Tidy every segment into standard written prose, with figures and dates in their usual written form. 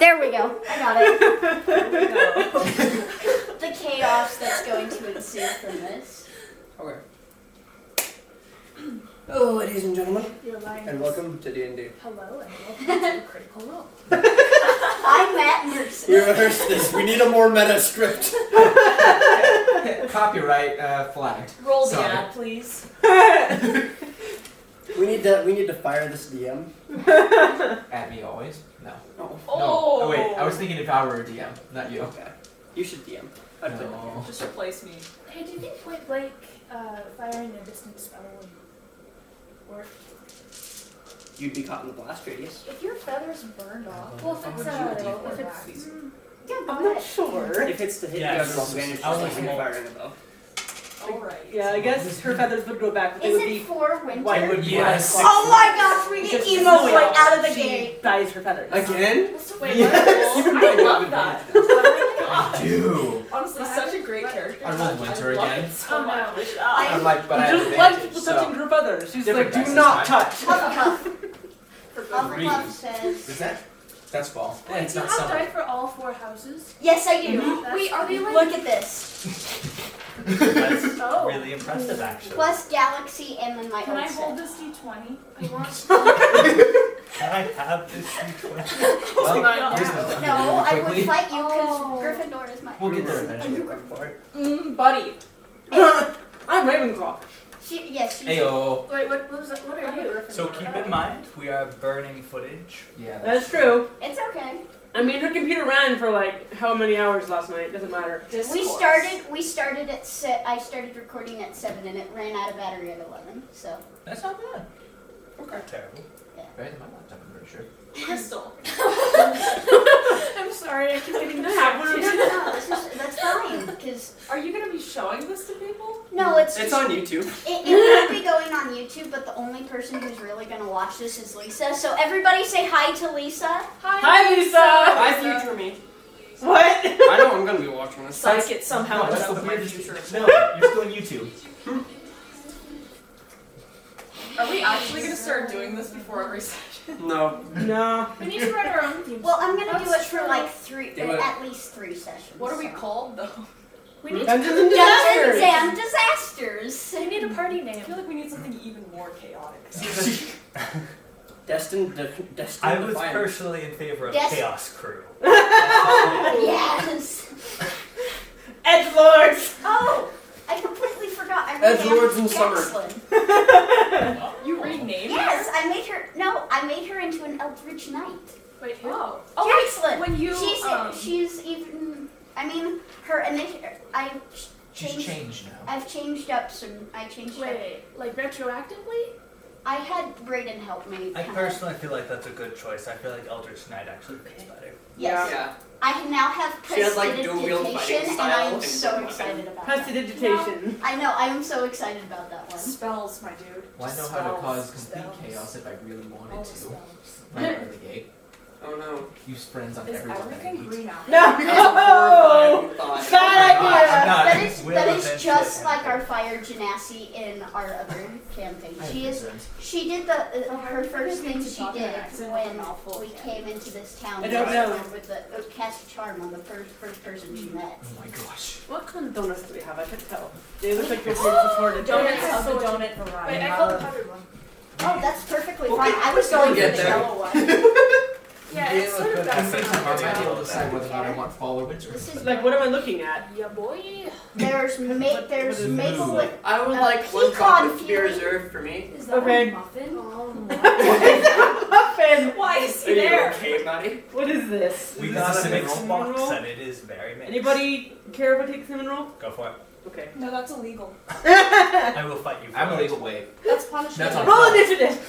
There we go. I got it. There we go. The chaos that's going to ensue from this. Okay. Hello, ladies and gentlemen, You're lying. and welcome to D&D. Hello and welcome to Critical Role. I'm Matt Mercer. We rehearsed this. We need a more meta script. Copyright flagged. Roll the Sorry. ad, please. We need to fire this DM. At me always? No. Oh. Oh. No. Oh wait, I was thinking if I were a DM, not you. Okay. You should DM. I'd play that No. game. Just replace me. Hey, do you think point blank firing a distance spell would work? You'd be caught in the blast radius. If your feathers burned off. Well, if it's if it's Yeah, go I'm not ahead. sure. If it's to hit Yeah, you, it's have disadvantage I was just like like, firing a bow. alright. Yeah, I guess her feathers would go back, but they Is would it be for winter? white. would be Yes. like Oh my gosh, we get because emo right out of the she gate. dyes her feathers. Again? Wait, Yes. what? I love that. I do. Honestly, such a great character. I rolled winter love again. it so much. I'm like, but I She have doesn't like advantage, people so. touching her feathers. She's Different like, do dice not this time. touch. Hufflepuff. For good Hufflepuff reason. says. Is that? That's fall. Wait, And it's do you not have summer. die for all 4 houses? Yes, I do. Wait, are they like... Look at this. That's Oh. really impressive, actually. Plus galaxy and then my Can own I hold set. this D20? I want Can I have this D20? Well, Not here's now. the thing. No, I would Quickly. fight you because Oh. Gryffindor is my. We'll get there Are eventually. you good for it? buddy. I'm Ravenclaw. Yes, she's. Ayo. Wait, what was that? What are you? So keep in mind, we are burning footage. Yeah. That's true. It's okay. I mean, her computer ran for like how many hours last night? Doesn't matter. We started at I started recording at 7 and it ran out of battery at 11. So. That's not bad. Okay. Terrible. Better than my laptop, I'm pretty sure. Crystal. I'm sorry, I keep getting No, distracted. that's fine. Because Are you gonna be showing this to people? no, it's It's just, on YouTube. it will be going on YouTube, but the only person who's really gonna watch this is Lisa. So everybody say hi to Lisa. Hi, Lisa. Hi, future me. What? I know I'm gonna be watching this. Psych it somehow No, that's ends up the with my weirdest future. thing. No, you're still on YouTube. Are we actually gonna start doing this before every session? No. No. We need to write our own theme. Well, I'm gonna do it That's for true. like Do it. at least 3 sessions. What are we so. called though? We need Dungeons to and Dungeons Disasters. and Disasters. we need a party name. I feel like we need something even more chaotic. Destined I was Defiance. personally in favor of Yes. Chaos Crew. Yes. Edgelords. Oh, I completely forgot. I Edgelords renamed in summer. Jaxlyn. You renamed Yes, her? I made her into an Eldritch Knight. Wait, who? Jaxlyn. When you She's even. I mean, her initial. She's changed now. I've changed up some. I changed up. wait, like retroactively? I had Brayden help me. I kinda- personally feel like that's a good choice. I feel like Eldritch Knight actually fits better. Yes. Yeah. I now have She has, like, dual-wield fighting prestidigitation, and style I'm and so weapon. excited about that. Prestidigitation. I know. I am so excited about that one. Spells, my dude. Well, I know Just how to spells, cause complete spells. chaos if I really wanted All to. the spells. Right out of the gate. Oh no. Use friends on Is everyone that I everything hate. green out? No. Horrifying thought. Bad I'm idea. not. We'll That is eventually just end like it. our fire genasi in our other campaign. I have She is. concerns. She did the her first thing she talk did about accent when with a mouthful. we came into this town. I don't was know. With the cast charm on the first person she met. Oh my gosh. What kind of donuts do we have? I can't tell. They look like they're before the Donuts donuts. of the donut variety. Wait, I called the powdered one. Oh, that's perfectly We'll fine. get- I was we'll going for get the there. yellow one. Yeah, You it's look sort of good. that I might same be able to decide Okay. whether or not I want fall or winter. This is Like, what am I looking at? Yeah, boy. there's there's is maple blue? with I would Uh, like one pecan chocolate to be fury. reserved for me. Is that Okay. a muffin? Muffin. Why is Are he you there? okay, buddy? What is this? We Is got this a cinnamon cinnamon box roll? and it is very mixed. Anybody care if I take cinnamon roll? Go for it. Okay. No, that's illegal. I will fight you for I'm it. illegal wait. That's punishment. That's on- Roll initiative.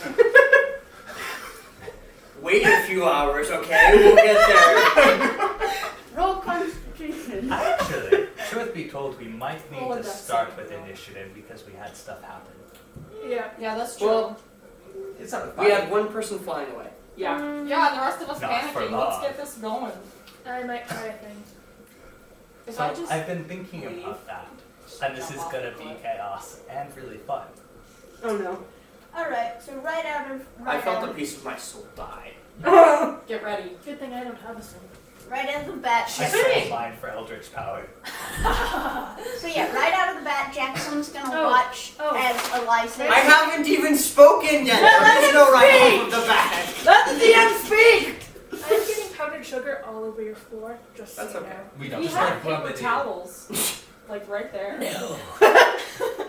Wait a few hours, okay? We'll get there. roll constitution. Actually, truth be told, we might need Roll a to death start saving with throw. initiative because we had stuff happen. Yeah, that's true. Well, It's not we had one person flying away. Yeah. yeah, and the rest of us Not for panicking. long. Let's get this going. I might try a thing. If So I just I've been thinking leave, about that, and this is gonna be chaos and really fun. Oh no. All right. So right out of I felt a piece of my soul die. Get ready. Good thing I don't have a son. Right out of the bat. I Jackson. sold mine for Eldritch Power. So yeah, right out of the bat, Jackson's gonna Oh. watch Oh. as Eliza. I haven't even spoken yet. No, let There's him no right speak. off of the bat. Let the DM speak! I'm getting powdered sugar all over your floor. Just That's so you okay. know. We don't We just have like rub paper it in. towels. Like right there. No.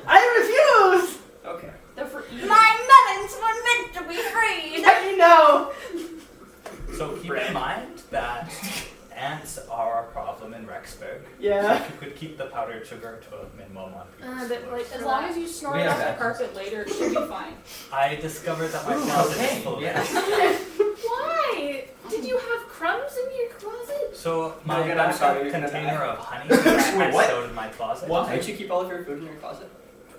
I refuse! Okay. They're for eating. My melons were meant to be freed. Let me know! So keep in mind that ants are a problem in Rexburg. Yeah. So if you could keep the powdered sugar to a minimum on people's But floors. like As long as you snort We it have off the that. carpet later, it should be fine. I discovered that my Ooh, closet okay, is full of yeah. ants. why? Did you have crumbs in your closet? So my Logan, I'm sorry, you're gonna container die. of honey that I Wait, had what? stowed in my closet. What? Don't you keep all of your food in your closet?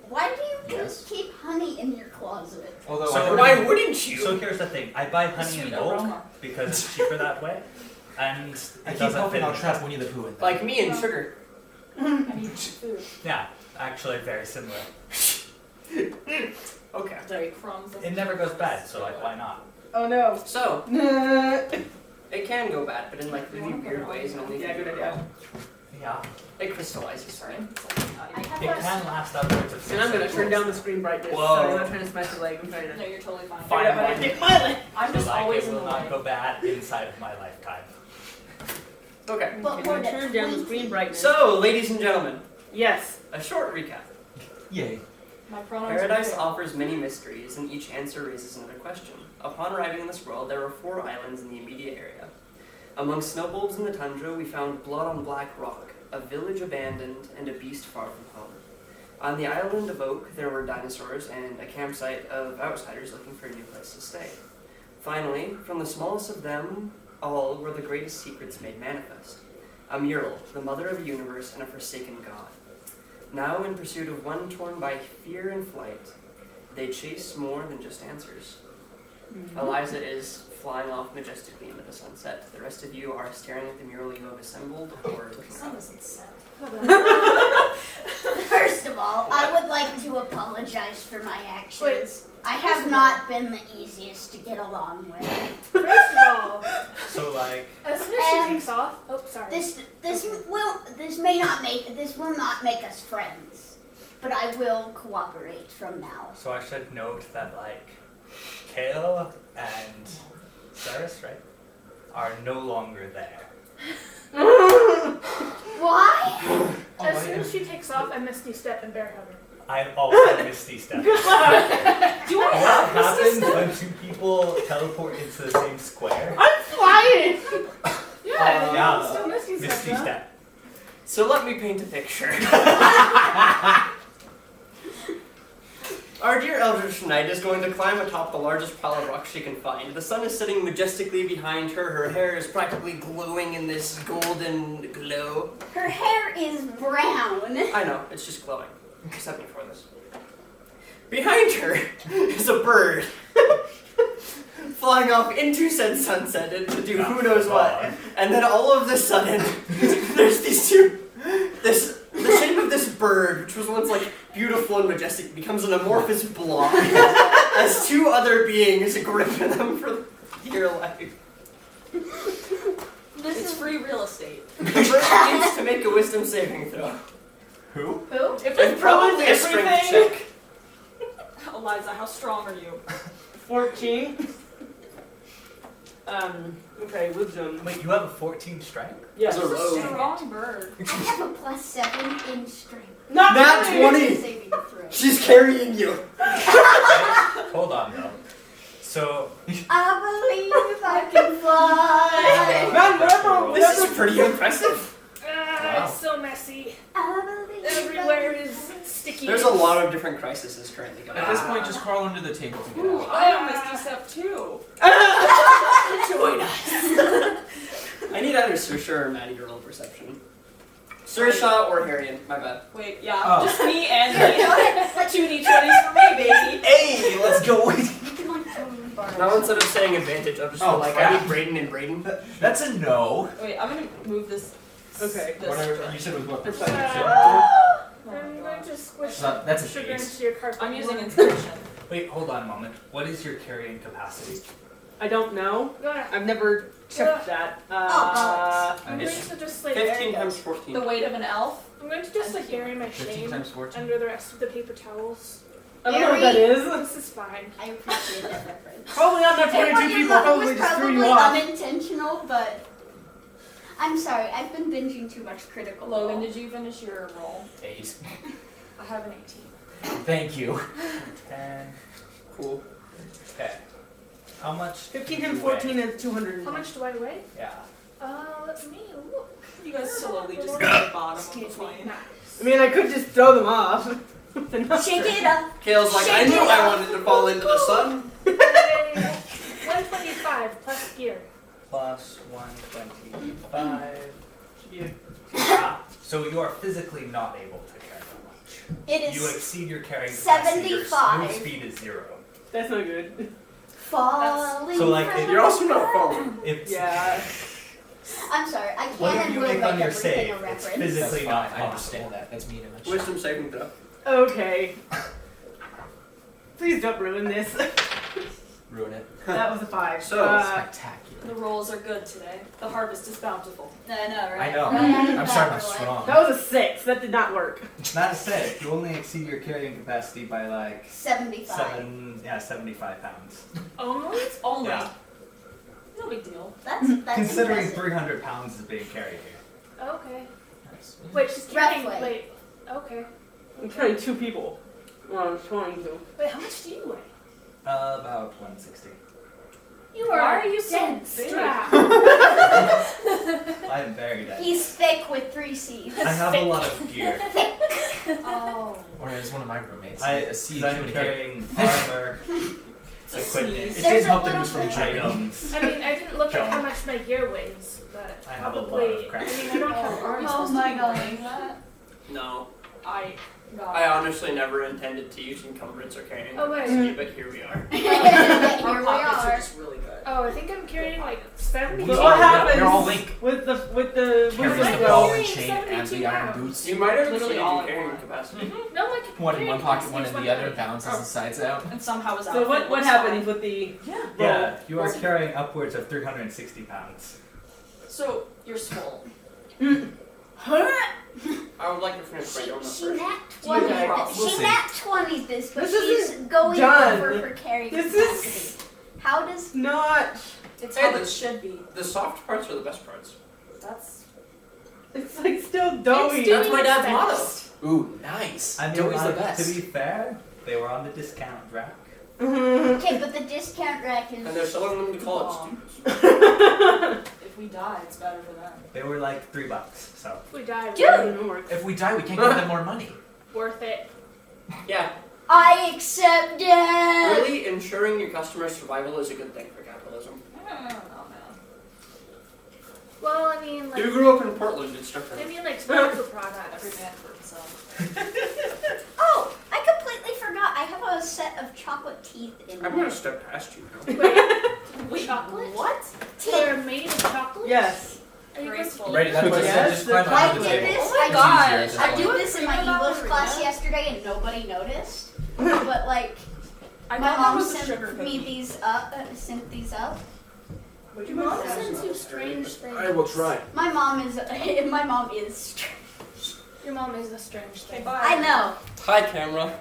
Why do you Yes. keep honey in your closet? Although So I heard- Why wouldn't you? So here's the thing. I buy honey Sweet in bulk aroma. because it's cheaper that way. And I it keep doesn't hoping fit I'll in- trap Winnie the Pooh in there. Like me and sugar. I need food. Yeah, actually very similar. Okay. Sorry, crumbs. It never goes bad, so like why not? Oh no. So, Yeah, it can go bad, but in like really weird ways and only if you good do it idea. wrong. Yeah. It crystallizes, right? I have It a can last upwards of 6 And I'm gonna hours. turn down the screen brightness. Whoa. Sorry, I'm not trying to smash the leg. I'm trying to No, you're totally fine. Fine. figure out how to get my leg. I'm So just like always it in will the not way. go bad inside of my lifetime. Okay. But Okay, we're I'm gonna turn down the screen brightness. So, ladies and gentlemen, Yes. a short recap. Yay. My pronouns Paradise are offers many mysteries, and each answer raises another question. Upon arriving in this world, there were 4 islands in the immediate area. Among snowbulbs in the tundra, we found blood on black rock, a village abandoned, and a beast far from home. On the island of Oak, there were dinosaurs and a campsite of outsiders looking for a new place to stay. Finally, from the smallest of them all were the greatest secrets made manifest. A mural, the mother of a universe and a forsaken god. Now in pursuit of one torn by fear and flight, they chase more than just answers. Eliza is flying off majestically into the sunset. The rest of you are staring at the mural you have assembled or The sun isn't set. First of all, I would like to apologize for my actions. Wait. I have not been the easiest to get along with. First of all, So like as soon as she takes off. Oh, sorry. This will not make us friends, but I will cooperate from now. so I should note that like Kale and Ceres, right, are no longer there. Why? As soon as she takes off, I misty step and bear hug her. I'm also Misty Step. Do I What have happens Misty Step? when 2 people teleport into the same square? I'm flying! Yeah, yeah. still misty step. Misty huh? Step. So let me paint a picture. Our dear Eldritch Knight is going to climb atop the largest pile of rocks she can find. The sun is sitting majestically behind her. Her hair is practically glowing in this golden glow. Her hair is brown. I know, it's just glowing. Accept me for this. Behind her is a bird flying off into said sunset and to do who knows what. And then all of a sudden, there's these two. The shape of this bird, which was once like beautiful and majestic, becomes an amorphous blob as 2 other beings grip them for dear life. It's free real estate. The bird needs to make a wisdom saving throw. Who? Who? If And it's probably a strength everything, check. Eliza, how strong are you? 14. Okay, wisdom. Wait, you have a 14 strength? Yes. As a rogue. Strong bird. I have a +7 in strength. Not Nat 20! 20! Saving throw. She's carrying you. Hold on though. So I believe I can fly. Man, whatever, This is pretty impressive. Wow. It's so messy. I believe Everywhere is sticky. There's a lot of different crises currently going At on. this point, just crawl under the table to get out. I have Misty Step too. Join us. I need either Saoirse or Maddie to roll perception. Saoirse or Harriet, my bad. Wait, yeah, Oh. just me and me. 2d20s for me, baby. Hey, let's go. You can like totally borrow. Now instead of saying advantage, I'll just Oh, go like, crap. I need Brayden and Brayden. That's a no. Wait, I'm gonna move this. Okay. This Whatever you said was what? That's percentage? fine. Oh I'm my going God. to squish That's a sugar base. into your carpet. I'm using more. inspiration. wait, hold on a moment. What is your carrying capacity? I don't know. Go ahead. I've never checked that. I'm going It's to just like 15 bury times it. 14. The weight of an elf. I'm going to just like bury my 15 shame times 14. under the rest of the paper towels. I don't know what that is. This is fine. I appreciate that reference. Probably not enough And what 22 you people thought probably was just threw probably you off. unintentional, but I'm sorry. I've been binging too much Critical Logan, Role. did you finish your roll? 8. I have an 18. Thank you. 10. Cool. Okay. How much? 15 do times you weigh? 14 is 200. How much do I weigh? Yeah. Let me look. You guys slowly just get the bottom of the Excuse me. plane. Nice. I mean, I could just throw them off. Shake it up. Kale's like, I Shake knew it I up. wanted to fall into the sun. 125 plus gear. Plus 125. Yeah. So you are physically not able to carry that much. It You is exceed your carrying capacity. Your 75. move speed is 0. That's not good. falling. So, like, from if You're also not falling. It's Yeah. I'm sorry. I can't whatever and you will make make on your everything save, a it's reference. physically That's fine. not I possible. understand that. That's mean enough. Wisdom saving throw. Okay. Please don't ruin this. Ruin it. That was a 5. So, Spectacular. The rolls are good today. The harvest is bountiful. I know, I right? know. Right. I'm starting off Right. strong. that was a 6. That did not work. Not a save. You only exceed your carrying capacity by like 75. 75 pounds. Only? Only. Yeah. No big deal. That's Considering impressive. 300 pounds is being carried here. Okay. Nice. Wait, she's carrying. Roughly. Wait. Okay. I'm carrying 2 people. Well, I'm trying to. Wait, how much do you weigh? About 160. You Why are are you so dead big? strapped. I'm very dead. He's thick with 3 C's. I have a lot of gear. Oh. Or as one of my roommates. I, a C I'm carrying armor, It's a equipment, sneeze. It There's did a help that he little was from bit- China. items. I mean, I didn't look at how John. much my gear weighs, but I have a lot probably. of crap. I mean, I don't have arms. Oh my god. No. I got I honestly never intended to use encumbrance or carrying Oh, wait. capacity, but here we are. Here Our we pockets are are. just really good. Oh, I think I'm carrying like 70. But are, what yeah, happens we're all Link. with the Carries wisdom I'm the ball spell? and carrying chain and 72 the iron pounds. boots. You might have Literally exceeded all your at carrying once. capacity. No, like One in carrying one pocket, capacity one is in the 130. other, balances the sides out. And somehow his So outfit what looks happens fine. with the Yeah, you are Roll. carrying upwards of 360 pounds. So you're swole. I would like to finish my She, donut she first. nat Do you 20. guys- We'll She see. nat 20 this, but This she's isn't going done. over her carrying This capacity. is How does not. It's Hey, how it this- should be. The soft parts are the best parts. That's It's like still doughy. It's doing That's my dad's its motto. best. Ooh, nice. I mean, Doughy's the like, best. to be fair, they were on the discount rack. Okay, but the discount rack is. And they're selling them to college Mom. students. if we die, it's better for them. They were like $3, so. If we die, Dude! If we die, we can't give them more money. worth it. Yeah, I accept it! really ensuring your customer's survival is a good thing for capitalism. I don't know, man. Well, I mean, like. You grew up in Portland, it's I different. mean, like tobacco Every products. man for himself. Oh, I completely forgot. I have a set of chocolate teeth in I'm there. gonna step past you now. Wait, Wait, chocolate? What? They're made of chocolate? Yes. Are you Graceful. Ready? That's what I said. Yes, Just climb I under the did table. this. Oh my I gosh. Easier, just I like- did this in my Cream English ballerina. class yesterday, and nobody noticed. But like, I my thought that mom was a sugar sent me cookie. these up. Sent these up. Your mom sends you strange things. I will try. My mom is. My mom is. strange. Your mom is a strange Okay, thing. bye. I know. Hi, camera.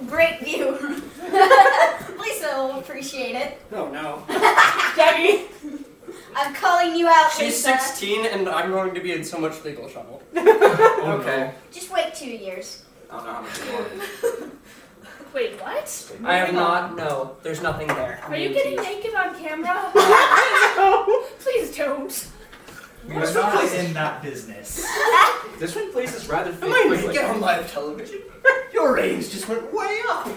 Great view. Lisa will appreciate it. No, no. Jackie. I'm calling you out, She's Lisa. 16 and I'm going to be in so much legal trouble. Okay. Just wait 2 years. I don't know how much more. Wait, what? I have not, no. There's nothing there. Are you getting naked on camera? Please don't. We are not in that business. This one places rather Am I naked on live television? Your ratings just went way up.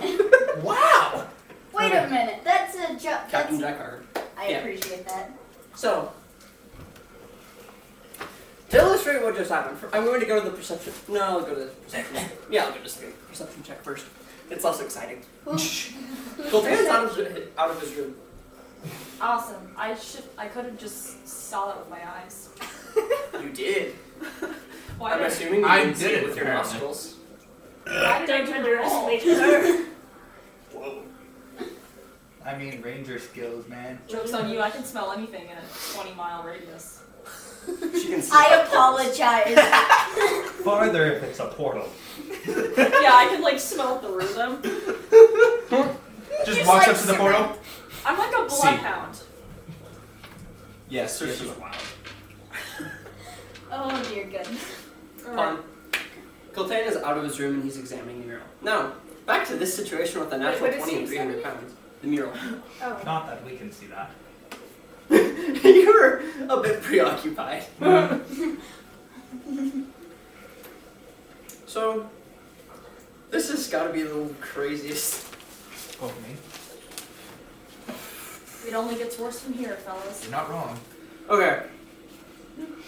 Wow. Wait a minute. That's a joke. Captain That's. Jacquard. I Yeah. appreciate that. So, to illustrate what just happened, I'm going to go to the perception. No, I'll go to the perception. Yeah, I'll go to the perception check first. It's less exciting. Colton's out of his room. Awesome. I could have just saw it with my eyes. You did. Why I'm did assuming you I didn't see did it it, with your apparently. nostrils. Why did I Don't do the roll? underestimate her. Whoa. I mean, ranger skills, man. Joke's on you, I can smell anything in a 20-mile radius. She can see. I apologize. Farther if it's a portal. Yeah, I can like smell through them. Just Just walks like up to the portal. I'm like a See. bloodhound. Yes, So yes, she's you are. wild. Oh dear goodness. Fun. Coltan is out of his room and he's examining the mural. Now, back to this situation with a natural what is 20 and he 300 examining? pounds. The mural. Oh. Not that we can see that. You were a bit preoccupied. So, this has got to be the craziest. Go for me. It only gets worse from here, fellas. You're not wrong. Okay.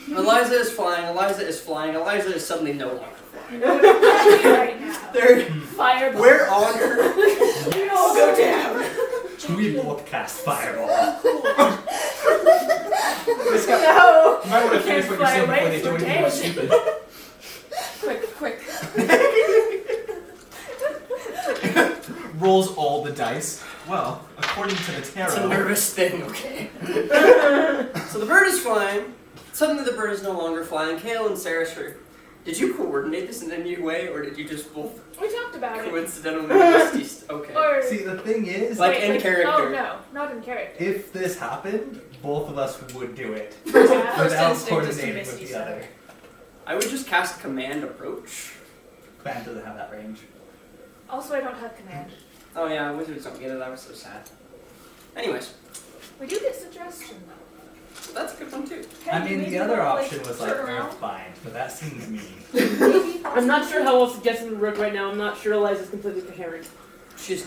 Eliza is flying, Eliza is flying, Eliza is suddenly no longer flying. Right now. They're, Fireball. we're on her. We all go down. We both cast fireball. This guy, No. you might want to We finish can't what you're saying fly before away, they do we're anything more dead. stupid. Quick. Rolls all the dice. Well, according to the It's a tarot. nervous thing, okay? So the bird is flying. Suddenly the bird is no longer flying. Kale and Sarah, did you coordinate this in any way, or did you just both We talked about it. coincidentally just okay? Or See, the thing is, Like in character. Oh no, not in character. if this happened, both of us would do it First without instinct is to coordinating Misty with the step. other. I would just cast command approach. Clan doesn't have that range. Also, I don't have command. Oh yeah, wizards don't get it. I was so sad. Anyways, We do get suggestion though. that's a good one too. Hey, I mean, maybe the other we'll, option was like turn around. Earthbind, but that seems mean. Maybe I'm not sure how else guessing would work right now. I'm not sure Eliza's completely coherent. She's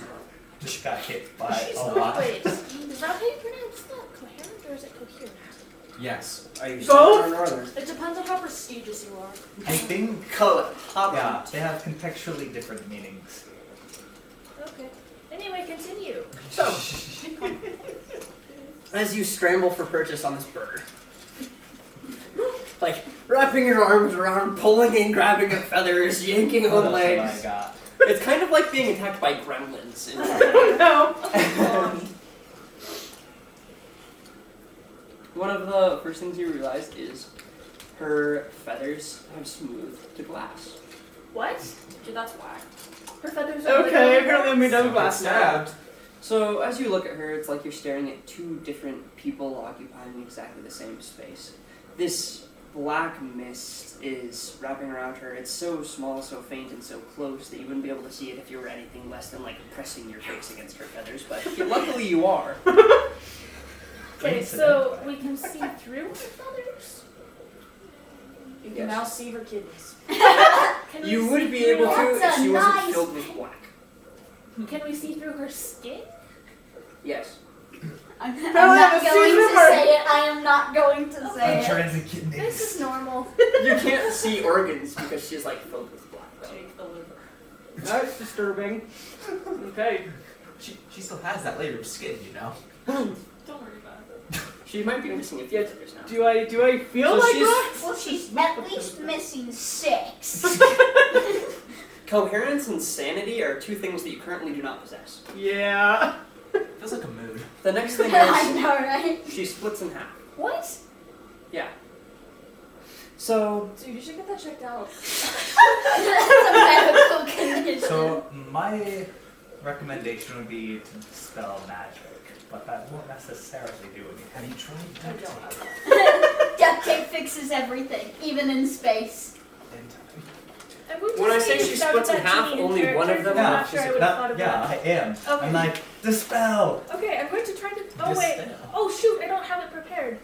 Just got hit by She's a lot. wait. Is that how you pronounce that? Coherent or is it coherent? Yes. Are you Both? southern or northern? It depends on how prestigious you are. I think, Color. yeah, they have contextually different meanings. Okay. Anyway, continue. So, as you scramble for purchase on this bird, like wrapping your arms around, pulling and grabbing at feathers, yanking What on else have I legs. got? It's kind of like being attacked by gremlins. In No. One of the first things you realize is her feathers have smoothed to glass. What? Dude, that's whack. Her feathers are Okay, literally apparently I'm made out of Glass glass now. stabbed. So as you look at her, it's like you're staring at two different people occupying exactly the same space. This black mist is wrapping around her. It's so small, so faint, and so close that you wouldn't be able to see it if you were anything less than like pressing your face against her feathers. But luckily you are. Okay, so we can see through her feathers? You can now see her kidneys. Can we You see would be through- able to if That's a she wasn't nice filled with black. Can we see through her skin? Yes. I'm Apparently not I'm a going to super- say it. I am not going to say I'm it. transit This is kidneys. normal. You can't see organs because she's like filled with black. though. Take the liver. That's disturbing. Okay. She still has that layer of skin, you know. Don't worry about it. She might be missing a few feathers now. Do I feel So like she's- that? Well, she's at least missing 6. Coherence and sanity are two things that you currently do not possess. Yeah. Feels like a mood. The next thing I is know, right? she splits in half. What? Yeah. So Dude, you should get that checked out. That's a medical condition. So my recommendation would be to dispel magic, but that won't necessarily do anything. Have you tried I duct don't tape? have Duct tape fixes everything, even in space. In time. When I say she splits in half, only one of them I'm Yeah, not sure I would have thought of yeah, that. I am. Okay. I'm like, dispel! Okay, I'm going to try to. Oh wait. Dispel. Oh shoot! I don't have it prepared.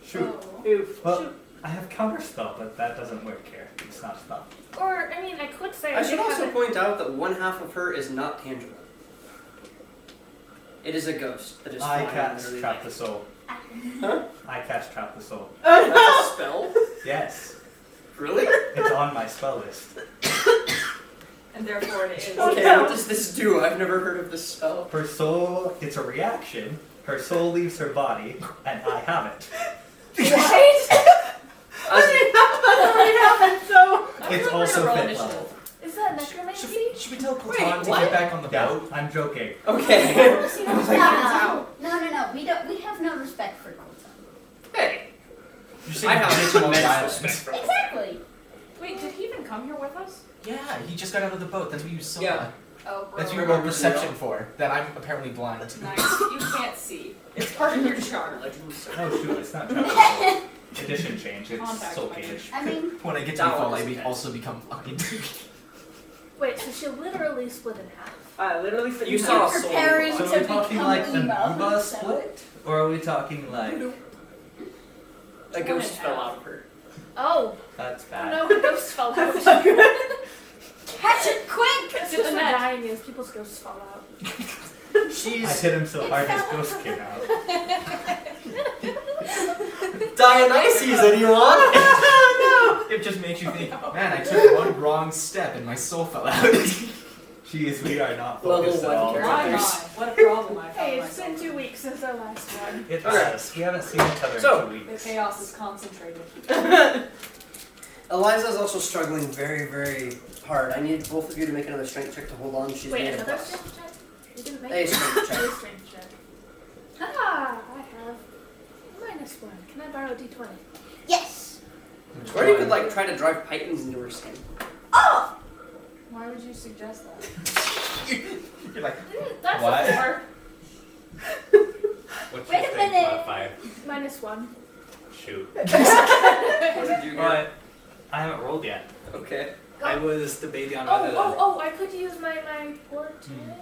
Shoot. Oh. Oof. Well, Shoot. I have counterspell, but that doesn't work here. It's not spell. Or I mean, I could say I should did have also it. point out that one half of her is not tangible. It is a ghost that is I flying cast literally Trap like- the Soul. Huh? I cast Trap the Soul. That's a spell? Yes, Really? it's on my spell list. And therefore it is. Okay, no. what does this do? I've never heard of this spell. Her soul, it's a reaction. Her soul leaves her body, and I have it. Right? As- So. I'm It's really also roll fit initiative. level. Is that necromancy? Should we tell Wait, Catan to what? get back on the Yeah, boat? I'm joking. Okay. No. We don't. We have no respect for Colton. Hey, You I have bitch on the immense island. respect for him. Exactly. Wait, did he even come here with us? Yeah, he just got out of the boat. That's what you saw. Yeah. Oh, bro. That's what you rolled perception for. That I'm apparently blind. Nice. You can't see. It's part of your charm. Oh shoot, it's not travel. Edition change. It's Contact soul lenses. cage. I mean, When I get to That the fall, one I is may okay. also become blind. Wait, so she'll literally split in half. I literally said You no. saw a You're soul. preparing So to are we talking become like the emo, Nuba so- split? Or are we talking like... A ghost fell out of her. Oh, That's oh bad. no, the ghost fell out. catch it quick. That's To what the we're net. dying is people's ghosts fall out. I She's hit him so hard his ghost came out. Dionysus, anyone? It just makes you think, man, I took one wrong step and my soul fell out. Jeez, we are not Level focused at one all. character. My, my. What a problem I found Hey, it's been myself 2 in. weeks since our last one. It Okay. does. We haven't seen each other So- in 2 The weeks. chaos is concentrated. Eliza's also struggling very, very hard. I need both of you to make another strength check to hold on. She's Wait, made a another plus. strength check? You didn't make A it. strength check. A strength check. Ah, I have -1. Can I borrow a d20? Yes. Or you could like try to drive pythons into her skin. Oh. Why would you suggest that? You're like, That's What? a 4. What's Wait your a strength minute. modifier? -1. Shoot. What did you get? But I haven't rolled yet. Okay. I was debating on whether Oh, I could use my portent.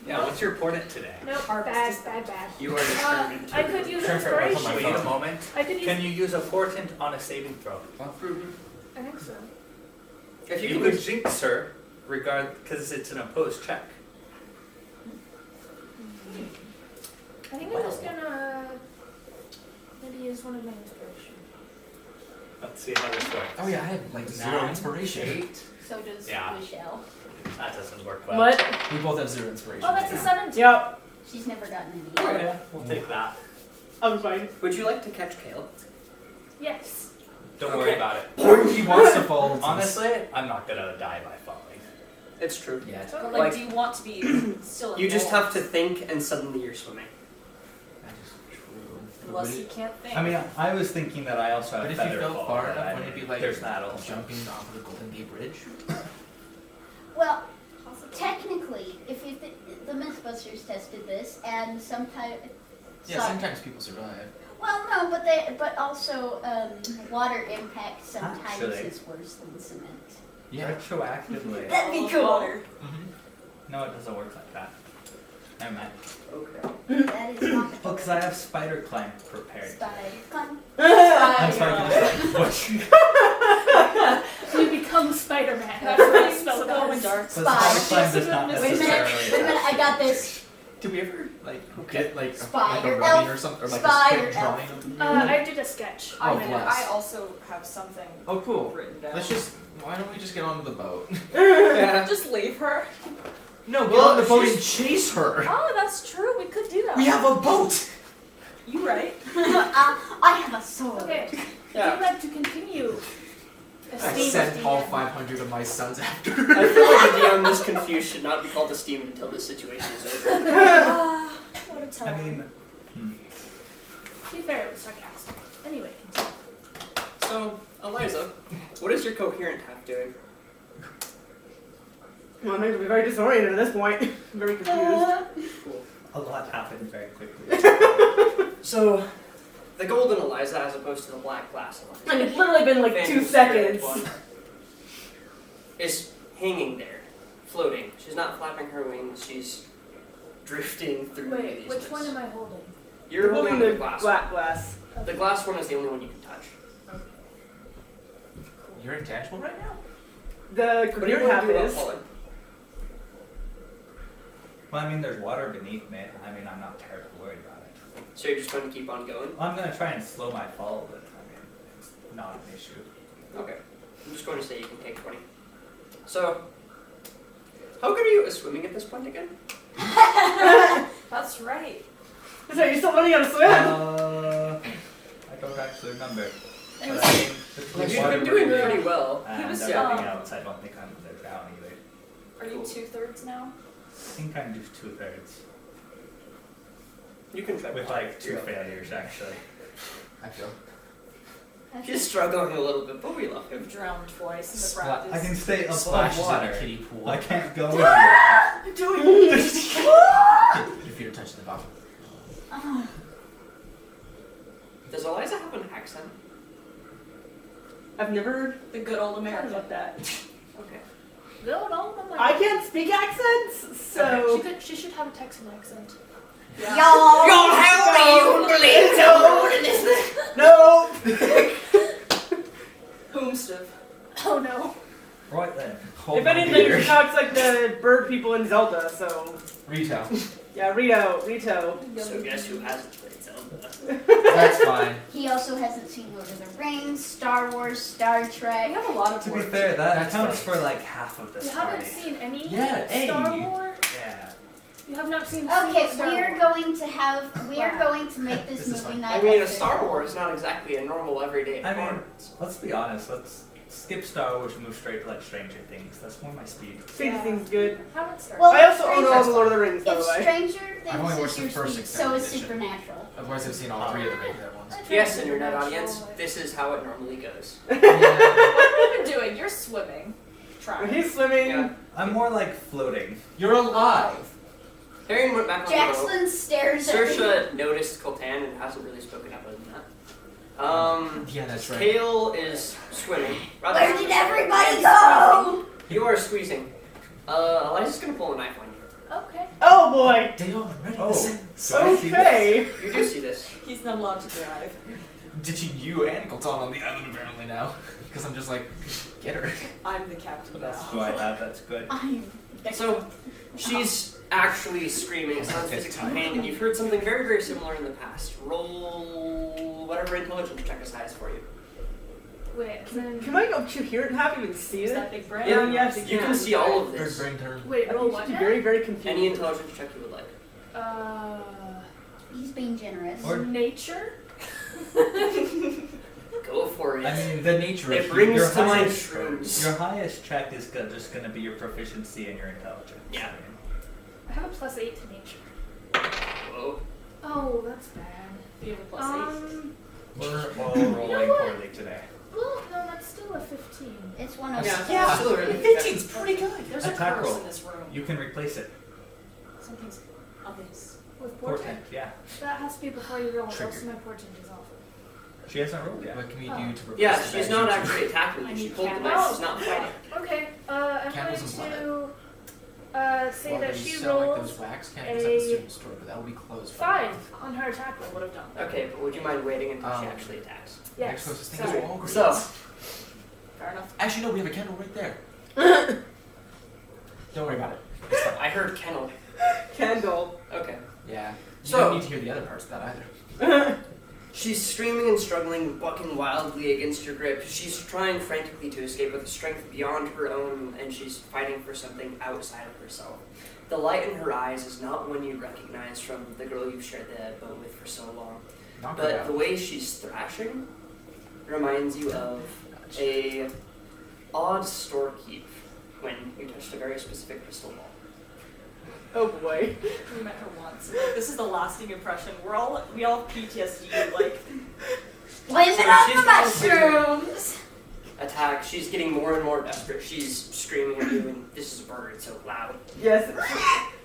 Yeah, what's your portent today? Nope, Harvest. bad. You are determined to. I could use Sure, fair, I'll put my inspiration. Wait a phone. moment. I could use. Can you use a portent on a saving throw? I think so. If you You could could jinx her, because it's an opposed check. I think I'm just gonna maybe use one of my inspiration. Let's see how this works. oh yeah, I have like 0 9, inspiration. 8. So does Yeah. Michelle. That doesn't work well. What? We both have 0 inspiration. Oh, that's a 17. Yep. She's never gotten Oh any. yeah, we'll take that. I'm fine. Would you like to catch Kale? Yes. Don't worry about it. He wants to fall. Honestly, I'm not gonna die by falling. It's true. Yeah. But Like- like, do you want to be still You just have involved? to think, and suddenly you're swimming. That is true. Unless you can't think. I mean, I was thinking that I also have But if you feather fell fall, far but enough, I wouldn't it be mean, like there's that also. jumping off of the Golden Gate Bridge? Well, technically, if the Mythbusters tested this, and sometimes. Yeah, sometimes people survive. Well, no, but also water impact sometimes Actually. is worse than cement. Yeah. Retroactively. That'd be All cool. water. No, it doesn't work like that. Never mind. Okay. That is not the Well, because I have spider climb prepared. Spider climb. I'm sorry. You become Spider-Man. That's That's what right. the spell So go in does. dark. But spider climb does not Wait a minute, necessarily. wait a minute, I got this. Did we ever like get like Spider a rubbing elf. or something, or like Spider a quick elf. drawing of the I did a sketch. Oh, I bless. also have something Oh, cool. written down. Let's just. Why don't we just get onto the boat? Yeah. just leave her. No, get Well, on the boat she's- and chase her. Oh, that's true. We could do that. We have a boat. You right? I have a sword. Okay. If Yeah. you'd like to continue. I Esteemed sent all DM. 500 of my sons after I her. feel like the DM this confused should not be called esteemed until this situation is over. What a tell. I mean, To be fair, it was sarcastic. Anyway, continue. So, Eliza, what is your coherent half doing? Well, I'm going to be very disoriented at this point. Very confused. a lot happened very quickly. So, the golden Eliza as opposed to the black glass Eliza. And it's literally been like 2 Phantom spirit seconds. one is hanging there, floating. She's not flapping her wings, she's drifting through Wait, these which mists. one am I holding? You're holding the the glass. black glass. The glass one is the only one you can touch. You're intangible right now? The What do you coherent want half to do about is. falling? Well, I mean, there's water beneath me. I mean, I'm not terribly worried about it. So you're just going to keep on going? I'm gonna try and slow my fall, but I mean, it's not an issue. Okay. I'm just going to say you can take 20. So, how good are you at swimming at this point again? That's right. So you're still learning how to swim? I don't actually remember. But It was- I mean, between You've water been doing breathing pretty well. and was everything dumb. else, I don't think I'm gonna drown either. Are you 2/3 now? I think I'm just 2/3. You can try. With like 2 failures, actually. I feel. He's struggling a little bit, but we love him. You've drowned twice in the Splat- practice. I can stay above Splashes in water. a kiddie pool. I can't go in here. Your feet are touching the bottom. Does Eliza have an accent? I've never The good old heard American. about that. Okay. No, no, no. I can't speak accents, so. She should have a Texan accent. Yeah. Y'all. help me, you No! Boomstiff. Oh no. Right then. Hold If my anything, beer. he talks like the bird people in Zelda, so. Retail. Yeah, Rito. So guess who hasn't played Zelda? That's fine. He also hasn't seen Lord of the Rings, Star Wars, Star We Trek. have a lot of To be work. fair, that That's accounts fine. for like half of this You haven't party. seen any Yeah, hey. Star Wars? Yeah. You have not seen Okay, Star we are Wars. going to make this This is movie fun. night. I mean, a episode. Star Wars is not exactly a normal everyday I mean, occurrence. let's be honest. Let's skip Star Wars and move straight to like Stranger Things. That's more my speed. Stranger Things good. Haven't started. Well, I also own Stranger- all the Lord of the Rings, by If the way. Stranger I've only Things watched is the your first speed, so extended is edition. Supernatural. Otherwise, I've seen all 3 of the regular ones. Yes, internet audience, this is how it normally goes. Yeah. What have you been doing? You're swimming. When Trying. he's swimming, Yeah. I'm more like floating. You're alive. Harry went back on the boat. Jackson stares at me. Saoirse noticed Coltan and hasn't really spoken up other than that. Yeah, that's right. Kale is swimming. Rather Where did everybody go? You are squeezing. Eliza's gonna pull a knife on you. Okay. oh boy! They already. Oh, so I see this. Okay. You do see this. He's not allowed to drive. Ditching you and Colton on the island apparently now. Because I'm just like, get her. I'm the captain What else do now. I have? That's good. So, she's actually screaming. It sounds physically pain, and you've heard something very, very similar in the past. Roll whatever intelligence check is highest for you. Wait, Can I go up to here and have even see Is it? that big brain? Yeah, yes, you can see all of Bird this. brain turn. wait, I roll think what? she's very, very Any confused. intelligence check you would like. He's being generous. Or- Nature? Go for it. I mean, the nature It of brings your to mind highest- shrooms. Your highest check is just going to be your proficiency and your intelligence. Yeah. I have a +8 to nature. Whoa. Oh, that's bad. You have a +8. We're all rolling what? poorly today. Well, no, that's still a 15. It's one of Yeah, still really good. 15's pretty good. There's a Attack curse roll. in this room. You can replace it. Something's obvious. With portent. Portent, yeah. That has to be before you roll. Trigger. Else my portent is off. She hasn't rolled yet. What can we do to replace Yeah, the she's bad not juju? actually attacking I you. She need pulled the candles. knife. She's not fighting. Okay, I'm Candles going and to say Well, that they she sell like rolls those wax candles at the a student store, but that will be closed. by 5 on her attack roll. Would have done. Okay, but would you mind waiting until she Um, actually attacks? now. Next Yes. closest thing Sorry. is Walgreens. So, Fair enough. Actually, no, we have a candle right there. Don't worry about it. It's fine. I heard kennel. Candle. Okay. Yeah. You So- don't need to hear the other parts of that either. She's screaming and struggling, bucking wildly against your grip. She's trying frantically to escape with a strength beyond her own, and she's fighting for something outside of herself. The light in her eyes is not one you recognize from the girl you've shared the boat with for so long. Knock her But out. the way she's thrashing reminds you of a odd storekeep when you touched a very specific crystal ball. Oh boy. We met her once. Like, this is the lasting impression. We all have PTSD. Like, Blame it So on she's the going to- mushrooms. Attack. She's getting more and more desperate. She's screaming at you, and this is a bird, so loud. Yes.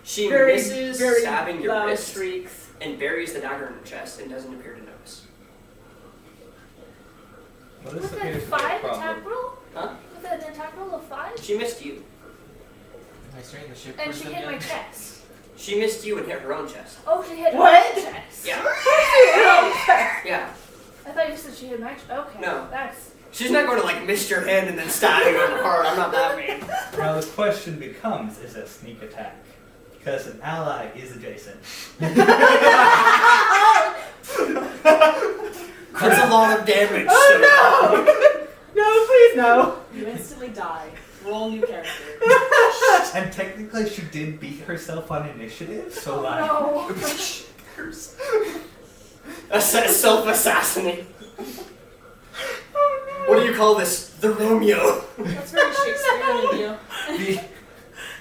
She Very, misses very stabbing your loud wrist shrieks. and buries the dagger in her chest and doesn't appear to notice. Well, this With appears a to be a 5 attack problem. roll? Huh? With an attack roll of 5? She missed you. Am I steering the ship And towards she them hit my yet? chest. She missed you and hit her own chest. Oh, she hit What? my chest. Yeah. Oh, Yeah. I thought you said she hit my chest. Okay. No. That's. She's not going to like miss your hand and then stab you in the heart. I'm not that mean. Now the question becomes, is it a sneak attack? Because an ally is adjacent. That's a lot of damage. Oh no! No, please no. you instantly die. Roll new character. And technically she did beat herself on initiative, so like... No. Self-assassinate. What do you call this? The Romeo. That's very Shakespearean of you.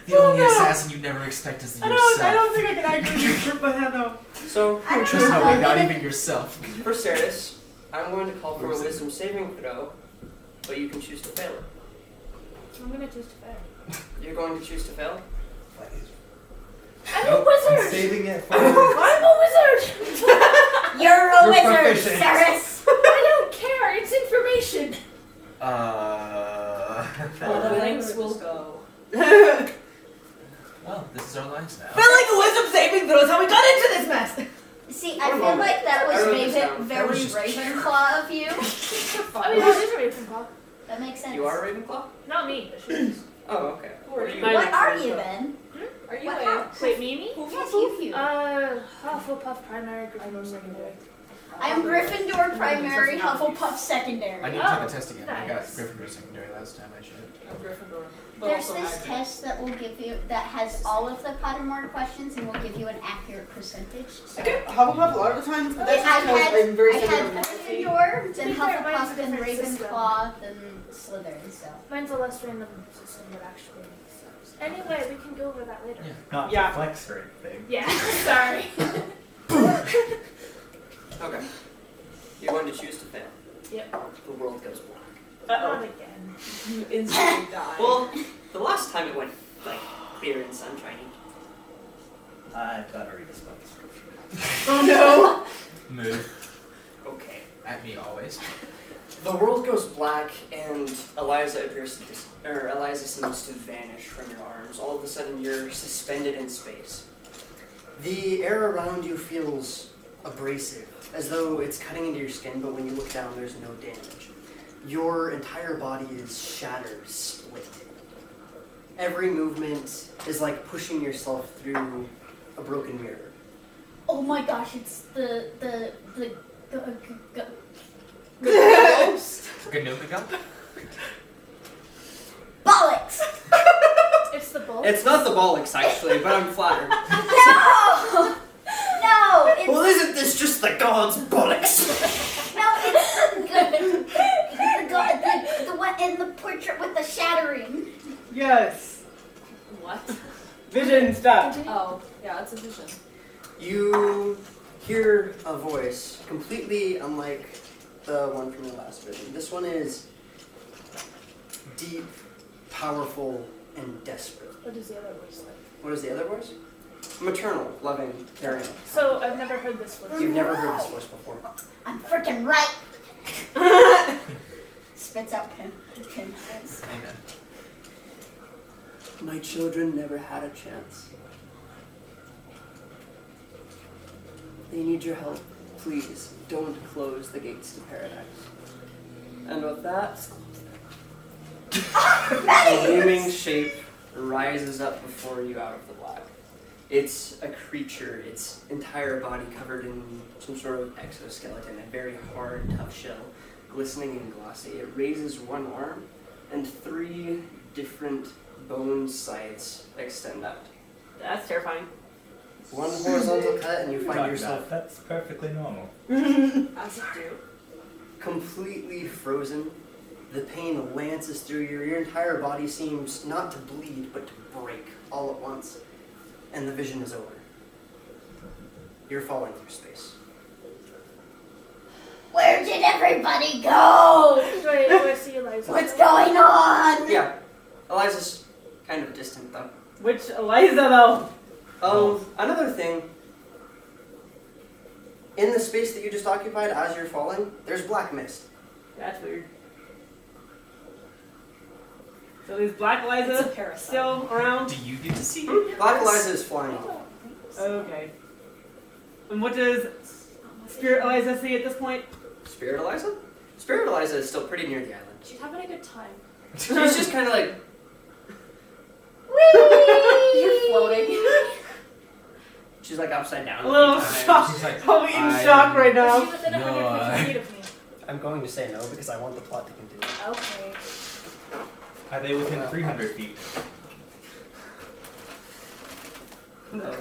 The only assassin you'd never expect is yourself. I don't think I can actually trip my head though. So, I don't Just know. no way, not even yourself. for Ceres, I'm going to call for a wisdom saving throw, but you can choose to fail it. I'm gonna choose to fail. You're going to choose to fail? I'm Nope, a I'm wizard! saving it for I'm a wizard! You're a You're wizard, proficient. Ceres. I don't care, it's information! Well, the links will go. Well, this is our lives now. Felt like a wisdom saving throw is how we got into this mess. See, I feel like that was I wrote maybe this down. very That was just Ravenclaw of you. I mean, that is a Ravenclaw. That makes sense. You are a Ravenclaw? Not me, but she is. Oh, okay. Who are you? Mine- What are you then? Are you What a house? Wait, Mimi? Yes, you. Hufflepuff primary, Gryffindor secondary. I am Gryffindor primary, Hufflepuff secondary. I need to Oh, take a test again. I got nice. Gryffindor secondary last time I should. I'm Gryffindor? But There's also this Hagrid. test that will give you that has all of the Pottermore questions and will give you an accurate percentage. So Hufflepuff a lot of the times, but that's I've because had I'm very I similar had to Morphe. Gryffindor, then To be fair, mine's a Hufflepuff, then different system. Ravenclaw, then Slytherin. So Mine's a less random system that actually makes sense. Anyway, we can go over that later. Yeah. Not Yeah. the flex rate thing. Yeah, sorry. Okay. You're going to choose to fail. Yep. The world goes black. Not again. You instantly die. Well, the last time it went, like, clear and sunshiny. I've got to read a spell description. Oh Move Okay. at me always. The world goes black, and Eliza appears to Eliza seems to vanish from your arms. All of a sudden, you're suspended in space. The air around you feels abrasive, as though it's cutting into your skin, but when you look down, there's no damage. Your entire body is shattered, split. Every movement is like pushing yourself through a broken mirror. oh my gosh, it's the Ganugaga? bollocks. It's the bull. It's not the bollocks, actually, but I'm flattered. No, no, it's Well, isn't this just the gods' bollocks? no, it's the one in the portrait with the shattering. Yes. What? Vision stuff. Oh, yeah, it's a vision. You hear a voice completely unlike the one from the last vision. This one is deep, powerful, and desperate. What does the other voice like? What is the other voice? Maternal, loving, caring. So, I've never heard this one. You've never heard this voice before. I'm freaking right. Spits out pinheads. Amen. My children never had a chance. They need your help. Please, don't close the gates to paradise. And with that, a gleaming shape rises up before you out of the black. It's a creature, its entire body covered in some sort of exoskeleton, a very hard, tough shell, glistening and glossy. It raises one arm, and 3 different bone sides extend out. That's terrifying. One horizontal cut, and you find Talk yourself about, that's perfectly normal. As it do. completely frozen. The pain lances through your entire body seems not to bleed, but to break all at once. And the vision is over. You're falling through space. Where did everybody go? Do I see Eliza? What's going on? Yeah, Eliza's kind of distant though. Which Eliza though? Another thing. In the space that you just occupied as you're falling, there's black mist. That's weird. So is Black It's a Eliza parasite. still around? Do you get to see? Black Eliza is flying I off. don't think so. Okay. And what does Spirit Eliza see at this point? Spirit Eliza? Spirit Eliza is still pretty near the island. She's having a good time. She's just kind of like, You're floating. she's like upside down. A little few times. shocked. She's like, Probably in I- shock right Is now. she within No, 150 feet of me? I'm going to say no because I want the plot to continue. Okay. Are they within 300 feet? No.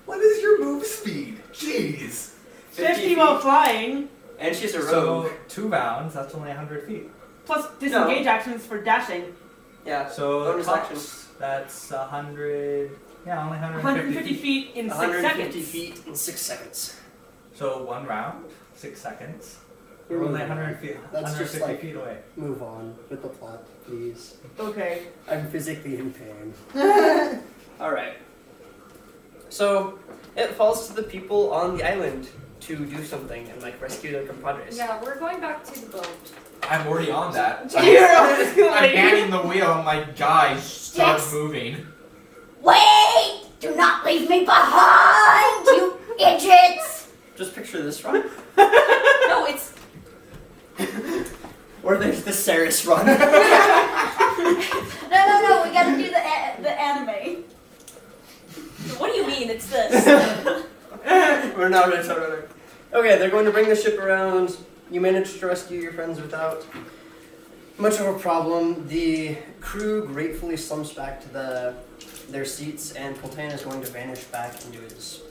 What is your move speed? Jeez. 50 while flying, And she's a rogue. So, 2 rounds, that's only 100 feet. plus disengage actions for dashing. Yeah. So Bonus action. tops, that's 100. Yeah, only 150 feet in 6 150 seconds. feet in 6 seconds. So 1 round, 6 seconds. You're We're only moving 100 on. feet, That's just 150 like feet away. move on with the plot, please. Okay. I'm physically in pain. Alright. So, it falls to the people on the island to do something and like rescue their compadres. Yeah, we're going back to the boat. I'm already on that. You're I'm manning the wheel and my guy starts Yes. moving. Wait! Do not leave me behind, you idiots! Just picture this run. No, it's Or there's the Ceres run. No, we gotta do the anime. what do you mean? It's this. We're not ready to. Okay, they're going to bring the ship around. You managed to rescue your friends without much of a problem. The crew gratefully slumps back to their seats, and Coltan is going to vanish back into his.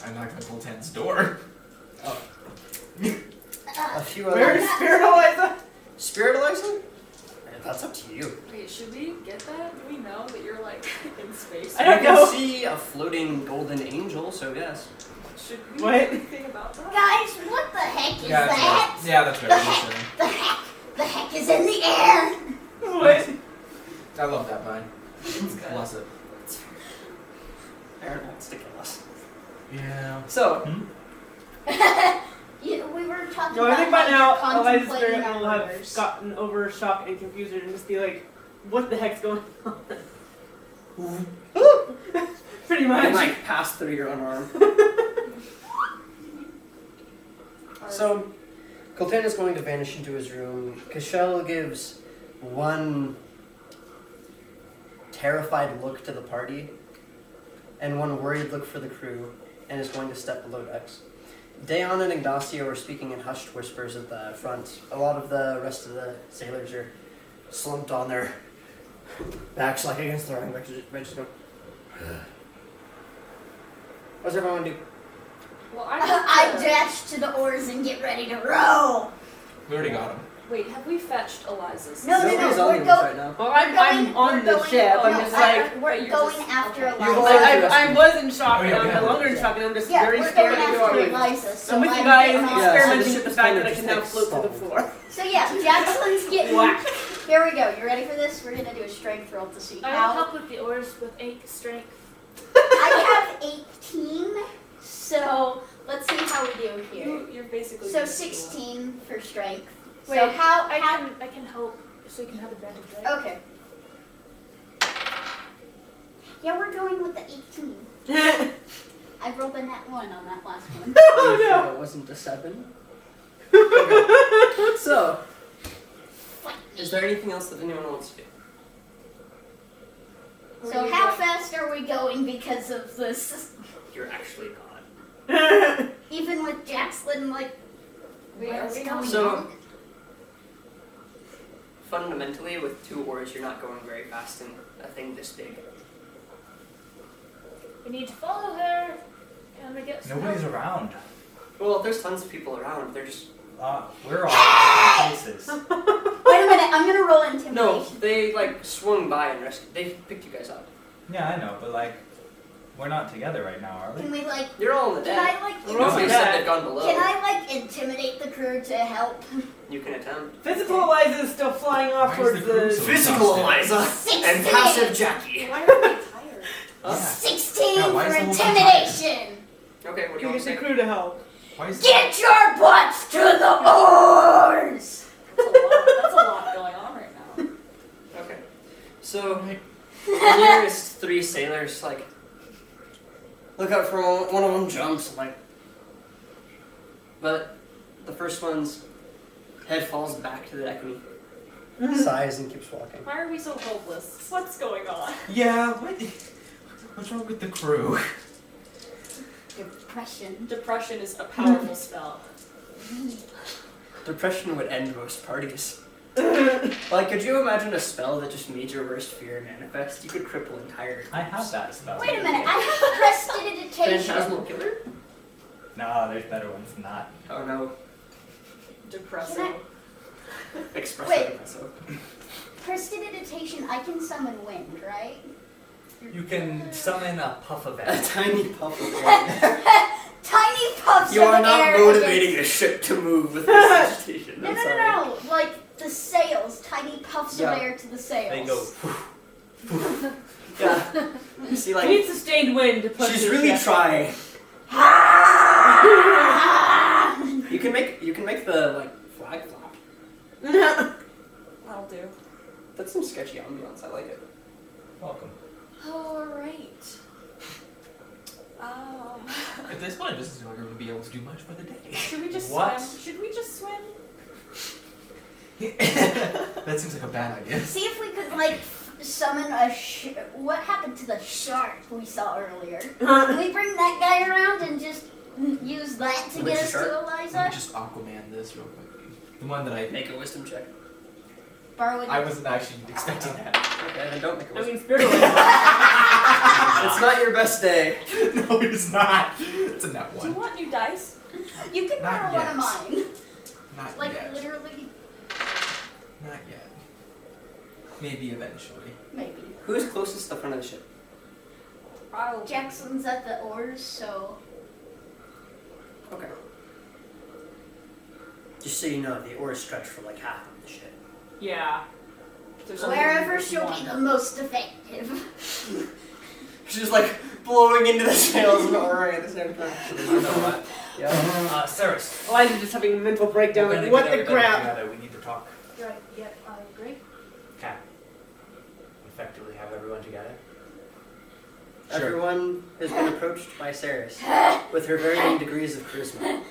I knocked on Coltan's door. A few Where's other. Spirit Eliza? Spirit Eliza? That's up to you. Wait, should we get that? Do we know that you're like in space? I don't You can know. see a floating golden angel, so yes. Should we What? know anything about that? Guys, what the heck is Yeah, that? that's right. Yeah, that's right. The heck is in the air? What? I love that vine. It's good. Bless it. Aaron wants to kill us. Yeah. So, We were talking No, about I think by how now, you're Eliza's contemplating spirit will our have murders. gotten over shock and confusion and just be like, what the heck's going on? Pretty and much. like pass through your own arm. So, Coltan is going to vanish into his room. Cashel gives one terrified look to the party and one worried look for the crew and is going to step below decks. Dayon and Ignacio are speaking in hushed whispers at the front. A lot of the rest of the sailors are slumped on their backs like against the rowing benches going, what's everyone do? Well, I dash to the oars and get ready to row. We already got him. Wait, have we fetched Eliza's? No, Nobody's on we're the go- right now. Well, I'm on the ship. I'm just like, we're you're going just- after okay. Eliza. You're I was in shock Oh, and yeah, I'm we no have longer it. in shock and I'm just Yeah, very we're scared going of after your Eliza. So I'm with you I'm guys getting and on. Yeah, so the experimenting ship with the is fact kind that I of can now just float to the stalled. floor. So yeah, Jackson's getting. Whack. Here we go. You ready for this? We're gonna do a strength roll to see I will how. help with the oars with 8 strength. I have 18, so let's see how we do here. You're basically. So just- 16 for strength. Wait, so how? I can help so you can have advantage, right? Okay. Yeah, we're going with the 18. I rolled a nat 1 on that last one. Oh no! It wasn't a 7. Okay. So, is there anything else that anyone wants to do? So how fast are we going because of this? You're actually gone. Even with Jackson, like, Wait, are what's we going not- So- on? Fundamentally, with 2 oars, you're not going very fast in a thing this big. We need to follow her. And I guess Nobody's around. Well, there's tons of people around. They're just We're all in places. Wait a minute, I'm gonna roll intimidation. no. They like swung by and rescued. They picked you guys up. Yeah, I know, but like, we're not together right now, are we? Can we like? You're all on the Can deck. I like? We're all on Nobody the said deck. they've gone below. Can I like intimidate the crew to help? You can attempt. Physical Eliza is still flying off Why is towards the crew the. so Physical exhausted? Eliza 16. and passive Jackie. Why are we tired? Huh? 16 Yeah, why for is the whole team intimidation. Okay, what do you To want get to the say? crew to help. Why is Get your butts to the oars. That's a lot going on right now. Okay. So, the nearest 3 sailors, like, look out for one of them jumps, like, but the first one's head falls back to the deck and he sighs and keeps walking. Why are we so hopeless? What's going on? Yeah, what's wrong with the crew? Depression. Depression is a powerful spell. Depression would end most parties. Like, could you imagine a spell that just made your worst fear manifest? You could cripple entire. I have that spell. Wait a minute, I have prestidigitation. Phantasmal killer? No, there's better ones than that. Oh no. Depressing. Can Espresso Wait. espresso. prestidigitation, I can summon wind, right? You can summon a puff of A air. tiny puff of air. Tiny puffs You of are not air motivating against- a ship to move with prestidigitation. No, I'm no, sorry. no, no. Like the sails, tiny puffs Yeah. of air to the sails. They go. Yeah. You see, We like, need sustained wind to push she's this really ship. trying. You can make the like flag flap. That'll do. That's some sketchy ambiance. I like it. Welcome. Alright. At this point, it doesn't seem like we're going to be able to do much for the day. Should we just What? swim? Should we just swim? That seems like a bad idea. See if we could like summon a. What happened to the shark we saw earlier? Can we bring that guy around and just use that to Which get us shark? to Let me Eliza? just Aquaman this real quick. The one that I Make a wisdom check. Borrow it. I wasn't actually expecting that. Okay, then don't make a I wisdom. mean, spirit. It's not your best day. No, it's not. It's a nat Do you one. want new dice? You can Not borrow one yet. of mine. Not Like yet. literally, Not yet. Maybe eventually. maybe. Who's closest to the front of the ship? I'll. Jackson's at the oars, so Okay. Just so you know, the oars stretch for like half of the ship. Yeah. There's only wherever she'll be one. the most effective. She's like blowing into the sails and oaring at the same time. You know what? Yeah. Cyrus. Elijah's just having a mental breakdown. We're Like, gonna what get the everybody crap? together. We need to talk. Right, yep, I agree. Okay. Effectively have everyone together. Sure. Everyone has been approached by Ceres with her varying degrees of charisma.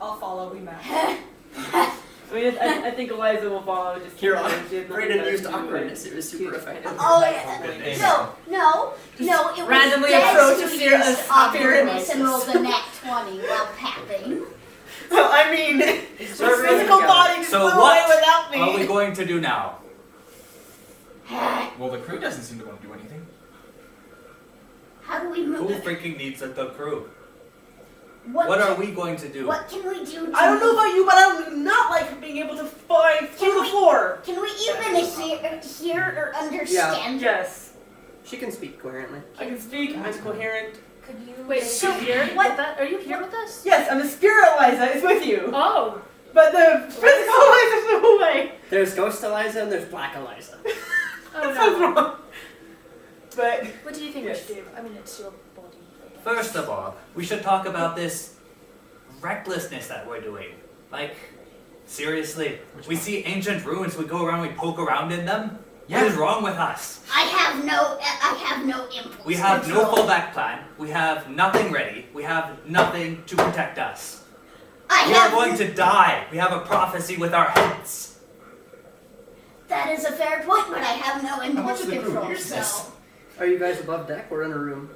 I'll follow. We match. I mean, I think Eliza will follow. Just Here, because she has nothing Brayden better used to do, awkwardness. and It was super she- effective. Oh yeah. Goodness. No, it was randomly Des approach who a used spirit awkwardness and crisis. rolled a nat 20 while papping. Well, I mean, So her everyone physical together. body just So flew what away without me. Are we going to do now? Well, the crew doesn't seem to want to do anything. How do we Who move? freaking needs a crew? What What are we going to do? What can we do? To I don't know about you, but I do not like being able to fly through the floor. Can we even hear or understand? Yes, She can speak coherently. I can speak. I'm coherent. Could you? Wait, So so here? what- Are you here with us? Yes, I'm the spirit Eliza. It's with you. Oh. But the physical Eliza flew away. There's Ghost Eliza and there's Black Eliza. Oh That sounds no. wrong. But What do you think Yes. we should do? I mean, it's your body. I guess. First of all, we should talk about this recklessness that we're doing. Like, seriously, we see ancient ruins, we go around, we poke around in them. What is wrong with us? I have no impulse. We have no control. fallback plan. We have nothing ready. We have nothing to protect us. I We are have. going to die. We have a prophecy with our heads. That is a fair point, but I have no much impulse of the crew control. hears this? So Are you guys above deck or in a room?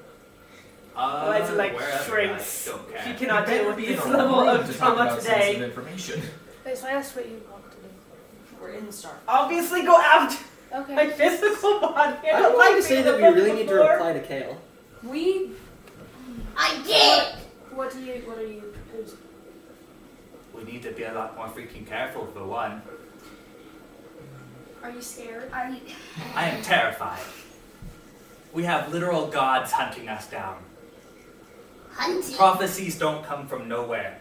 Eliza like wherever, shrinks. I don't care. She cannot Better deal with be in this a level room of to talk trauma about sensitive today. information. Wait, so I asked what you want to do. We're in the star. Obviously, go out Okay. my physical body. I don't like want to say being that we above really the need to floor. reply to Kale. We. I did. What are you proposing? We need to be a lot more freaking careful for one. Are you scared? Are you? I am terrified. We have literal gods hunting us down. Hunting. Prophecies don't come from nowhere.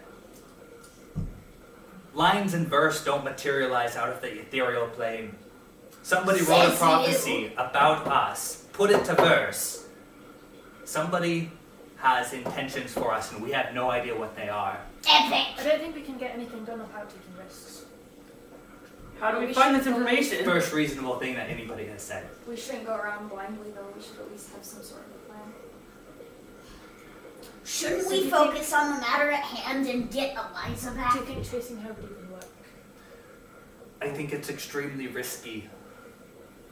Lines and verse don't materialize out of the ethereal plane. Somebody wrote a Says prophecy about us, put it to verse. Somebody has intentions for us and we have no idea what they are. I Epic. don't think we can get anything done without taking risks. How do we We find should this information? First reasonable thing that anybody has said. We shouldn't go around blindly though. We should at least have some sort of a plan. Shouldn't So we you focus on the matter at hand and get Eliza Do back? you think chasing her would even work? I think it's extremely risky.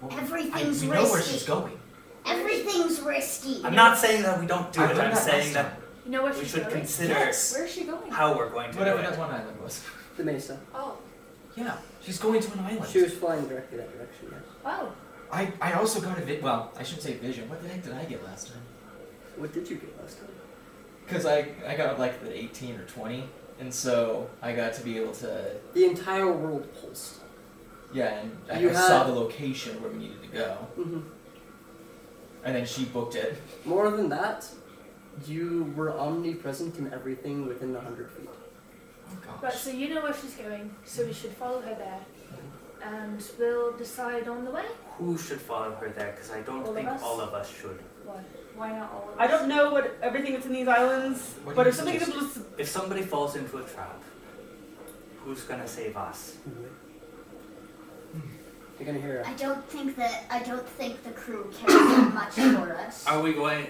Well, Everything's we know where risky. she's going. Everything's risky. I'm not saying that we don't do I've it, done I'm that saying last that time. You know where we she's should going? consider Yes. Where is she going? how we're going to Whatever do that it. one island was. The Mesa. Oh. Yeah, she's going to an island. She was flying directly that direction, yes. Oh. I also got a well, I shouldn't say vision. What the heck did I get last time? What did you get last time? Because I got like the 18 or 20, and so I got to be able to. The entire world pulsed. Yeah, and I You saw had- the location where we needed to go, Mm-hmm. and then she booked it. More than that, you were omnipresent in everything within 100 feet. Oh Right, gosh. so you know where she's going, so we should follow her there. And we'll decide on the way. Who should follow her there? Because I don't All of think us? all of us should. Why? Why not all of us? I don't know what everything that's in these islands, What but do if you something is suggest? able to If somebody falls into a trap, who's gonna save us? You're gonna hear I don't think the crew cares that much for us. Are we going?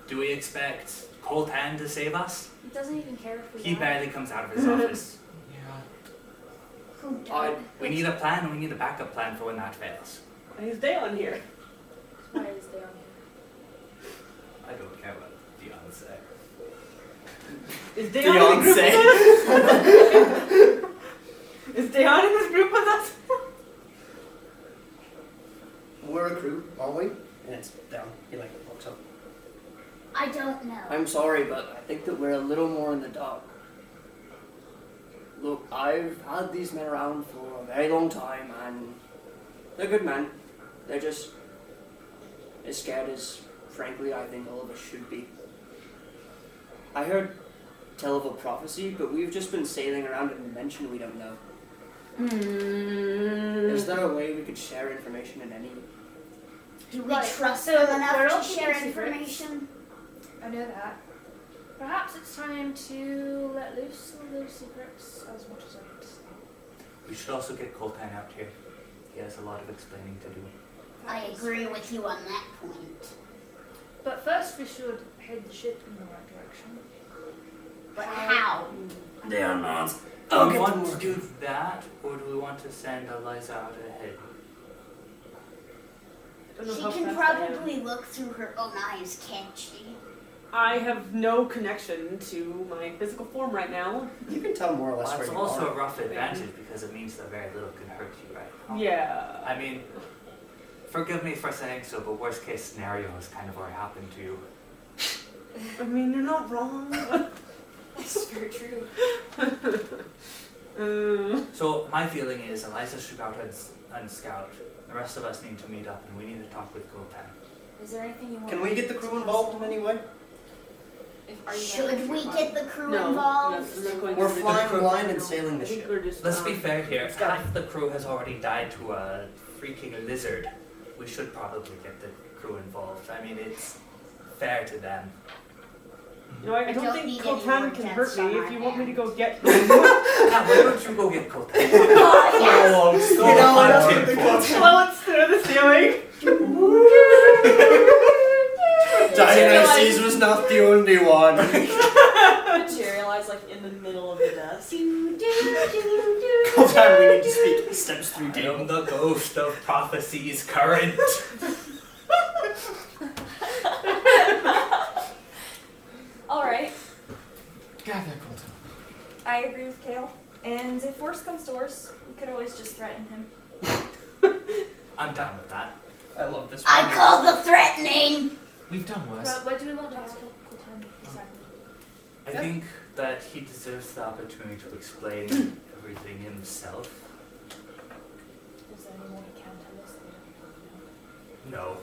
Do we expect Coltan to save us? He doesn't even care if we He die. barely comes out of his office. Yeah. Who I- don't? We need a plan, and we need a backup plan for when that fails. Is Dale here? Why is they on here? I don't care what Dion say. Is Dale in the group with us? Is Dale in this group with us? We're a crew, aren't we? And it's down. He like walks up. I don't know. I'm sorry, but I think that we're a little more in the dark. Look, I've had these men around for a very long time, and they're good men. They're just as scared as, frankly, I think all of us should be. I heard tell of a prophecy, but we've just been sailing around in a dimension we don't know. Is there a way we could share information in any? Do we Right, trust so them enough we're all to share keeping secrets. information? I know that. Perhaps it's time to let loose some of those secrets as much as I can say. We should also get Coltan out here. He has a lot of explaining to do. I agree with you on that point. But first we should head the ship in the right direction. But how? They are not. Do we want to do that, or do we want to send Eliza out ahead? I don't know She how can fast I am. probably look through her own eyes, can't she? I have no connection to my physical form right now. You can tell more or less Well, where it's you also are. a rough advantage because it means that very little can hurt you, right? Yeah. I mean, forgive me for saying so, but worst case scenario is kind of what happened to you. I mean, you're not wrong. That's very true. So my feeling is Eliza should go out and scout. The rest of us need to meet up, and we need to talk with Coltan. Is there anything you want? Can we get the crew involved in any way? Are you Should we get the crew no, involved? no, I'm not going We're to. flying blind and sailing I the think ship. we're just. Let's be fair here. scout. Half the crew has already died to a freaking lizard. We should probably get the crew involved. I mean, it's fair to them. You know, I don't don't think need any more Coltan can hurt deaths me on if our you want me to hands. go get. Why don't you go get Coltan? Oh, yes. Oh, I'm so You know, I don't hunting think for that's- it. Well, it's through the ceiling. Dionysus was not the only one. materialize like in the middle of the desk? Whole time we need to speak steps through I Dale. am the ghost of prophecies current. Alright, God, that cool time. I agree with Kale. And if worse comes to worse, we could always just threaten him. I'm down with that. I love this. I call the threatening. We've done worse. But what do we want to ask Coltan exactly? I think that he deserves the opportunity to explain everything himself. Is there any more he can tell us? that we don't know? No,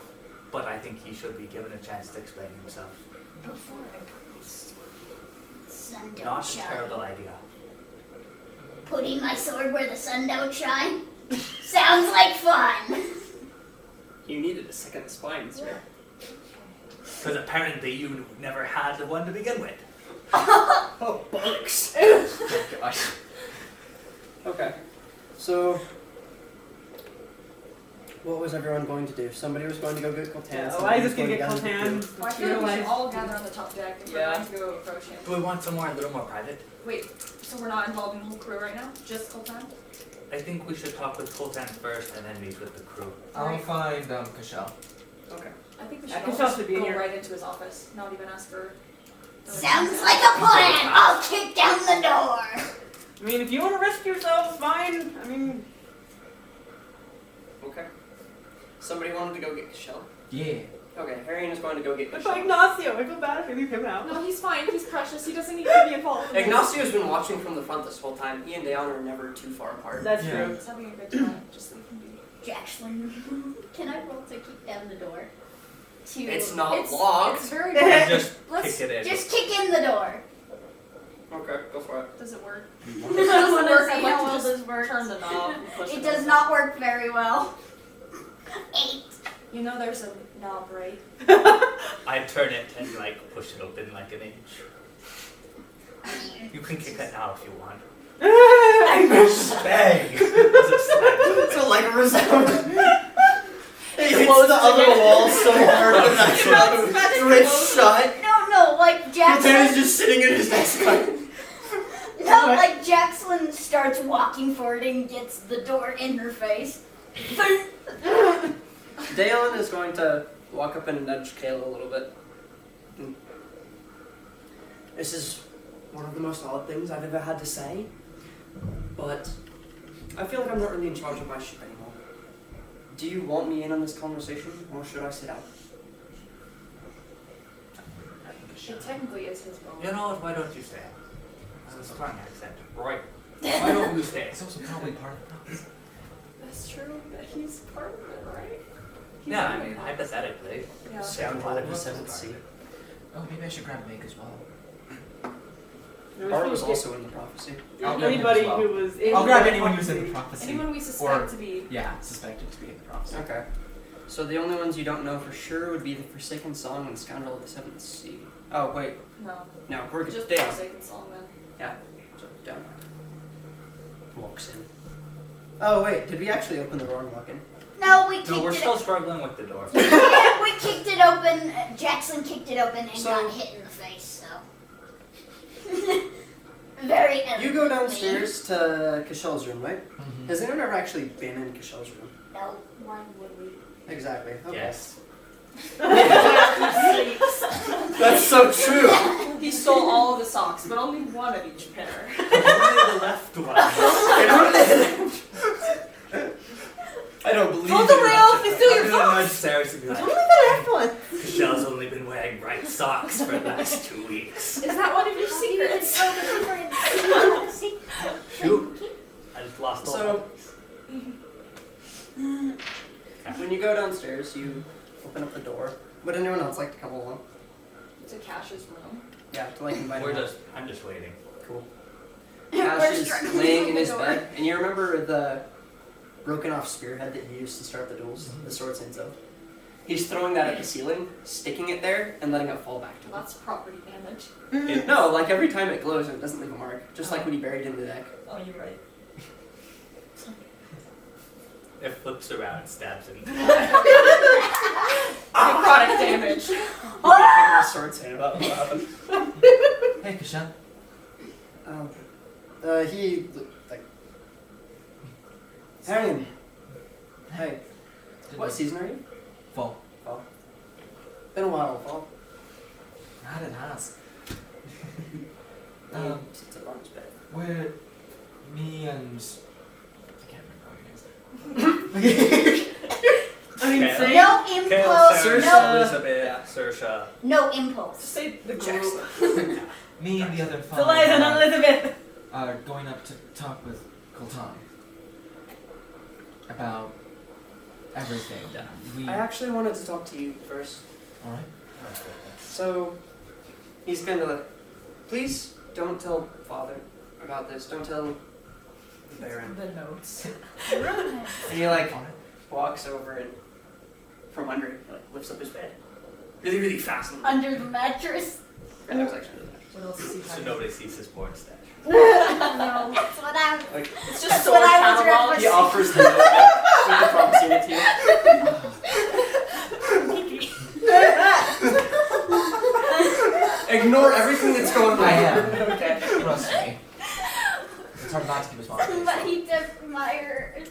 but I think he should be given a chance to explain himself. Before it goes. Sun don't Not a shine. terrible idea. Putting my sword where the sun don't shine? Sounds like fun. You needed a second spine, sir. Because apparently you never had the one to begin with. Oh, bollocks. Oh, gosh. Okay, so what was everyone going to do? Somebody was going to go get Coltan. Yeah, somebody Eliza's was gonna going get to gather the Coltan. crew. Well, I feel like we should all gather on the top deck and Yeah. we're going to go approach him. Do we want somewhere a little more private? Wait, so we're not involving the whole crew right now? Just Coltan? I think we should talk with Coltan first and then meet with the crew. I'll find Kashal. Okay. I think we I should can all trust just to be go here. right into his office, not even ask for... Sounds like a plan. I'll kick down the door. I mean, if you want to risk yourselves, fine. I mean, Okay. Somebody wanted to go get Shell. Yeah. Okay, Harry is going to go get But Michelle. Ignacio, I feel bad if we leave him out. No, he's fine. He's precious. He doesn't need to be involved. Ignacio's been watching from the front this whole time. He and Dayon are never too far apart. That's Yeah. true. He's having a good time. Just leave him be. Jackson, can I roll to kick down the door? It's not It's locked. very And good. just Let's- kick it in. Just kick in the door. Okay, go for it. Does it work? I It doesn't wanna work. see I'd like how to well just this works. turn the knob and push It it does over. not work very well. 8. You know there's a knob, right? I turn it and like push it open like an inch. You can kick it now if you want. Bang! Does it slide open? So like a resound. It hits the other wall so hard that it's shut. No, like Lieutenant's Jackson. just sitting in his desk like, No, like Jackson starts walking forward and gets the door in her face. Dayon is going to walk up and nudge Kayla a little bit. This is one of the most odd things I've ever had to say, but I feel like I'm not really in charge of my ship anymore. Do you want me in on this conversation, or should I sit out? It technically is his role. You know what? Why don't you stay? That's a strong accent. Roy, why don't you stay? It's also probably part of the process. That's true. But he's part of it, right? He's Yeah, I doing mean, that. hypothetically. Yeah. scoundrel of the 7th sea. Oh, maybe I should grab Meg as well. Bart was also in the prophecy. I'll grab him Anybody as well. who was in I'll grab the anyone who's in the prophecy. prophecy. Anyone we suspect Or- to be. Yeah, suspected to be in the prophecy. Okay. So the only ones you don't know for sure would be the Forsaken Song and Scoundrel of the 7th Sea. Oh, wait. No. No, we're good. Just Dayon. Forsaken Song then. So, Dayon. Walks in. Oh wait, did we actually open the door and walk in? No, we kicked No, we're it. still struggling with the door. We kicked it open. Jackson kicked it open and So- got hit in the face. So very. You go elegantly. downstairs to Kashel's room, right? Mm-hmm. Has anyone ever actually been in Kashel's room? No. Why would we? Exactly. Okay. Yes. That's so true. He stole all of the socks, but only one of each pair. Only the left one. I don't believe Pull the it. way off, it's still I'm your gonna nudge socks. Sarah to be like, Only the left one. Michelle's only been wearing bright socks for the last 2 weeks. Is that one of your secrets? Shoot. I just lost all So, when you go downstairs, you open up the door. Would anyone else like to come along? To Cash's room. Yeah, to like invite We're him. just, I'm just waiting. Cool. We're Cash is struggling laying with in the his door. bed, and you remember the broken off spearhead that he used to start the duels, the sword Senzo. He's throwing that at the ceiling, sticking it there, and letting it fall back to him. That's property damage. No, like every time it glows, it doesn't leave a mark. Just like when he buried it in the deck. Oh, you're right. It flips around and stabs him. Necrotic damage. I'll be picking a sword saying about what happened. Hey, Kashan. He like. Harry. Hey, what season are you? Fall. Been a while, Fall. Not it has. He sits up on his bed. We're me and I can't remember what your names. I mean, Okay. say No Kale, impulse. Sarah, No, Elizabeth, Saoirse. no impulse. Just say the Jackson. group. Me and the other five Eliza and Elizabeth. are going up to talk with Colton about everything. We I actually wanted to talk to you first. all right. So, he's gonna. Please don't tell Father about this. Don't tell the Baron. The notes. And he like All right. walks over and from under it, like lifts up his bed, really, really fast. And Under the mattress. that was actually really What else is he So hiding? nobody sees his porn stash. No, that's what I. nice. Like It's That's just sword what I was catalog. he offers the note with the prophecy in it to you. Ignore everything that's going on. I am. Okay. Trust me. It's hard not to keep a smile. But he admires.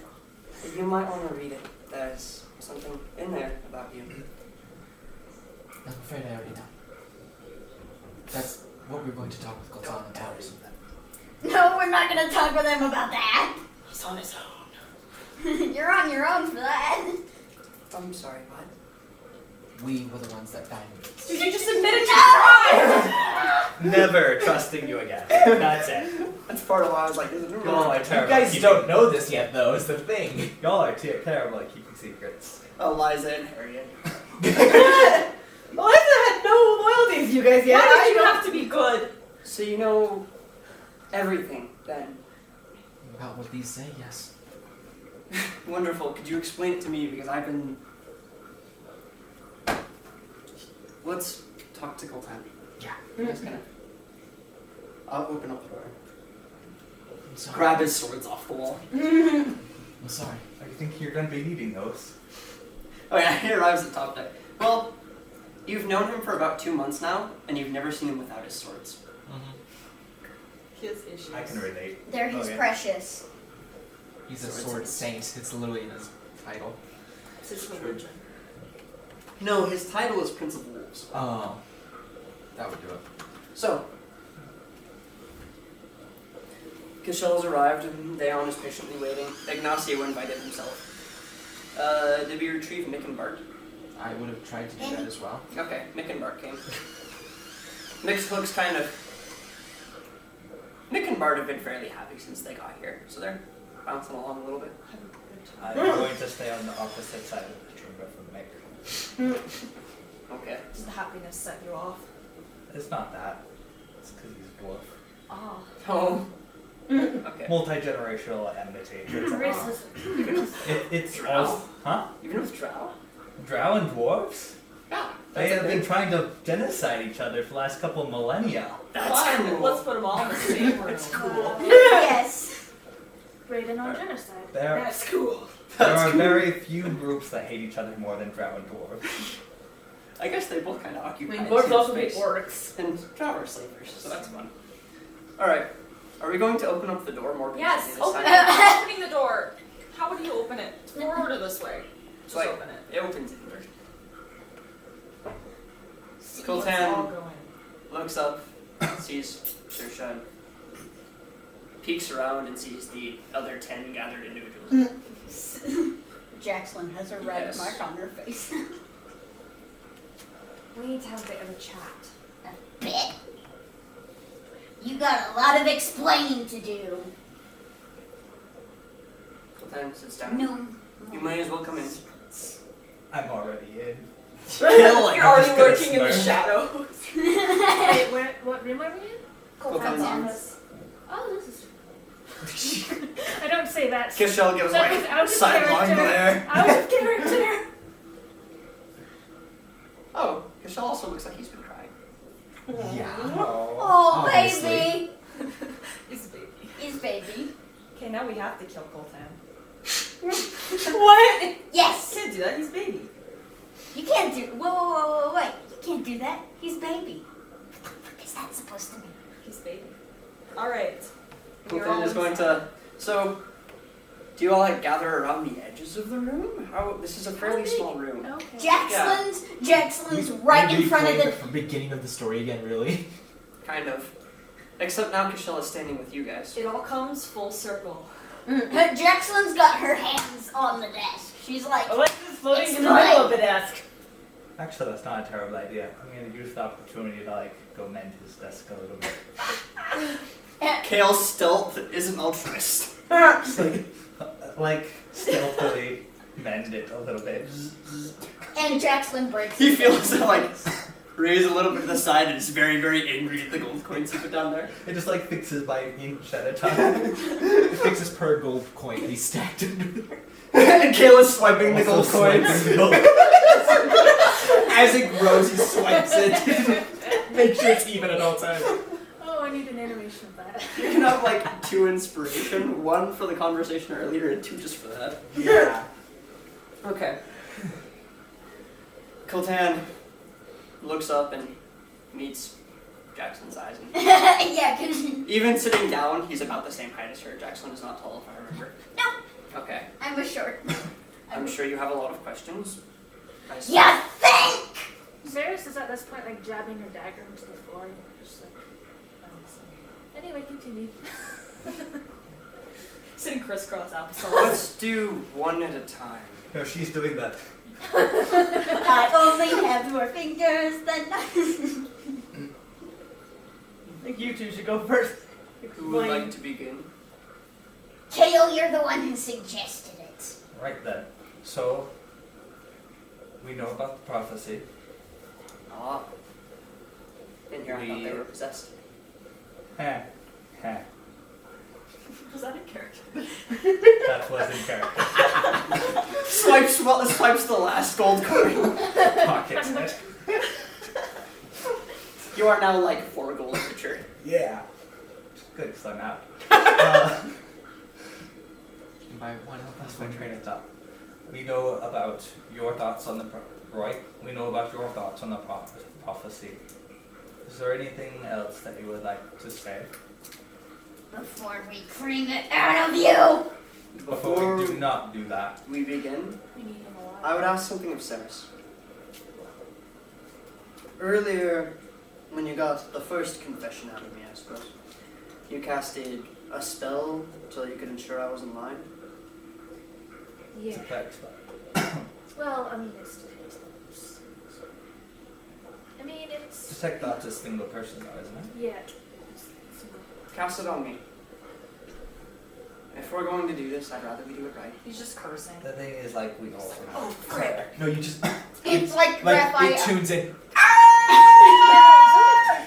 You might want to read it. There's something in there about you. I'm afraid I already know. That's what we're going to talk with Colton about. No, we're not gonna talk with him about that. He's on his own. You're on your own for that. I'm sorry, bud. we were the ones that died. Did you just admit it to crime? Never trusting you again. That's it. That's part of why I was like, isn't it Y'all are You terrible. guys at keeping- don't know this yet, though, is the thing. Y'all are terrible at keeping secrets. Eliza and Harriet. Eliza had no loyalties, you guys yet. Why did you have to be good? So you know everything then. About what these say, yes. Wonderful. Could you explain it to me? Because I've been. Let's talk to Coltan. Yeah. I'm just gonna. I'll open up the door. I'm sorry. Grab his swords off the wall. I'm sorry. I think you're going to be needing those. Oh yeah, he arrives at top deck. Well, you've known him for about 2 months now, and you've never seen him without his swords. His issues. I can relate. They're his Okay. precious. He's a sword saint. It's literally in his title. It's his religion. No, his title is Prince of Wolves. Oh. That would do it. So, Kishel's arrived, and Daon is patiently waiting. Ignacio invited himself. Did we retrieve Mick and Bart? I would have tried to do that as well. Okay, Mick and Bart came. Mick looks kind of... Mick and Bart have been fairly happy since they got here, so they're bouncing along a little bit. I'm going to stay on the opposite side of the chamber from Mick. Okay. Does the happiness set you off? It's not that. It's because he's a dwarf. Oh. Oh. Okay. Multi-generational enmity. Racism. It's Drow? all... Huh? Even with Drow? Drow and dwarves? Yeah. They that's a have been thing. trying to genocide each other for the last couple of millennia. That's Fine, cool. let's put them all in the same room. It's cool. Yes. Raiden on genocide. That's cool. There That's are cool. very few groups that hate each other more than Drow and dwarves. I guess they both kind of I occupy mean, the dwarves same also hate space. orcs. And Drow are slavers, so that's fun. Alright. Are we going to open up the door more Yes, peacefully open this it. time? I'm opening the door. How would you open it? Forward or this way? Just Wait. open it. It opens either. See Cool what's tan. all going. Looks up, sees Saoirse, peeks around and sees the other 10 gathered individuals. Jackson has a red Yes. mark on her face. We need to have a bit of a chat. A bit. You got a lot of explaining to do. Coltan sits down. No. You might as well come in. I'm already in. You're I'm already just gonna lurking in the smirk. shadows. Wait, what room are we in? Coltan's Coltan's office. Oh, this is. I don't say that. Kishel gives That like was out of sideline character. glare. Out of character. Oh, Kishel also looks like he's been crying. Yeah. Oh, Obviously. baby. He's a baby. He's baby. Okay, now we have to kill Coltan. What? Yes. Can't do that. He's baby. You can't do. Whoa, wait. You can't do that. He's baby. What is that supposed to mean? He's baby. All right. Coltan is going to. So, do you all like gather around the edges of the room? How? This is a fairly small room. Okay. Jaxlin's right in front of the. From beginning of the story again, really. Kind of. Except now Kishel is standing with you guys. It all comes full circle. Jaxlin's got her hands on the desk. She's like, Alexa's floating It's in the middle mine. of the desk. Actually, that's not a terrible idea. I'm going to use the opportunity to like go mend his desk a little bit. Kale's stealth is an altruist. Just like stealthily mend it a little bit. and Jaxlin breaks. He feels it like raise a little bit to the side and is very, very angry at the gold coins he put down there. It just like fixes by an inch at a time. It fixes per gold coin that he stacked under there. And Kale is swiping the gold Also coins. swiping gold. As it grows, he swipes it. Make sure it's even at all times. Oh, I need an animation of that. You can have like 2 inspiration, 1 for the conversation earlier and 2 just for that. Yeah. Okay. Coltan looks up and meets Jackson's eyes. And Yeah, because even sitting down, he's about the same height as her. Jackson is not tall, if I remember. No. Okay. I'm a short. I'm sure you have a lot of questions. I see. Yeah, think. Varys is at this point like jabbing her dagger into the floor. And just like, anyway, continue. Sitting crisscross applesauce. Let's do one at a time. No, she's doing that. I only have more fingers than I think you two should go first. Who would Explain. like to begin? Kale, you're the one who suggested it. Right then. So, we know about the prophecy. Ah. In here I thought they were possessed. Heh. Heh. Was that in character? That was in character. Swipes the last gold coin. Pockets it. You are now like 4 gold richer. Yeah. Good, because I'm out. By one of That's us. my train of thought. We know about your thoughts on the Roy. We know about your thoughts on the prophecy. Is there anything else that you would like to say Before we cream it out of you. before we do not do that? we begin, We need him alive. I would ask something of Ceres. Earlier, when you got the first confession out of me, I suppose, you casted a spell so that you could ensure I wasn't lying. It's Yeah. a fact. Well, I mean, it's I mean, it's Detect thoughts is single person though, isn't it? yeah. Cast it on me. If we're going to do this, I'd rather we do it right. He's just cursing. The thing is, like, we all. Oh, frick. No, you just It's like like Raphael. it tunes in.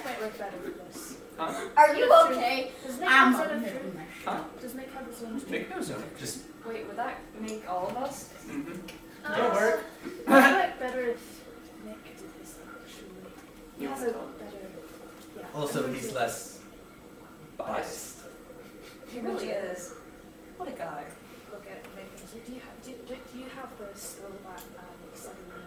Might look better with this. Huh? Are you okay? Does Nick I'm have on his it. own Huh? Does Nick have his own Make no zone. Just Wait, would that make all of us? Mm-hmm. That'll work. I like better if Nick did this actually. He You has want a to better. Yeah. Also, he's less biased. He really is. What a guy. Look at Nick and say, do you have the skill that makes everyone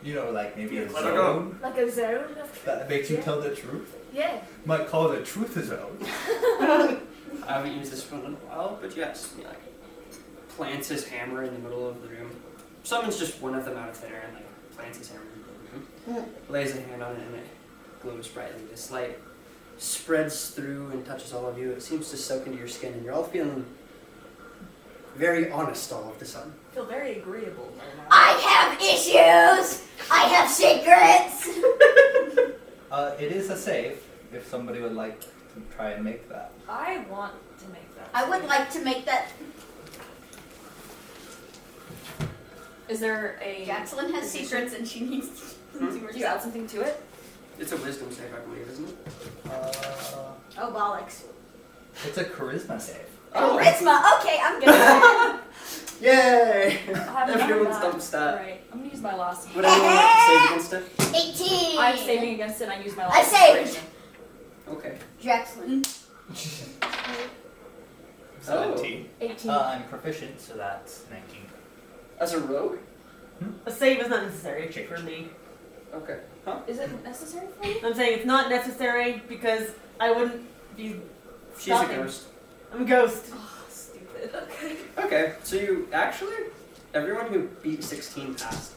in You know, like maybe a Let her zone like a zone of truth? that makes you Yeah. tell the truth. Yeah. Might call it a truth zone. I haven't used this one in a while, but yes, he like plants his hammer in the middle of the room. Summons just one of them out of thin air and like plants his hammer in the room. Lays a hand on it and it glows brightly. This light spreads through and touches all of you. It seems to soak into your skin and you're all feeling very honest all of the sudden. I feel very agreeable right now. I have issues. I have secrets. It is a save if somebody would like to try and make that. I want to make that. I would like to make that. Is there a... Jacqueline has position? secrets and she needs to do Do you add something to it? It's a wisdom save, I believe, isn't it? Oh, bollocks. It's a charisma save. Charisma. Okay, I'm good. Yay! I haven't done Everyone's that. dump stat. Alright, I'm gonna use my last Would anyone like to save against it? 18. I'm saving against it and I use my I last saved. inspiration. Okay. Jacqueline. 17. 18. I'm proficient, so that's 19. As a rogue? A save is not necessary for me. Okay. Huh? Is it necessary for you? I'm saying it's not necessary because I wouldn't be She's a stopping. ghost. I'm a ghost. Oh, stupid. Okay. Okay, so you actually, everyone who beat 16 passed.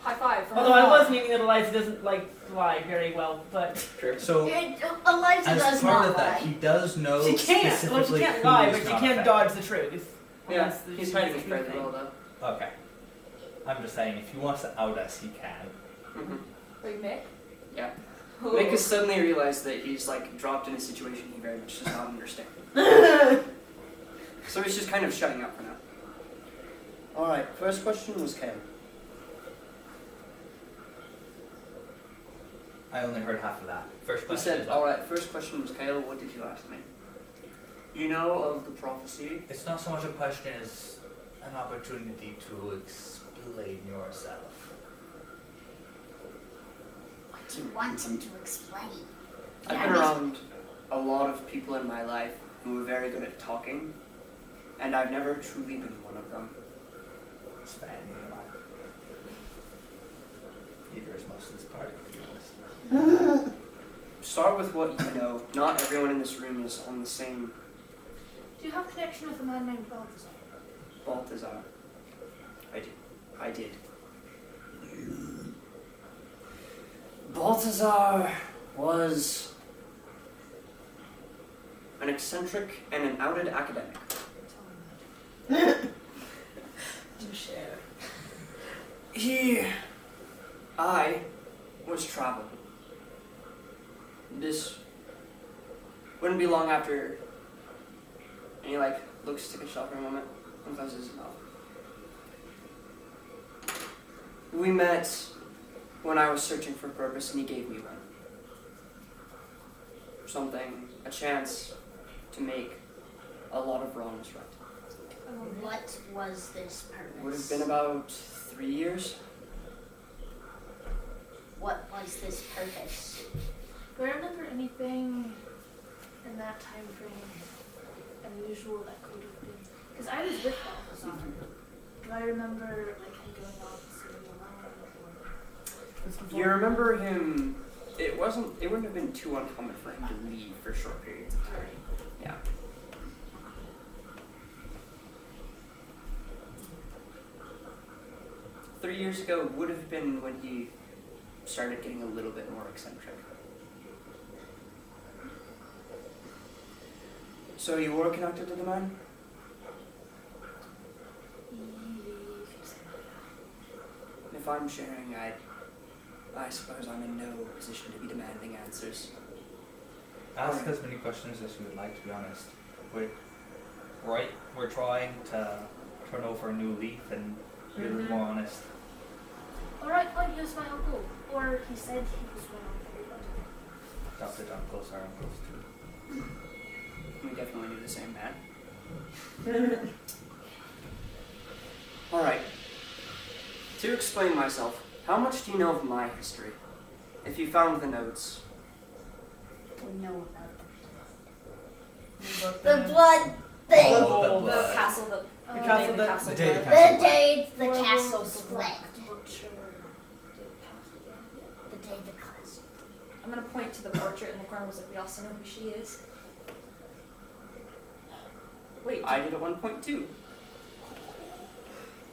High five. from Although I above. was meaning that Eliza doesn't like lie very well, but Sure. So, Eliza as does part not of that, lie. he does know she can't. Well, specifically she can't who lie, is but she not can affected. dodge the truth. Yeah, Unless the he's truth hiding is it a fairly thing. well though. Okay. I'm just saying, if he wants to out us, he can. Mm-hmm. Wait, Mick? Yeah. Oh. Mick has suddenly realized that he's like dropped in a situation he very much does not understand. So he's just kind of shutting up for now. Alright, first question was Kale. I only heard half of that. First He question. said, is- alright, first question was Kale, what did you ask me? You know of the prophecy? It's not so much a question as an opportunity to explain yourself. What do you want him to explain? I've been around a lot of people in my life who are very good at talking, and I've never truly been one of them. It's fine, you know. Neither is most of this party, to be honest. Start with what you know. Not everyone in this room is on the same Do you have connection with a man named Balthazar? Balthazar. I did. Balthazar was an eccentric and an outed academic. I was traveling. This wouldn't be long after, and he looks to Kishel for a moment and closes his mouth. We met when I was searching for purpose, and he gave me one. Something, a chance to make a lot of wrongs right. What was this purpose? Would have been about 3 years. What was this purpose? Do I remember anything in that time frame unusual that could have been? Because I was with Balthazar. Do I remember him going off and sitting alone, or? You remember him? It wouldn't have been too uncommon for him to leave for short periods of time. Yeah. Three years ago would have been when he started getting a little bit more eccentric. So you were connected to the man? If I'm sharing, I suppose I'm in no position to be demanding answers. Ask as many questions as you would like, to be honest. We're trying to turn over a new leaf and be a little more honest. Alright, fine, he was my uncle. Or he said he was my uncle. Adopted uncles are uncles too. We definitely knew the same man. Alright. To explain myself, how much do you know of my history? If you found the notes. We know about But the blood thing. Oh, the The blood. castle, the castle that- castle the day blood. the The day the castle split. The day the castle. I'm gonna point to the portrait in the corner. Was like, we also know who she is. Wait, I did at one point too.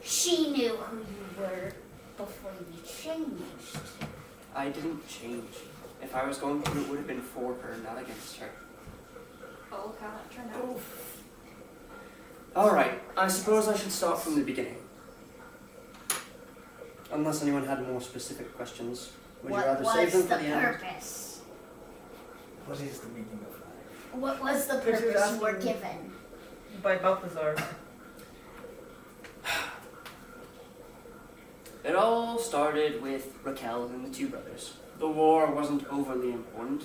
She knew who you were before you changed. I didn't change. If I was going to, it would have been for her, not against her. oh, look how that turned out. Alright, I suppose I should start from the beginning. Unless anyone had more specific questions. Would What you rather save them was for the the end? purpose? What is the meaning of life? What was the Because you're purpose you were asking- given? by Balthazar. It all started with Raquel and the two brothers. The war wasn't overly important.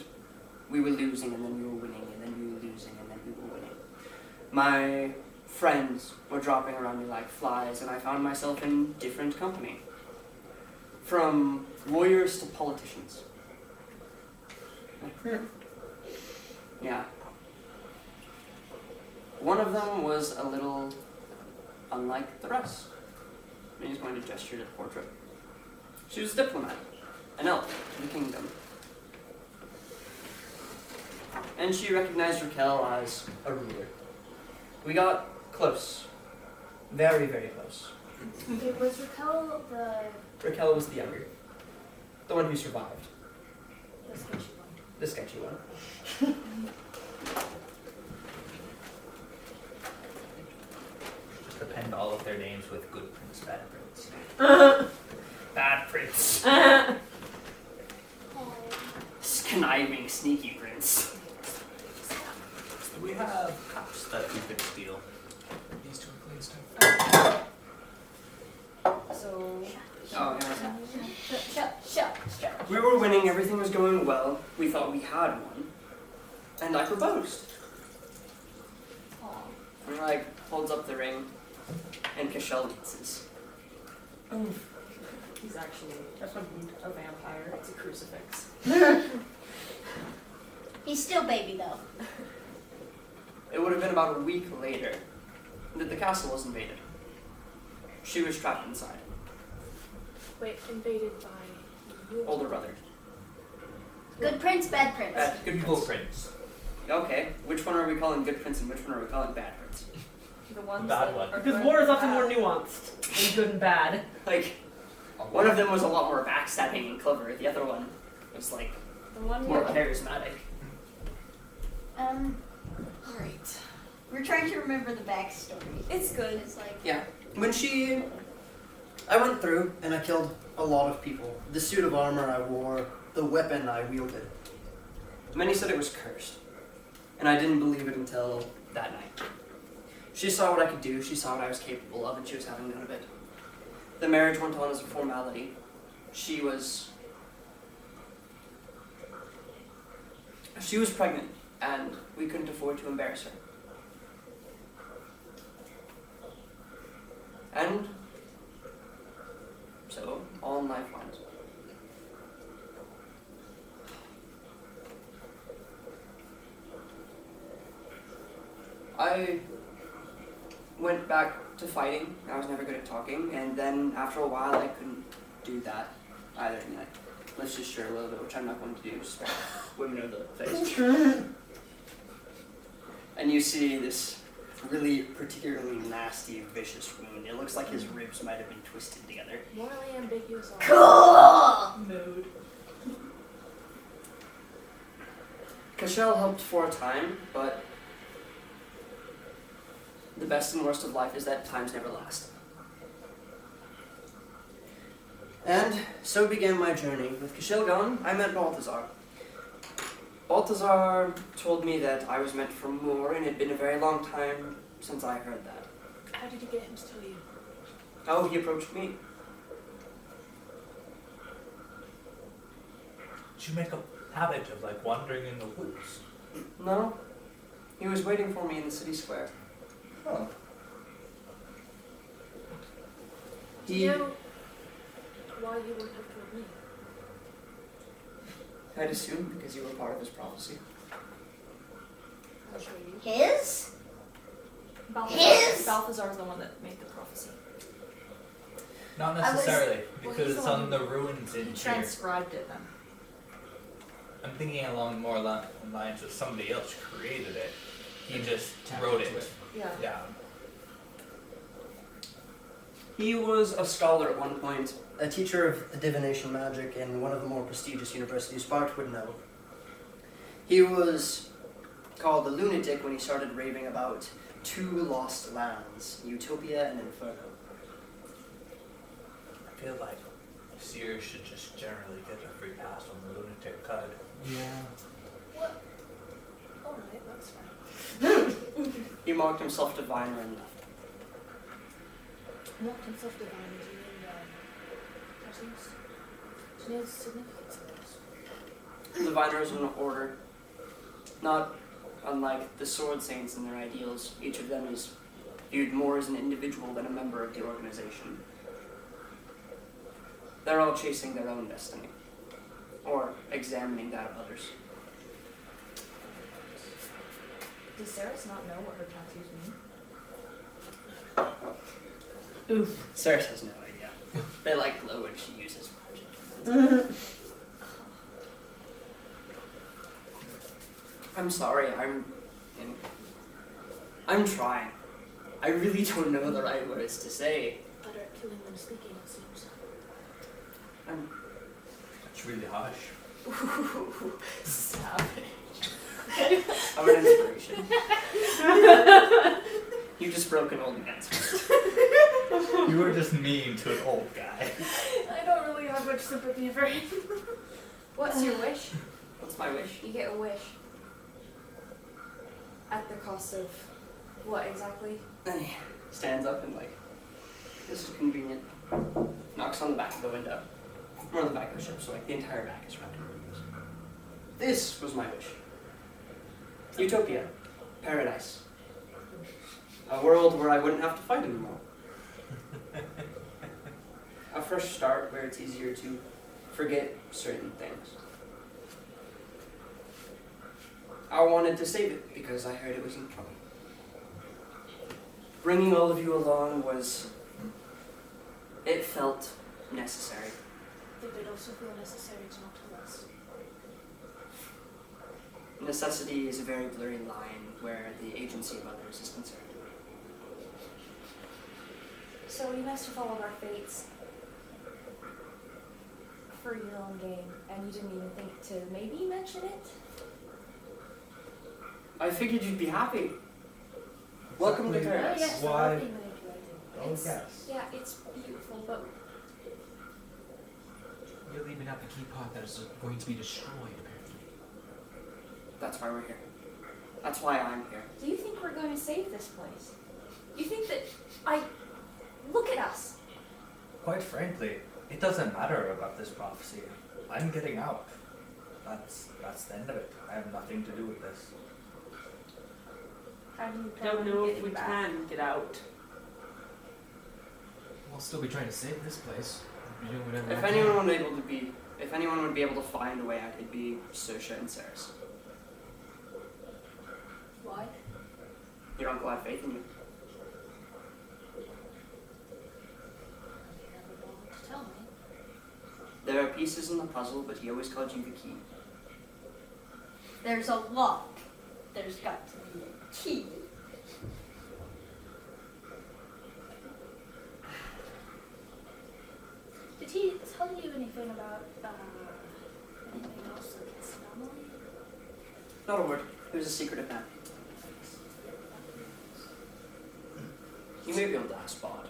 We were losing and then we were winning and then we were losing and then we were winning. My friends were dropping around me like flies and I found myself in different company. From lawyers to politicians. Yeah. One of them was a little unlike the rest. And he's going to gesture to the portrait. She was a diplomat, an elf in the kingdom. And she recognized Raquel as a ruler. We got close. Very, very close. Okay, was Raquel the Raquel was the younger. The one who survived. sketchy one? The sketchy one. Just append all of their names with good prince, bad prince. Bad prince. Conniving, sneaky prince. We have cups that we could steal. These two are clean stuff. So, Oh, yeah. Shut. We were winning, everything was going well. We thought we had one. And I proposed. And holds up the ring, and Kishel dances. he's actually That's what a vampire. It's a crucifix. He's still baby though. It would have been about a week later that the castle was invaded. She was trapped inside. Wait, invaded by you? Older brother. Good prince, bad prince. Good Evil prince. prince. Okay, which one are we calling good prince and which one are we calling bad prince? The ones Bad that one. are Because good war is and often more bad. nuanced than good and bad. One of them was a lot more backstabbing and clever. The other one was The one more where charismatic. Great. We're trying to remember the backstory. it's good. It's like Yeah. When she I went through and I killed a lot of people. The suit of armor I wore, the weapon I wielded. Many said it was cursed, and I didn't believe it until that night. She saw what I could do, she saw what I was capable of, and she was having none of it. The marriage went on as a formality. She was pregnant, and we couldn't afford to embarrass her. And so, on lifelines. I went back to fighting. I was never good at talking, and then after a while I couldn't do that either. And let's just share a little bit, which I'm not going to do, just spare women of the face. And you see this really particularly nasty, vicious wound. It looks like his ribs might have been twisted together. Morally ambiguous. Cool! Mood. Cashel helped for a time, but the best and worst of life is that times never last. And so began my journey. With Cashel gone, I met Balthazar. Balthazar told me that I was meant for more, and it had been a very long time since I heard that. How did you get him to tell you? Oh, he approached me. Did you make a habit of like wandering in the woods? No, he was waiting for me in the city square. Oh. Do you know why he wouldn't have told me? I'd assume because you were part of his prophecy. I'll show you. His? Balthazar's the one that made the prophecy. Not I was- necessarily, well, because he's it's the one on the ruins in He here. transcribed it then. I'm thinking along more lines of somebody else created it. He just Tapped wrote into it Yeah. down. He was a scholar at one point. A teacher of divination magic in one of the more prestigious universities Bart would know. He was called a lunatic when he started raving about two lost lands, Utopia and Inferno. I feel like Sears should just generally get a free pass on the lunatic card. Yeah. Alright, that's fine. He marked himself diviner and left. Mocked himself divine, do you mean presence? Do you know the significance of this? Diviner is an order, not unlike the Sword Saints and their ideals. Each of them is viewed more as an individual than a member of the organization. They're all chasing their own destiny, or examining that of others. Does Saris not know what her tattoos mean? Sarah has no idea. They like glow when she uses magic. I'm sorry, I'm trying. I really don't know the right words to say. Better at killing than speaking, it seems. That's really harsh. Savage. I'm an inspiration. You just broke an old man's heart. You were just mean to an old guy. I don't really have much sympathy for him. What's your wish? What's my wish? You get a wish. At the cost of what exactly? And he stands up and this is convenient. Knocks on the back of the window. Or on the back of the ship, so the entire back is wrapped in windows. This was my wish. Utopia. Paradise. A world where I wouldn't have to fight anymore. A fresh start where it's easier to forget certain things. I wanted to save it because I heard it was in trouble. Bringing all of you along it felt necessary. Did it also feel necessary to not tell us? Necessity is a very blurry line where the agency of others is concerned. So you must have followed our fates for your own gain, and you didn't even think to maybe mention it? I figured you'd be happy. Welcome to Exactly. paradise. yes, Why- the manipulating. Oh, yes. Yeah, it's beautiful, but You're leaving out the key part that is going to be destroyed, apparently. That's why we're here. That's why I'm here. Do you think we're going to save this place? You think that look at us. Quite frankly, it doesn't matter about this prophecy. I'm getting out. That's the end of it. I have nothing to do with this. How do you I plan don't on know if getting we back? can get out. We'll still be trying to save this place. We'll be doing whatever If we can. anyone would be able to find a way out, it'd be Sosha and Saris. Why? Your uncle had faith in you. You never bothered to tell me. There are pieces in the puzzle, but he always called you the key. There's a lock. There's got to be a key. Did he tell you anything about anything else like his family? Not a word. It was a secretive man. You may be able to ask Bart.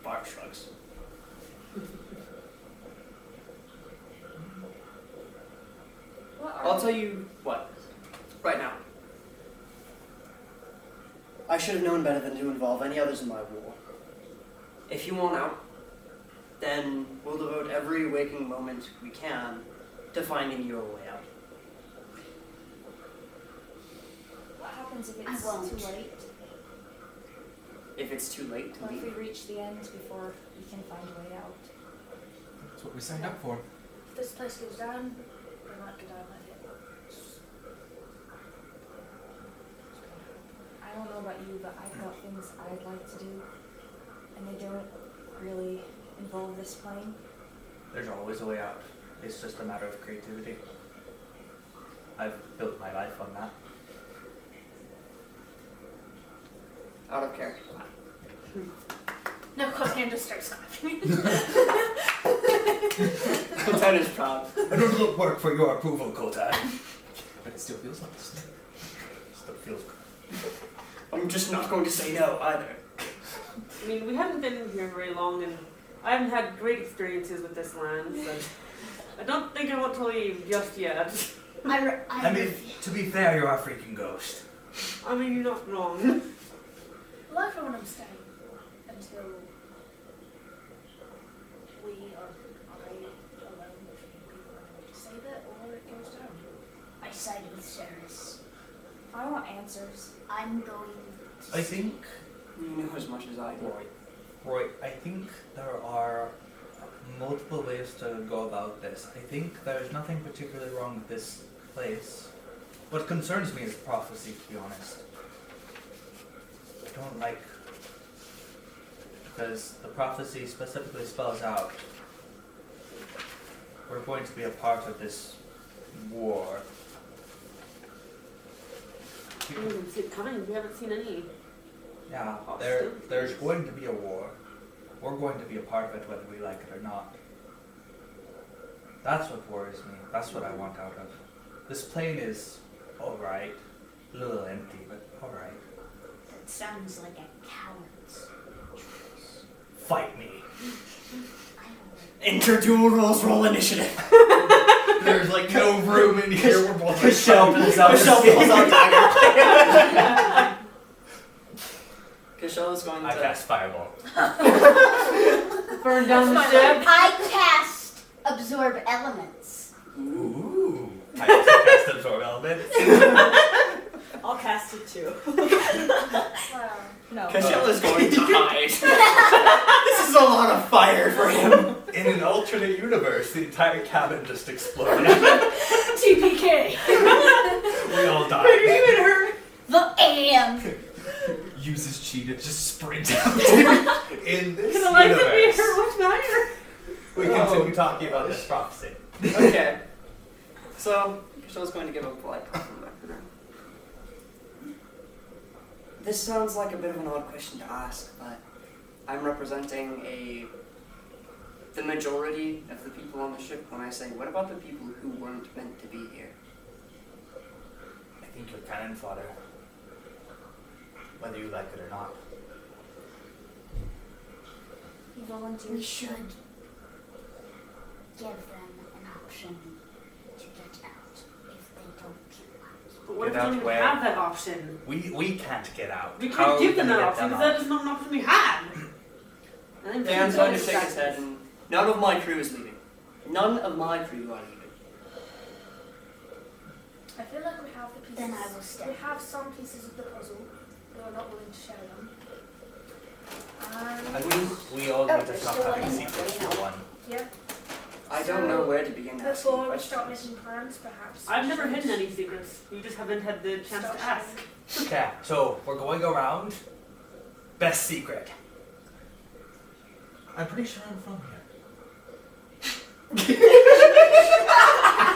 Bart shrugs. What are I'll tell you what. Right now. I should have known better than to involve any others in my war. If you want out, then we'll devote every waking moment we can to finding your way out. What happens if I it's won't. too late? If it's too late to What if we leave. reach the end before we can find a way out? That's what we signed up for. If this place goes down, we're not go down with it. I don't know about you, but I've got things I'd like to do, and they don't really involve this plane. There's always a way out. It's just a matter of creativity. I've built my life on that. Out of character. No, Kotan just starts laughing. That is proud. I don't look work for your approval, Kotai. But it still feels nice. Still feels good. I'm just not going to say no either. I mean, we haven't been here very long, and I haven't had great experiences with this land, so I don't think I want to leave just yet. I mean, to be fair, you're a freaking ghost. I mean, you're not wrong. Well, I for one am staying until we are alone with people to save it, or it goes down. I side with Saris. I want answers. I'm going to I think, You know as much as I do. Roy, I think there are multiple ways to go about this. I think there's nothing particularly wrong with this place. What concerns me is prophecy, to be honest. I don't like, because the prophecy specifically spells out we're going to be a part of this war. We haven't seen it coming. We haven't seen any. Yeah, Hostilities. there's going to be a war. We're going to be a part of it whether we like it or not. That's what worries me. That's what I want out of. This plane is alright. A little empty, but alright. That sounds like a coward's. Fight me. I don't Enter dual roles, roll initiative. There's like no room in here. We're both Michelle pulls out dagger. Michelle is going I to. cast fireball. Burn down the know. ship. I cast absorb elements. Ooh. I also cast absorb elements. I'll cast it too. Wow. No. Michelle is going to hide. This is a lot of fire for him. In an alternate universe, the entire cabin just exploded. TPK. We all died. The AM. Uses chi to just sprint out. In this The life that we universe, heard was matter. we continue talking about this prophecy. Okay. So, Michelle's going to give a polite compliment. This sounds like a bit of an odd question to ask, but I'm representing the majority of the people on the ship when I say, what about the people who weren't meant to be here? I think you're cannon fodder. Whether you like it or not. You volunteered. We should. give them an option to get out if they don't like. But what if Get we out don't even where? have that option? We can't get out. We How can't are give them gonna that get option them because that out? is not an option we had. And then Dan's people going to don't shake his head, and none of my crew is leaving. None of my crew are leaving. I feel like we have the pieces. Then I will stay. We have some pieces of the puzzle, but we're not willing to share them. I And think we all Oh, need to there's stop still having one in there, secrets you know. for one. yeah, I don't know where to begin asking before we questions. start making plans, perhaps. I've we never should hidden any secrets. You just haven't had the chance start to ask. sharing. Okay, so we're going around. Best secret. I'm pretty sure I'm from here.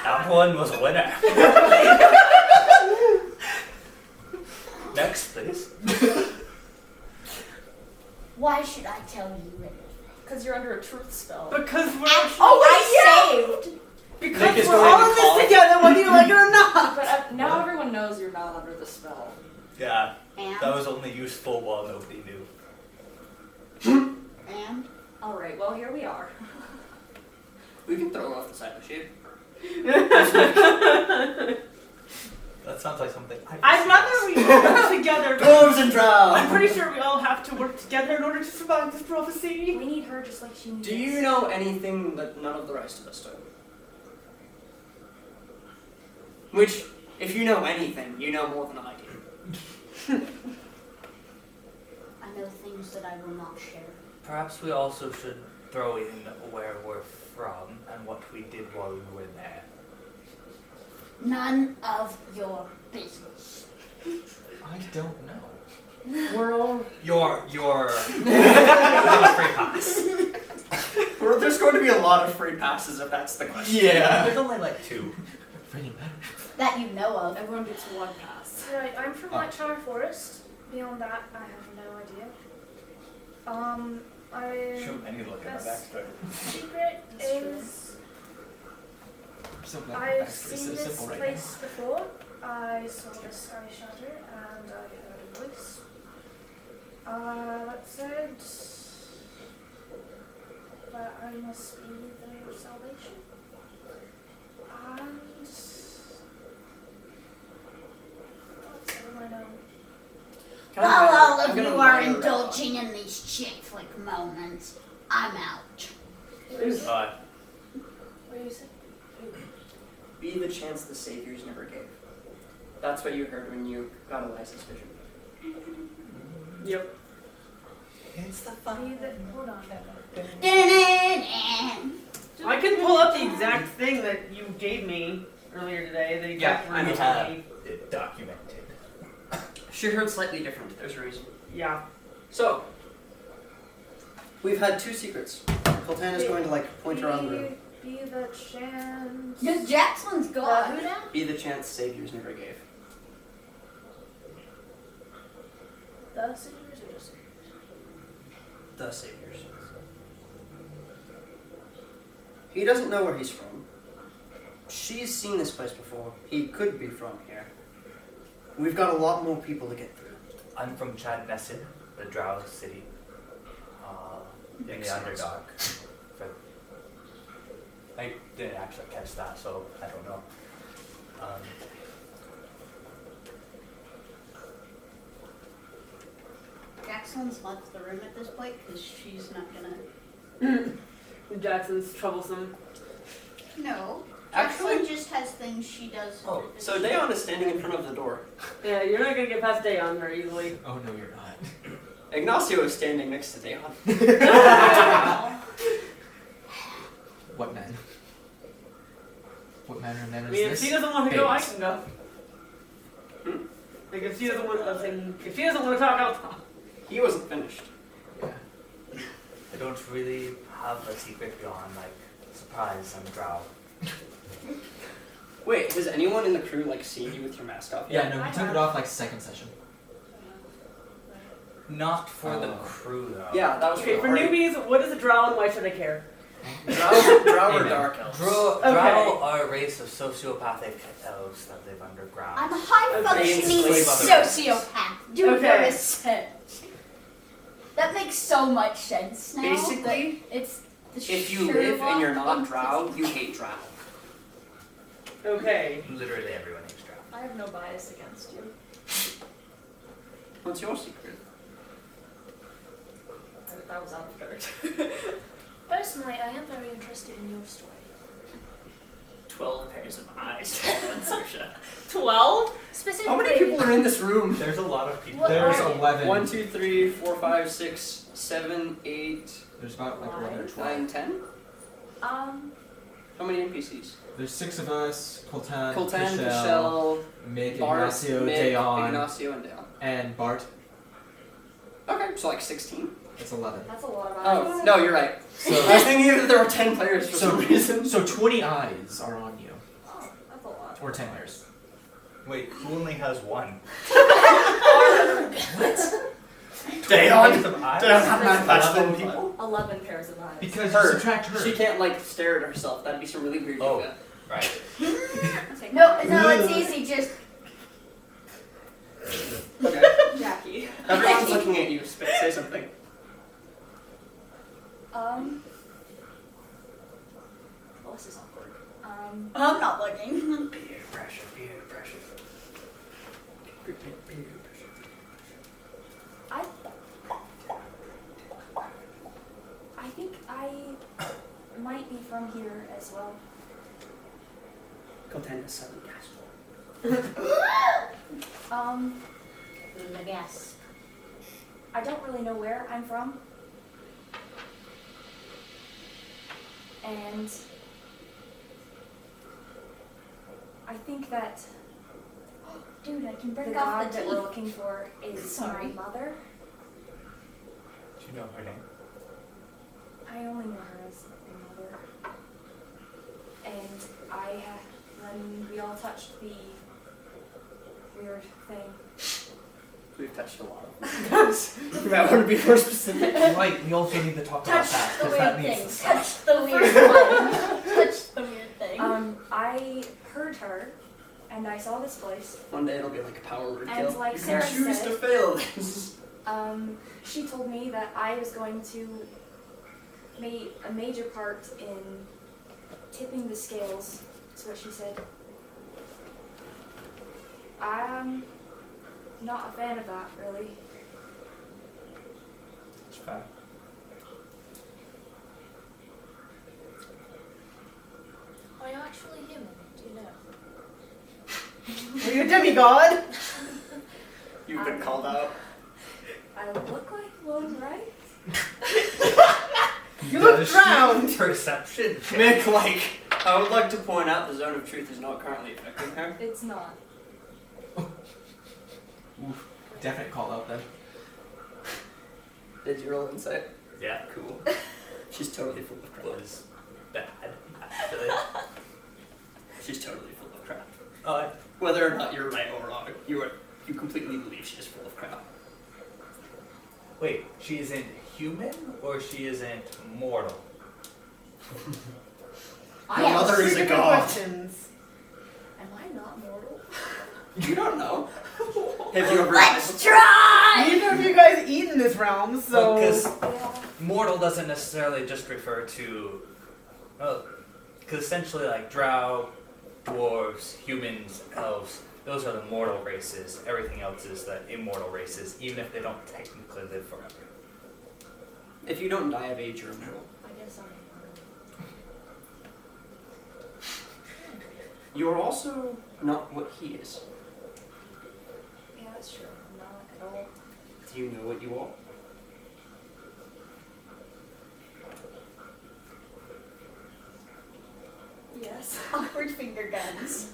That one was a winner. Next, please. Why should I tell you anything? Because you're under a truth spell. Because we're I saved. because Nick is we're going all to in call. this together, whether you like it or not. But now everyone knows you're not under the spell. Yeah, And that was only useful while nobody knew. and Alright, well, here we are. We can throw off the side of the ship. That sounds like something I'd rather we all work together. Dwarves and drow! I'm pretty sure we all have to work together in order to survive this prophecy. We need her just like she needs Do you know anything that none of the rest of us do? Which, if you know anything, you know more than I do. I know things that I will not share. Perhaps we also should throw in where we're from and what we did while we were there. None of your business. I don't know. We're all. You're free pass. Well, there's going to be a lot of free passes if that's the question. There's only like 2. Pretty better. That you know of. Everyone gets one pass. Right, I'm from Oh. Whiteshire Forest. Beyond that, I have no idea. Shoot, I need to look at my Yes. backstory. Secret That's true. is I'm so glad my I've backstory seen is so this simple right place before. I saw the sky shatter and I heard a voice. That said that I must be their salvation. And that's all I know. Can I While minor- all I'm of gonna you are minor indulging in these chick flick moments, I'm out. What do you say? Uh, What do you say? Be the chance the saviors never gave. That's what you heard when you got Eliza's vision. Yep. it's the Be the, hold on. I can pull up the exact thing that you gave me earlier today. The exact I words have you it documented. She heard slightly different. There's a reason. gave. Yeah. So, we've had 2 secrets. Coltana's going to point around the room. Be the chance. Just Jackson's Who gone. now? Be the chance saviors never gave. The saviors or just The saviors. He doesn't know where he's from. She's seen this place before. He could be from here. We've got a lot more people to get through. I'm from Chadnessin, the Drow city. In Makes the sense. Underdark. I didn't actually catch that, so I don't know. Jackson's left the room at this point because she's not gonna. Jackson's troublesome. No. Actually- Jackson just has things she does. Oh, so Dayon is standing in front of the door. Yeah, you're not gonna get past day on very easily. Oh no, you're not. Ignacio is standing next to Dayon. What man? What manner of man I is mean, if this? she doesn't want to go, I Babes. can go. Hmm. Like if she doesn't want, if she doesn't want to talk, I'll talk. He wasn't finished. Yeah. I don't really have a secret beyond, surprise, I'm Drow. Wait, has anyone in the crew seen you with your mask off? Yeah, no, I he took have. it off second session. Not for the Oh. crew, though. Yeah, that was Okay, for the newbies, what is a drow and why should I care? Drow or Amen. dark elves? Drow Okay. are a race of sociopathic elves that live underground. I'm a high Okay, functioning enslave others. sociopath. Do Okay. there is sense. That makes so much sense now. Basically- that it's If you live and you're not drow, you hate drow. Okay. Literally everyone hates drow. I have no bias against you. What's your secret? That was out of character. Personally, I am very interested in your story. 12 pairs of eyes. Saoirse. 12? Specifically. How many people are in this room? There's a lot of people. What There's are you? 11. 1, 2, 3, 4, 5, 6, 7, 8, There's about like 11 or 12. 9, 10? How many NPCs? There's 6 of us. Coltan, Coltan, Michelle, Michelle, Mick, Bart, Ignacio, Mick, Dayon, Ignacio, and Dayon. and Bart. Okay, so like 16. That's 11. That's a lot of eyes. Oh, no, you're right. I So, was thinking that there were 10 players for so, some reason. so 20 eyes are on you. Oh, that's a lot. Or 10 players. Wait, who only has one? Dayon! Of eyes? Dayon have Eleven 9 people? 11 pairs of eyes. Because Her. you subtract her. She can't like stare at herself. That'd be some really weird Oh. yoga. Right. No, it's easy. Just Okay. Jackie. Everyone's looking at you. Say something. Well, this is awkward. I'm not looking. Peer pressure, peer pressure. Peer pressure. I think I might be from here as well. Contend 7 gas. The gas. I don't really know where I'm from. And I think that Dude, I can the break god off the that we're teeth. looking for is Sorry. my mother. Do you know her name? I only know her as my mother. And when we all touched the weird thing, We've touched a lot of things. You might want to be more specific. Right, we also need to talk about Touch that, the because that weird needs thing. to stop. Touch the weird one. Touch the weird thing. I heard her, and I saw this place. One day it'll be like a power word And kill. like You Sarah can choose said- to fail this. She told me that I was going to make a major part in tipping the scales. That's what she said. I'm not a fan of that, really. It's fine. Are you actually human? Do you know? Are you a demigod? You've been called out. I look like one, right? You look drowned. Perception. Mick, like, I would like to point out the zone of truth is not currently affecting her. It's not. Oof. Definite call out then. Did you roll insight? Yeah, cool. She's totally full of crap. Was bad, actually. She's totally full of crap. Uh, Whether or not you're right or wrong, you completely believe she is full of crap. wait, she isn't human or she isn't mortal? Her mother is a Different god. questions. Am I not mortal? You don't know. Have you ever? Let's try! Neither of you guys eat in this realm, so. Because Yeah. mortal doesn't necessarily just refer to, because essentially like drow, dwarves, humans, elves, those are the mortal races. Everything else is the immortal races, even if they don't technically live forever. If you don't die of age, you're immortal. I guess I'm mortal. You're also not what he is. Yeah, that's true. I'm not at all. Do you know what you are? Yes. Awkward finger guns.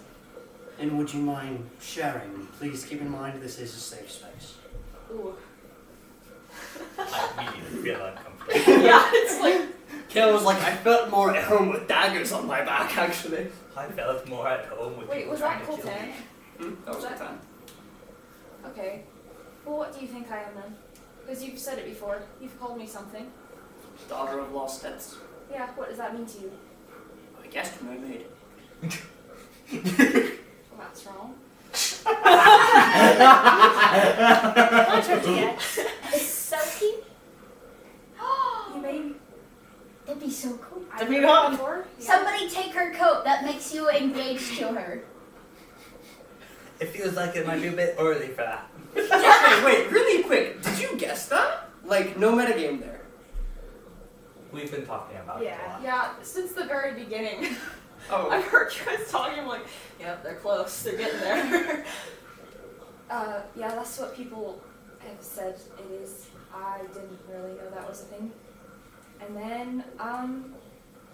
And would you mind sharing? Please keep in mind this is a safe space. Ooh. I immediately feel uncomfortable. Yeah, it's like. Kale was like, I felt more at home with daggers on my back, actually. I felt more at home with Wait, people was trying that to kill Colton? me. That was the time. Okay. Well, what do you think I am then? Because you've said it before. You've called me something. Daughter of lost deaths. Yeah, what does that mean to you? I guessed mermaid. Well, that's wrong. My turn to guess. Is Sophie You made the would be so cool. I've Demi heard Gone. before. Yeah. Somebody take her coat. That makes you engaged to her. It feels like it might be a bit early for that. Wait, really quick. Did you guess that? Like, no metagame there. We've been talking about it a lot. Yeah, since the very beginning. Oh. I've heard you guys talking, I'm like, yep, they're close, they're getting there. Yeah, that's what people have said it is. I didn't really know that was a thing. And then,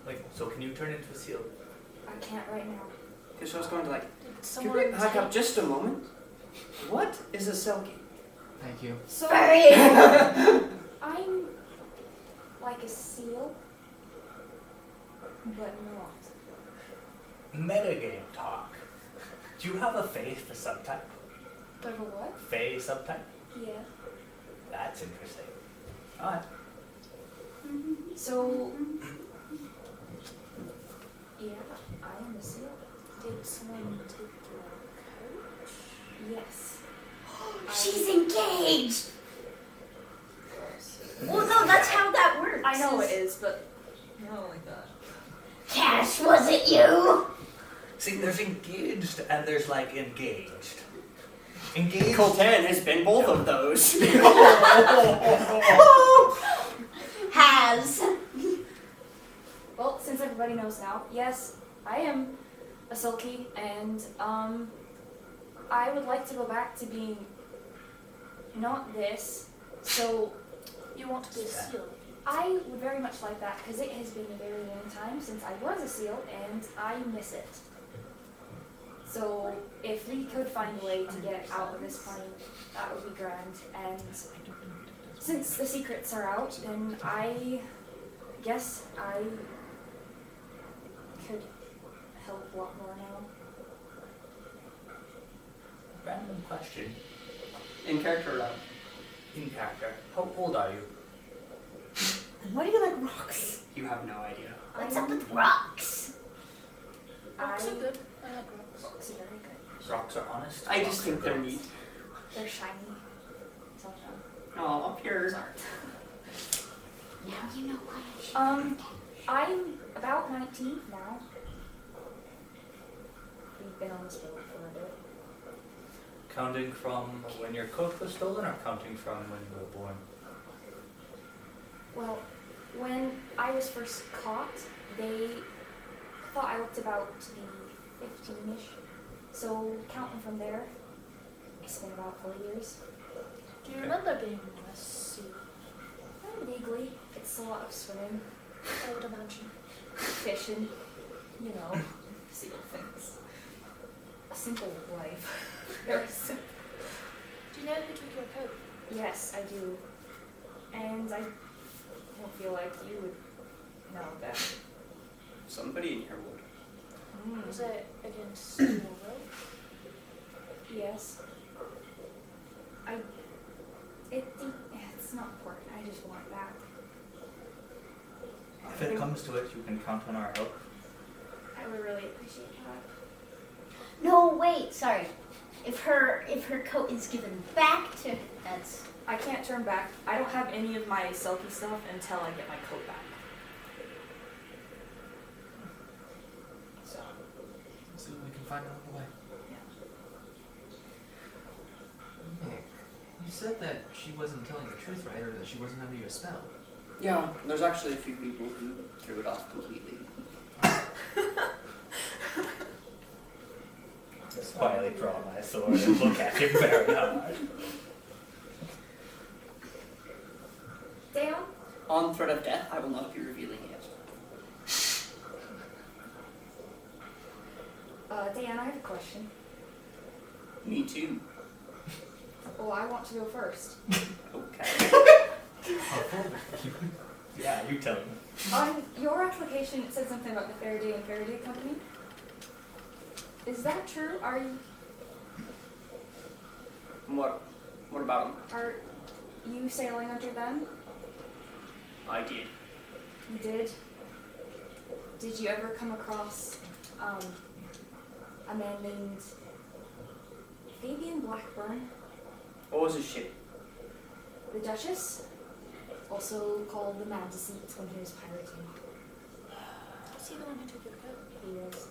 Wait, so can you turn into a seal? I can't right now. Okay, so I was going to like, Did could someone we back take- up just a moment? What is a selkie? Thank you. So, Furry. I'm like a seal, but not. Metagame talk. Do you have a Fae for subtype? But a what? Fae subtype? Yeah. That's interesting. Alright. So, yeah, I am a seal. Did someone take your coat? Yes. She's engaged. Well, no, that's how that works. I know it is, but not like that. Cash, was it you? See, there's engaged and there's like engaged. Engaged. Coltan has been both of those. Has. Well, since everybody knows now, yes, I am a sulky, and I would like to go back to being not this. So You want to be a seal. I would very much like that because it has been a very long time since I was a seal, and I miss it. So if we could find a way to get out of this plane, that would be grand. And since the secrets are out, then I guess I could help a lot more now. Random question. In character, In character. How old are you? Why do you like rocks? you have no idea. What's up with rocks? Rocks are good. I like rocks. Rocks are very good. Rocks are honest. I Rocks just are think they're good. neat. They're shiny. Sometimes. Oh, up here. Now you know why. I'm about 19 now. We've been on this boat for a bit. Counting from when your coat was stolen or counting from when you were born? Well, when I was first caught, they thought I looked about to be 15-ish. So counting from there, it's been about 4 years. Do you remember being a seal? Vaguely, it's a lot of swimming, I would imagine. fishing, you know, seal things. A simple life. Very simple. Do you know who took your coat? Yes, I do. And I don't feel like you would know that. Somebody in here would. Was it against your will? Yes. It's not important. I just want it back. If it comes to it, you can count on our help. I would really appreciate that. No, wait, sorry. If her coat is given back to that's I can't turn back. I don't have any of my selkie stuff until I get my coat back. So, See what we can find along the way. Nick, you said that she wasn't telling the truth, right? Or that she wasn't under your spell. Yeah, there's actually a few people who threw it off completely. Just quietly draw my sword and look at him very hard. Dan, On threat of death, I will not be revealing it. Dan, I have a question. Me too. Oh, I want to go first. Okay. Yeah, you tell him. On your application, it said something about the Faraday and Faraday Company. Is that true? Are What about him? you sailing under them? I did. You did? Did you ever come across a man named Fabian Blackburn, What was his ship? the Duchess, also called the Mad Deceit when he was pirating? Is he the one who took your coat? He is.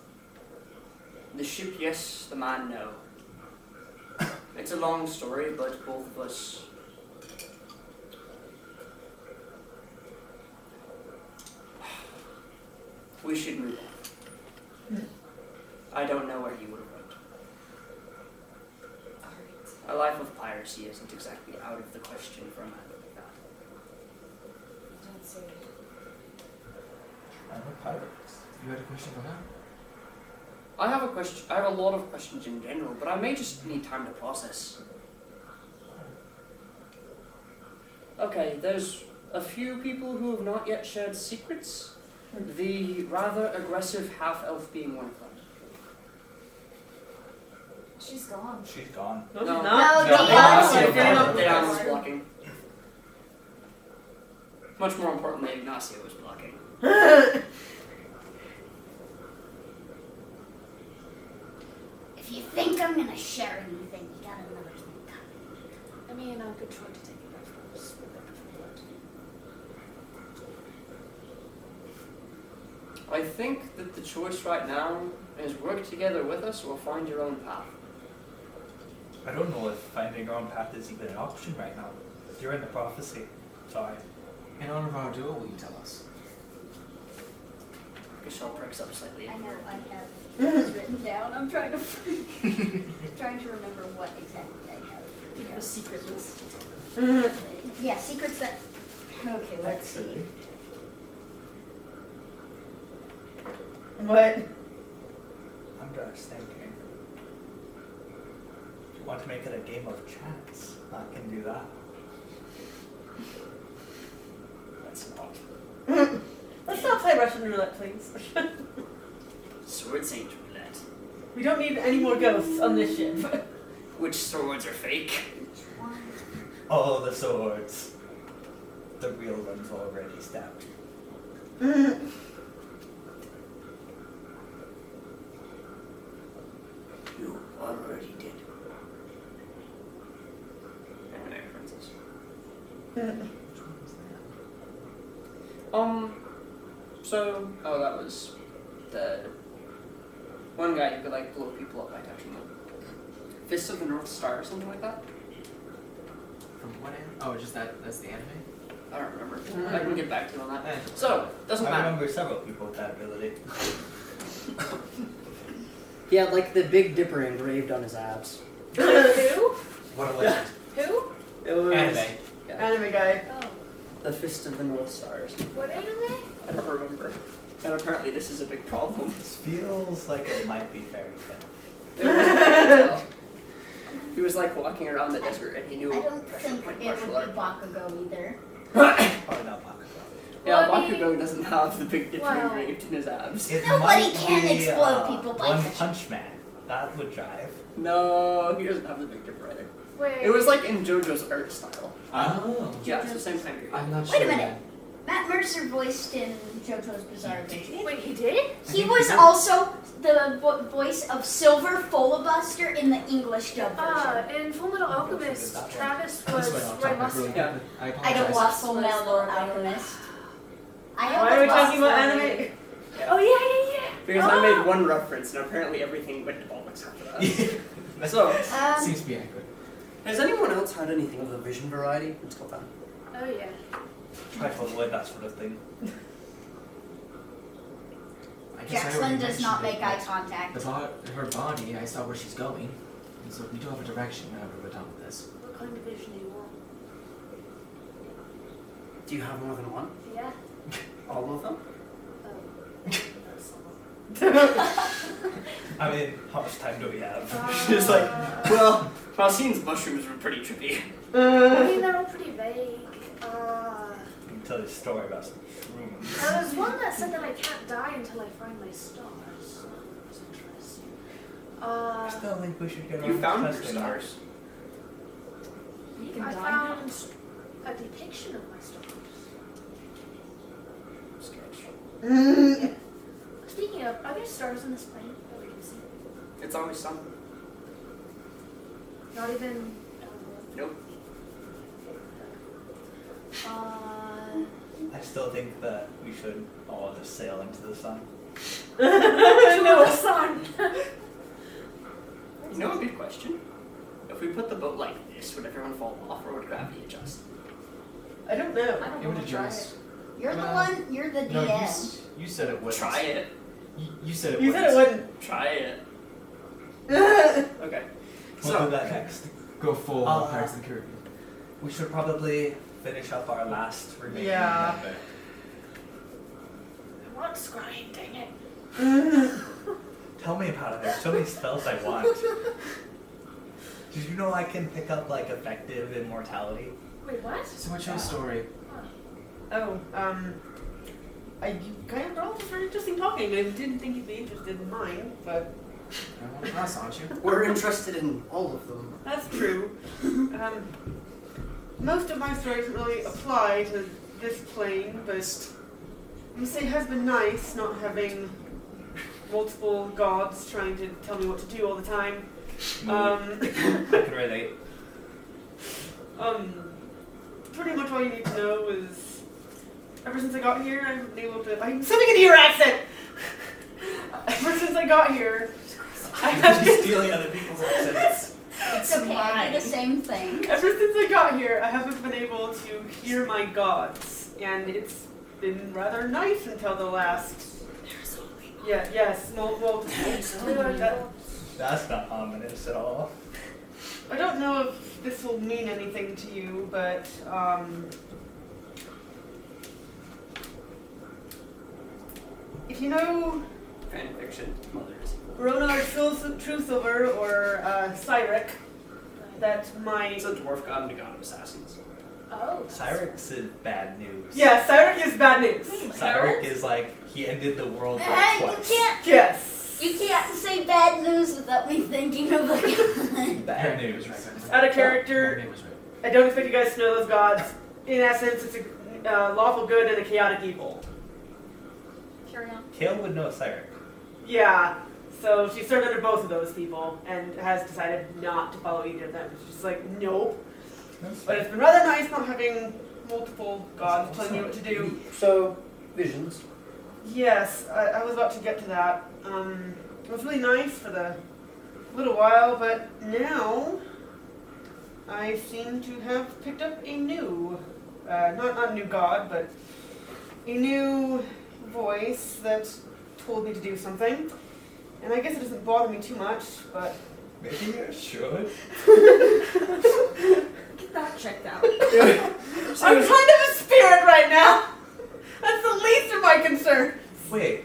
The ship, yes. The man, no. It's a long story, but both of us... We should move on. I don't know where he would have went. Alright. A life of piracy isn't exactly out of the question for a man like that. Don't say it. I'm a pirate. You had a question for him? I have a question. I have a lot of questions in general, but I may just need time to process. Okay, there's a few people who have not yet shared secrets. The rather aggressive half-elf being one of them. She's gone. She's gone. No, she's No. not. No, No, Dion. Dion was blocking. Much more importantly, Ignacio was blocking. If you think I'm gonna share anything, you gotta know there's no time. I mean, I could try to take it back first, but I prefer not to. I think that the choice right now is work together with us or find your own path. I don't know if finding your own path is even an option right now. You're in the prophecy. Sorry. In honor of our duel, will you tell us? Michelle perks up slightly. I know I have things written down. I'm trying to trying to remember what exactly I have. The secret list. Yeah, secrets that. Okay, let's see. What? I'm just thinking. If you want to make it a game of chance, I can do that. That's not. Let's not play Russian roulette, please. Swords ain't roulette. We don't need any more ghosts on this ship. Which swords are fake? Oh, the swords. The real one's already stabbed. You already did. Anime references. Which one was that? So, that was the one guy who could like blow people up by touching them. Fist of the North Star or something like that? From what anime? Oh, just that's the anime? I don't remember. I can get back to you on that. Eh. So, doesn't I matter. remember several people with that ability. He had like the Big Dipper engraved on his abs. Who? What a legend. Who? It was Anime. Yeah, Anime guy. Oh. the Fist of the North Stars. What anime? I don't remember. And apparently this is a big problem. This feels like it might be fairy tale. It was very tell. He was like walking around the desert and he knew I don't pressure think point it martial would be art. Bakugo either. Probably not Bakugo. Yeah, Well, I mean- Bakugo doesn't have the Big Dipper Wow. engraved in his abs. It Nobody might can be, explode people by One touching. Punch Man. That would drive. No, he doesn't have the Big Dipper either. Wait. It was like in JoJo's art style. Oh. Yeah, it's the same time period. I'm not Wait sure. a minute. then. Matt Mercer voiced in JoJo's Bizarre Adventure. Wait, he did? He was also the voice of Silver Filibuster in the English dub version. In Full Metal Alchemist, that one. Travis I was just went off Ray topic really Mustang. Yeah. quickly. I I apologize. don't watch Full Was Metal the- Alchemist. I Why are we haven't talking about watched anime? Oh, yeah. Because Oh. I made one reference and apparently everything went to bollocks after that. So, Seems to be accurate. has anyone else had anything of the vision variety? Let's go back. Oh, yeah. Try to avoid that sort of thing. I guess I already Jackson does mentioned not it, make eye but contact. her body, I saw where she's going. And so we do have a direction whenever we're done with this. What kind of vision do you want? Do you have more than one? Yeah. All of them? Oh. That's all. I mean, how much time do we have? She's like, well, Rosine's mushrooms were pretty trippy. I mean, they're all pretty vague. You can tell a story about some shrooms. There was one that said that I can't die until I find my stars. That was interesting. I still think we should get You around found to your testing that. stars. You can I die found a depiction of my stars. Sketch. Speaking of, are there stars in this plane that we can see? It's always sun. Not even. Nope. I still think that we should all just sail into the sun. No, the sun. You know, a big question. If we put the boat like this, would everyone fall off, or would gravity adjust? I don't know. I don't It would want to try adjust. it. You're the No. one. You're the No, DM. you said it wouldn't. Try it. You said it You wouldn't. said it wouldn't. Try it. Okay. We'll So, do that next. Go full Pirates of the Caribbean. We should probably finish up our last remaining Yeah. member. I want scrying, dang it. Tell me about it. There's so many spells I want. Did you know I can pick up like effective immortality? Wait, what? So what's your story? Oh, you kind of were all just very interesting talking. I didn't think you'd be interested in mine, but I want to pass, aren't you? We're interested in all of them. that's true. Most of my story doesn't really apply to this plane, but I must say it has been nice not having multiple gods trying to tell me what to do all the time. I can relate. Pretty much all you need to know is ever since I got here, I've been able to. I'm sending into your accent! Ever since I got here, I have been. Stealing other people's accents. It's okay. I do the same thing. Ever since I got here, I haven't been able to hear my gods, and it's been rather nice until the last. Yeah, yes, well, That's not ominous at all. I don't know if this will mean anything to you, but if you know fan fiction, mothers. Ronar Truesilver or Cyric, that my It's a dwarf god and a god of assassins. Oh. Cyrix is bad news. yeah, Cyric is bad news. Cyric is like, he ended the world like Hey, you twice. can't. Yes. You can't say bad news without me thinking of a gun. Bad news. Out of character, Your name was right. I don't expect you guys to know those gods. In essence, it's a lawful good and a chaotic evil. Carry on. Kale would know Cyric. Yeah. So she served under both of those people and has decided not to follow either of them. She's just like, nope. But it's been rather nice not having multiple gods telling you what to do. So, visions. Yes, I was about to get to that. It was really nice for the little while, but now I seem to have picked up a new, not a new god, but a new voice that told me to do something. And I guess it doesn't bother me too much, but Maybe you should. Get that checked out. I'm kind of a spirit right now. That's the least of my concerns. Wait,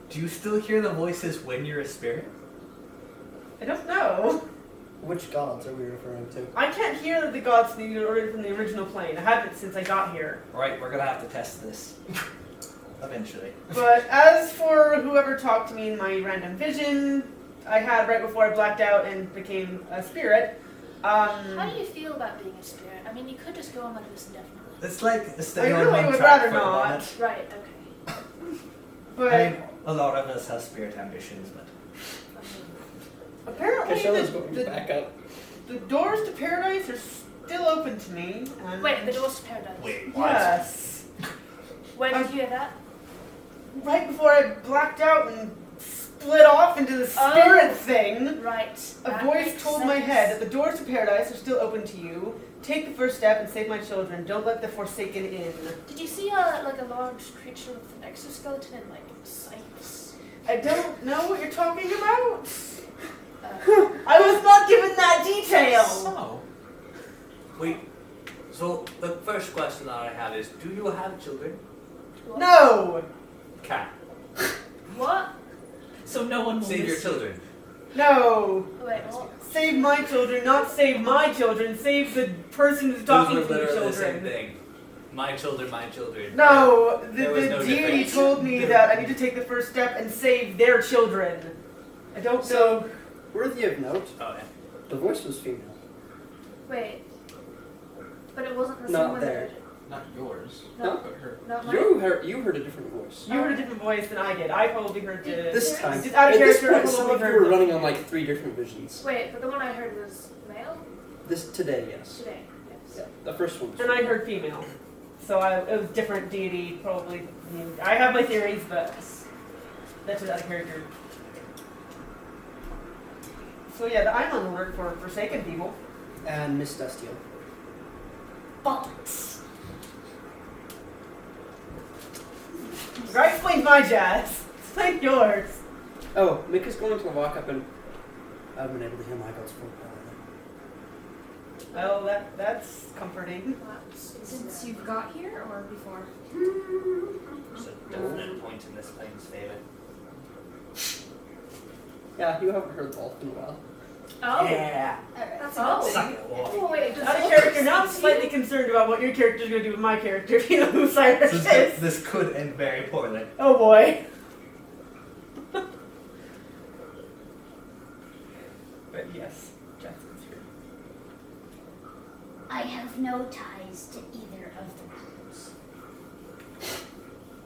do you still hear the voices when you're a spirit? I don't know. Which gods are we referring to? I can't hear the gods from the original plane. I haven't since I got here. Alright, we're gonna have to test this. Eventually. But as for whoever talked to me in my random vision I had right before I blacked out and became a spirit, How do you feel about being a spirit? I mean, you could just go on like this indefinitely. It's like a I stay on really one would track rather for a not. moment. Right, okay. But I mean, a lot of us have spirit ambitions, but apparently Cashella's going the back up. doors to paradise are still open to me. And Wait, the doors to paradise. wait, what? Yes. When did you hear that? Right before I blacked out and split off into the spirit thing, Right. a that voice makes told my sense. head that the doors to paradise are still open to you. Take the first step and save my children. Don't let the Forsaken in. Did you see a large creature with an exoskeleton and like sights? I don't know what you're talking about. Uh, I was not given that detail. So, Wait, so the first question that I have is, do you have children? what? No. Cat. What? So no one will Save your miss you. children. No. Wait, what? Save my children, not save my children. Save the person who's Those talking were to your literally the same children. thing. My children, my children. No, the There was no deity difference. told me that I need to take the first step and save their children. I don't know. So, worthy of note, Oh, yeah. the voice was female. Wait. But it wasn't the Not same one there. that not yours, No. but her. Not mine. You heard a different voice. You heard a different voice than I did. I probably heard the. This time. Just out of At this character, I point, some probably of you heard. were running on like 3 different visions. Wait, but the one I heard was male? This today, yes. Today. Yes. Yeah, the first one was And I female. heard female. So it was different deity, probably. I mean, I have my theories, but. That's out of character. So yeah, the island will work for Forsaken people. And Miss Dustiel. Bollocks. Right explains my jazz. Explain yours. Oh, Mick is going to walk up and I've been able to hear Michael's full power. Oh, that's comforting. Since you've got here or before? There's a definite point in this plane's favor. Yeah, you haven't heard Wolf in a while. Oh, Yeah. that's Oh. good. Suck it, Wolf. Oh wait, does Out of Wolf character, now I'm sense slightly you? concerned about what your character's gonna do with my character if you know who Cyrus So is. this could end very poorly. Oh boy. But yes, Jackson's here. I have no ties to either of the realms.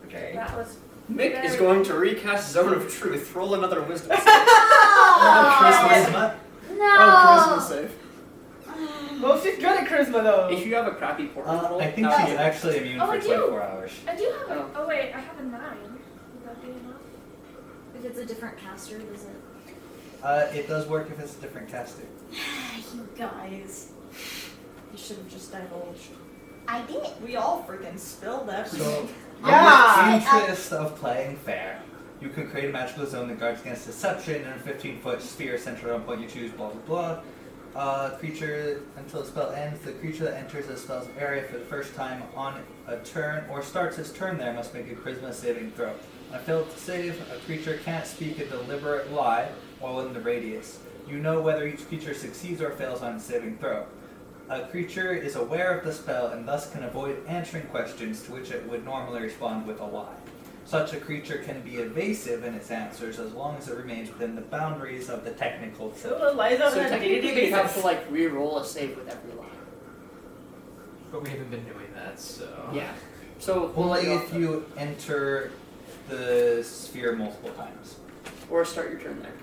Okay. That was Mick is going to recast Zone of Truth. Roll another wisdom save. Charisma? No. Oh, charisma save. Well, she's good at charisma though. If you have a crappy portal roll, I think that she's would- actually immune Oh, for I do. 24 hours. I do have a. Oh. Oh wait, I have a 9. Would that be enough? If it's a different caster, does it? It does work if it's a different caster. You guys. You should have just divulged. I did. We all freaking spilled everything. So, Yeah. in the interest of playing fair, you can create a magical zone that guards against deception in a 15-foot sphere centered on a point you choose, blah blah blah. Creature, until the spell ends, the creature that enters the spell's area for the first time on a turn or starts its turn there must make a charisma saving throw. On a failed save, a creature can't speak a deliberate lie while in the radius. You know whether each creature succeeds or fails on its saving throw. A creature is aware of the spell and thus can avoid answering questions to which it would normally respond with a lie. Such a creature can be evasive in its answers as long as it remains within the boundaries of the technical So system. Eliza So on a technically day-to-day you have basis. to like re-roll a save with every line. But we haven't been doing that, so. Yeah. So we'll let Only you if off you enter the sphere multiple times. or start your turn there.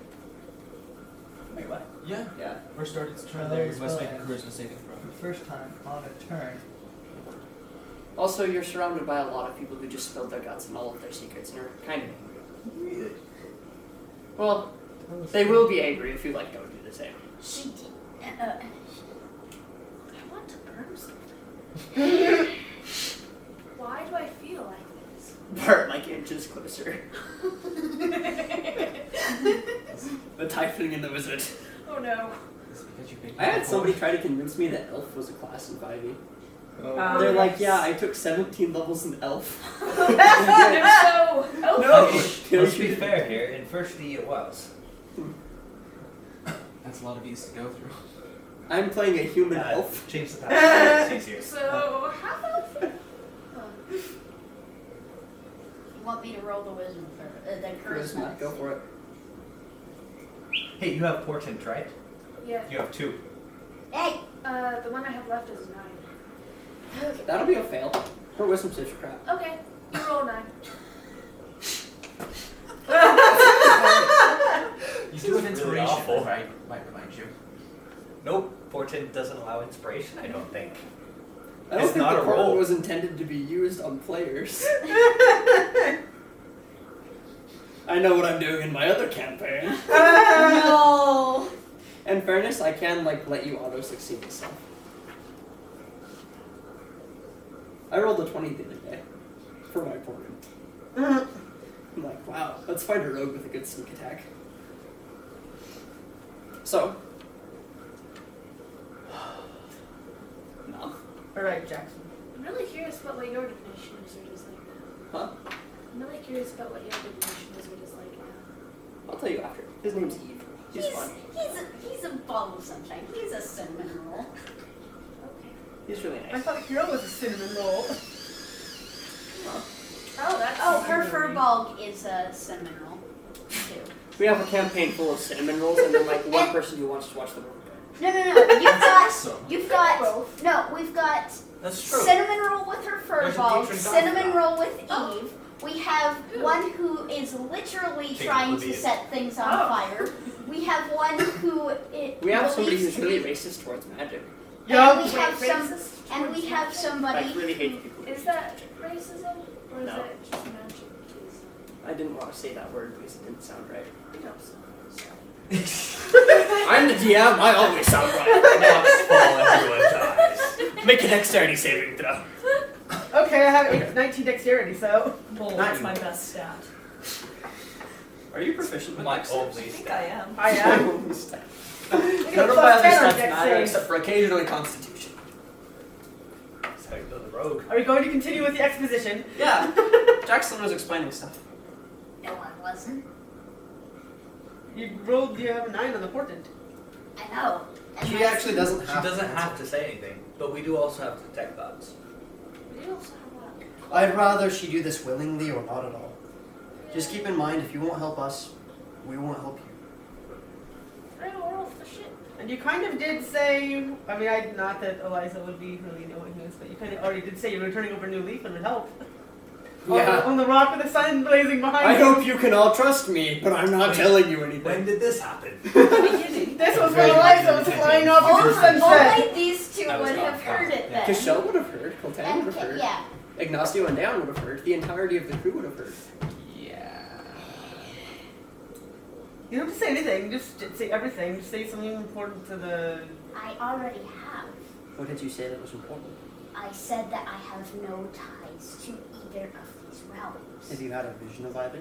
Wait, what? Yeah. Yeah. Or start its turn Oh, there. You must spell make a ends. charisma saving throw. For the first time on a turn. Also, you're surrounded by a lot of people who just spilled their guts and all of their secrets, and you're kind of angry. Really? Well, they will be angry if you like don't do the same. She did. I want to burn something. Why do I feel like this? Bart like inches closer. The Tiefling and the Wizard. Oh no. It's because you've been I had somebody try to convince me that Elf was a class in 5e. Oh. They're like, yeah, I took 17 levels in Elf. They're so. Oh No! Let's be fair here, in first E it was. That's a lot of E's to go through. I'm playing a human elf. Change the pattern. It's easier. So half elf. You want me to roll the wisdom for the charisma? Charisma, go for it. Hey, you have portent, right? Yeah. You have 2. Hey. The one I have left is 9. Okay. That'll be a fail. Her wisdom saves are crap. Okay. You roll 9. You do have really inspiration, awful. right? Might remind you. Nope, portent doesn't allow inspiration, I don't think. I don't It's think not the a portal roll. was intended to be used on players. I know what I'm doing in my other campaign. No. In fairness, I can like let you auto succeed this stuff. I rolled a 20 the other day for my portent. I'm like, wow, let's find a rogue with a good sneak attack. So, no. Alright, Jackson. I'm really curious about what your divination wizard is like now. Huh? I'm really curious about what your divination wizard is like now. I'll tell you after. His name's Eve. He's fun. He's a ball of sunshine. He's a cinnamon roll. Okay. He's really I nice. thought Hero was a cinnamon roll. Oh, that's. Oh, her furball is a cinnamon roll too. We have a campaign full of cinnamon rolls, and then like one person who wants to watch the movie. No. Awesome. You've got. No, we've got That's true. cinnamon roll with her There's a furball. patron Cinnamon god. roll with Eve. We have one who is literally Take trying to oblivious. set things on Oh. fire. We have one who We have somebody believes who's to really be- racist towards magic. And we Wait, have some. racist And we have somebody. Like really hate people. Is that racism or is No. it just magic? I didn't want to say that word because it didn't sound right. You don't sound so. I'm the DM, I always sound right. Rocks fall, everyone dies. Make a dexterity saving throw. Okay, I have 19 dexterity, so. Well, Not that's you. my best stat. Are you proficient with My dex? only I think stat. I am. I am. Only stat. I None got of my other plus 10 on stats dex matter saves. except for occasionally Constitution. That's how you know the rogue. Are we going to continue with the exposition? Yeah, Jackson was explaining stuff. No, I wasn't. You have a 9 on the portent. I know. And She that's- actually doesn't She have doesn't have to say anything, but we do also have to detect bugs. We also have that. I'd rather she do this willingly or not at all. Just keep in mind, if you won't help us, we won't help you. Right, we're off the ship. And you kind of did say, I mean, not that Eliza would be really knowing this, but you kind of already did say you were turning over a new leaf and would help. Yeah. On the rock with the sun blazing behind I you. hope you can all trust me, but I'm not telling you When anything. did this happen? This was when Very Eliza good. was flying off into the sunset. Only these two I was would gone. have heard it then. Cashel would have heard, Coltan And would have heard, yeah. Ignacio and Dan would have heard, the entirety of the crew would have heard. Yeah. You don't have to say anything, just say everything. Just say something important to the... I already have. What did you say that was important? I said that I have no ties to either of these realms. Have you had a vision of either?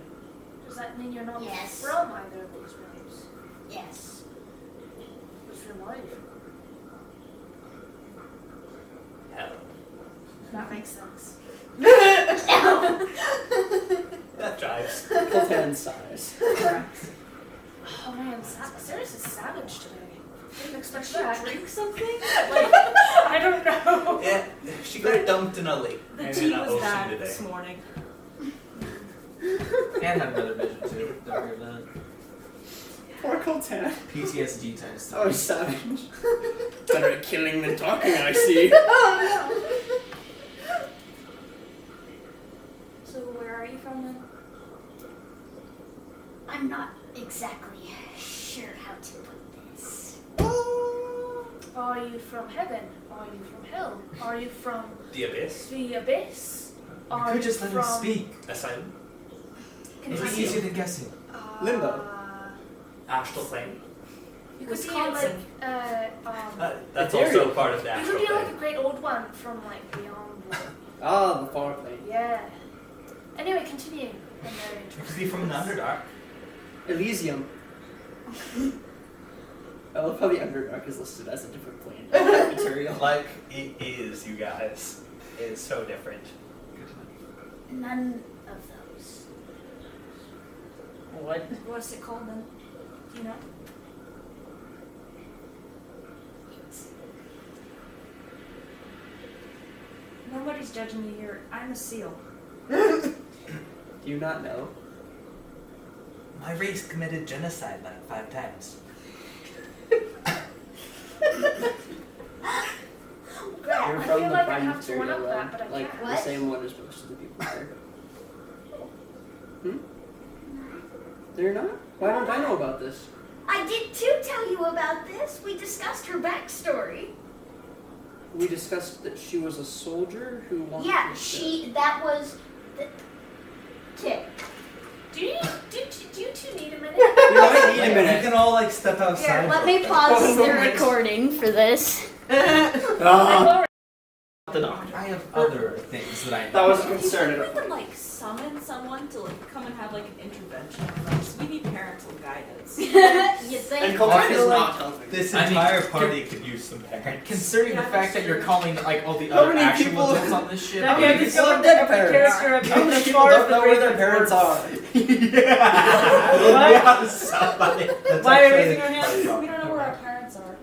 Does that mean you're not Yes. from either of these realms? Yes. What's your life? Hell. That makes sense. That drives. Coltan sighs. Oh man, Sarah's is savage today. Didn't expect Did that. she drink something? Like, I don't know. Yeah, she got dumped in a lake. The and tea in a was ocean bad today. this morning. And have another vision too. Don't hear that. Poor Coltan. PTSD times Oh, savage. Better at killing than talking, I see. So where are you from then? I'm not exactly sure how to put this. Are you from heaven? Are you from hell? Are you from The abyss. the abyss? You Are could just let him from speak. Asylum. It'd be easier than guessing. Limbo. Astral plane. You could be Wisconsin. like That's Ethereal. also part of the you astral could be like plane. a great old one from like beyond. Ah, the far plane. Yeah. Anyway, continue. I'm very You could interested. be from the Underdark. Elysium. I love how the Underdark is listed as a different plane. Material. Like it is, you guys. It is so different. None of those. What? What's it called then? Do you know? Nobody's judging you here. I'm a seal. Do you not know? My race committed genocide like 5 times. You're I from feel the like I prime have to one material up that, realm, but I like can't. the What? same one as most of the people here. You're not? Why don't I know about this? I did too tell you about this. We discussed her backstory. We discussed that she was a soldier who wanted Yeah, to that was the... Okay. Do you two need a minute? You might need a We minute. can all like step outside. Here, let me pause the recording for this. Ah, the doctor. I have other things that I know. That was a You concern. think we could like summon someone to like come and have like an intervention on us? We need parental guidance. You think? And I Colton feel is like not helping. This I mean, entire can- party could use some parents. Considering Yeah, the fact that that's you're true. calling like all the How other many actual people- adults on this ship. Now we Yeah, have you still discovered have that every parents. character How many as people far don't as know the where their grades parents are? What? Yeah, somebody. That's Why are you actually raising your hand? We don't know where our parents are.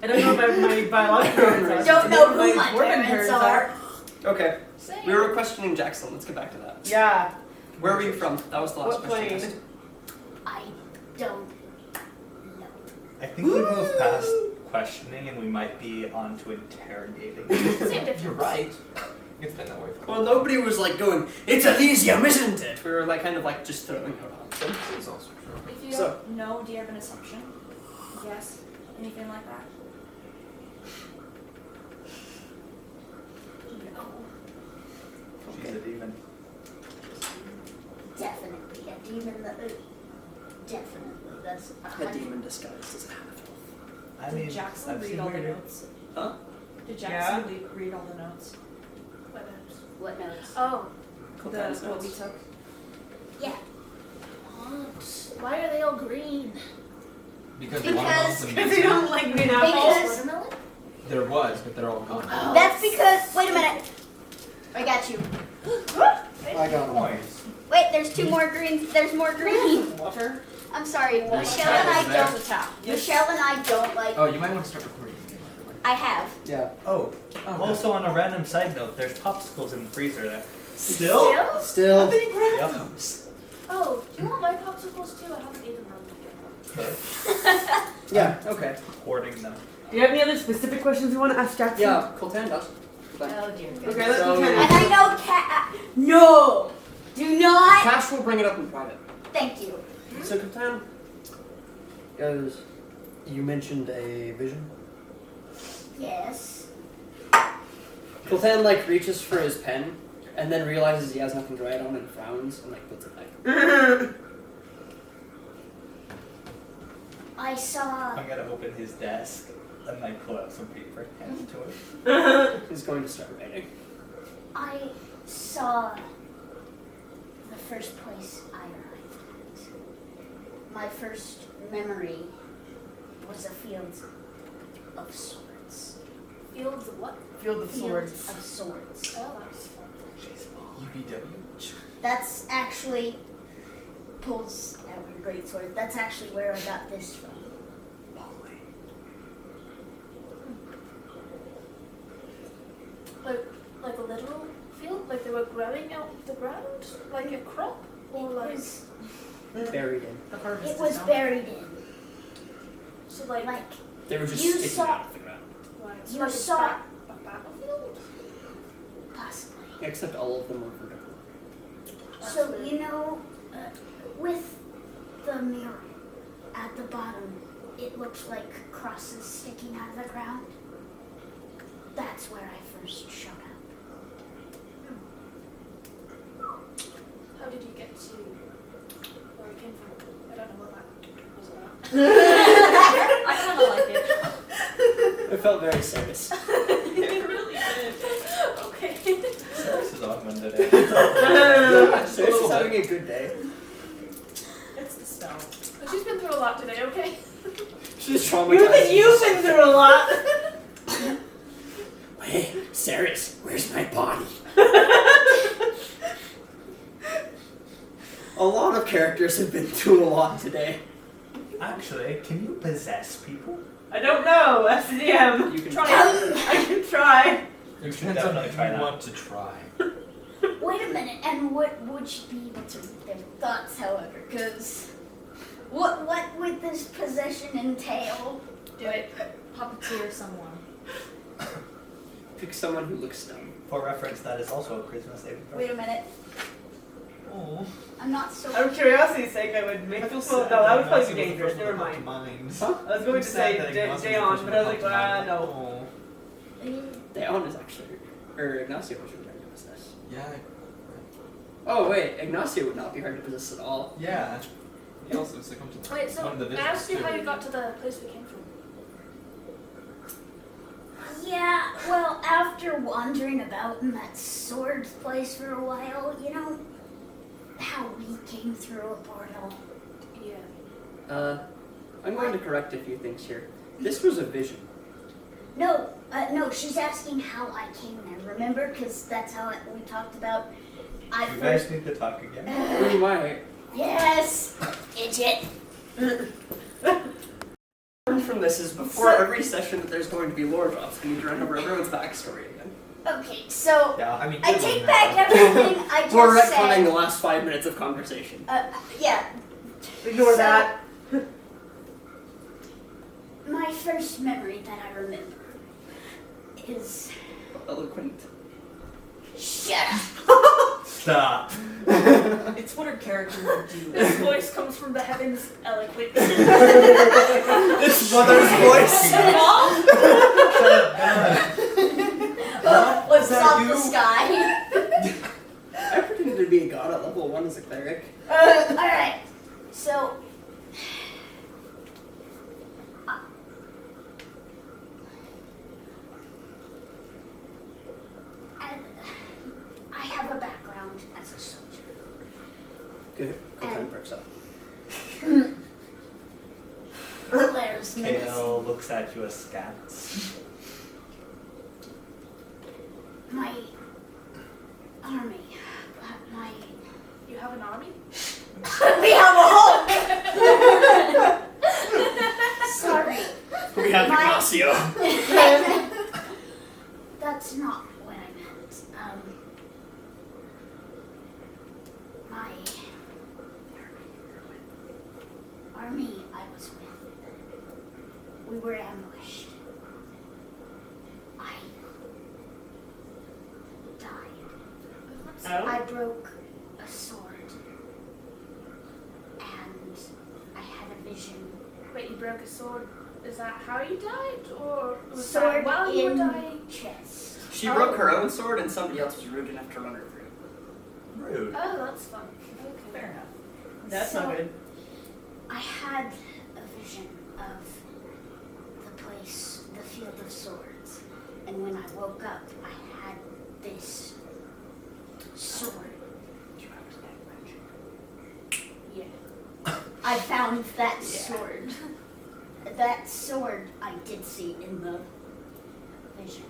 I don't know about my biological parents. Don't know who My my working parents are. Okay, Say we were questioning Jackson. Let's get back to that. Yeah. Where were you from? That was the last What question. plane? asked. I don't know. I think we moved past questioning and we might be on to interrogating. Same difference. You're right. It's been that way for Well, nobody was like going, "It's Elysium, isn't it?" We were like kind of like just throwing out options. This is also true. If you So- don't know, do you have an assumption? Yes? Anything like that? She's a demon. Definitely. demon that definitely that's A demon disguised as a half-elf. I Did mean, Jackson I've read seen all the weirder. notes? Huh? Did Jackson read all the notes? What notes? What notes? Oh, Coltan's What we notes. took? Yeah. what? Why are they all green? Because Because- watermelon's Because you don't amazing. like green apples. Because Watermelon? There was, but they're all gone. Oh. that's because. Wait a minute. I got you. I got one. Points. Wait, there's two more greens. There's more green. Water? I'm sorry, There's Michelle and I tap there. don't. The tap. Michelle and I don't like. Oh, you might want to start recording again, by the way. I have. Yeah. Oh, Oh, also on a random side note, there's popsicles in the freezer there. Still? Still? Still. Yep. Oh, do you want my popsicles too? I haven't eaten them. Okay. Yeah. Okay. Hoarding them. Do you have any other specific questions you want to ask Jackson? Yeah, Coltan does. Oh dear. Okay, let's So- do And 10. I know No! Do not! Cash will bring it up in private. Thank you. So Coltan goes, you mentioned a vision? Yes. Coltan like reaches for his pen and then realizes he has nothing to write on and frowns and like puts it back. I saw. I'm gonna open his desk and like pull out some paper, hand it to him. He's going to start writing. I saw the first place I arrived at. My first memory was a field of swords. Fields of what? Field of Field Swords. of swords. Oh, that's fun. UBW. That's actually pulls out a great sword. That's actually where I got this from. Like a literal field? Like they were growing out the ground? Like a crop? Or like. Buried in. The harvest It was is now. buried in. So like. Like They were just You sticking saw- out of the ground. Like, you like saw- a battlefield? possibly. Except all of them were vertical. So you know, with the mirror at the bottom, it looks like crosses sticking out of the ground. That's where I first showed up. How did you get to where it came from? I don't know what that was about. I kind of like it. It felt very serious. It really did. Okay. This is on one today. Serious is having a good day. It's the spell. But she's been through a lot today, okay? She's traumatized. You've been through a lot. Hey, Ceres, where's my body? A lot of characters have been through a lot today. Actually, can you possess people? I don't know. Ask the DM. You can Try I can try. It should depends on definitely if try you that. want to try. Wait a minute, and what would you be able to read their thoughts, however? Because what would this possession entail? Do it. Puppeteer someone. pick someone who looks dumb. For reference, that is also a Christmas saving throw. Wait a minute, Oh. I'm not so. Out of curiosity's sake, I would make them slow. No, that would probably be dangerous. Never mind. Huh? I was going to say Dayon, but I was like, no. Dayon is actually, or Ignacio was trying to possess. Yeah. Oh wait, Ignacio would not be hard to possess at all. Yeah. He also succumbed to Wait, so one of the I visions asked you too. how you got to the place we came from. Yeah, well, after wandering about in that swords place for a while, you know how we came through a portal. Yeah. I'm going to correct a few things here. This was a vision. No, no, she's asking how I came there. Remember, because that's how we talked about. I You first. guys need to talk again. We might. Yes, idiot. From this is before every session that there's going to be lore drops, we need to run over everyone's backstory again. Okay, so Yeah, I mean, I good take one, back man. everything I We're just retconning the said. last 5 minutes of conversation. Yeah, Ignore So- that. my first memory that I remember is. Eloquent. Shut up. Stop. It's what her character would do. This voice comes from the heavens eloquent. This mother's voice. What's that up you? the sky? I pretended to be a god at level 1 as a cleric. Alright, Cocaine perks up. Claire's Kale looks at you askance. my army. My You have an army? we have a Hulk. Sorry. We have My- Ignacio. That's not what I meant. My army I was with. We were ambushed. I died. I broke a sword. And I had a vision. Wait, you broke a sword? Is that how you died? Or was Sword that while you were in dying? chest. She broke her own sword and somebody else was rude enough to run her through. Rude. Oh, that's fun. Okay. Fair enough. That's not good. I had a vision of the place, the Field of Swords. And when I woke up, I had this sword. Yeah. I found that sword. That sword I did see in the vision.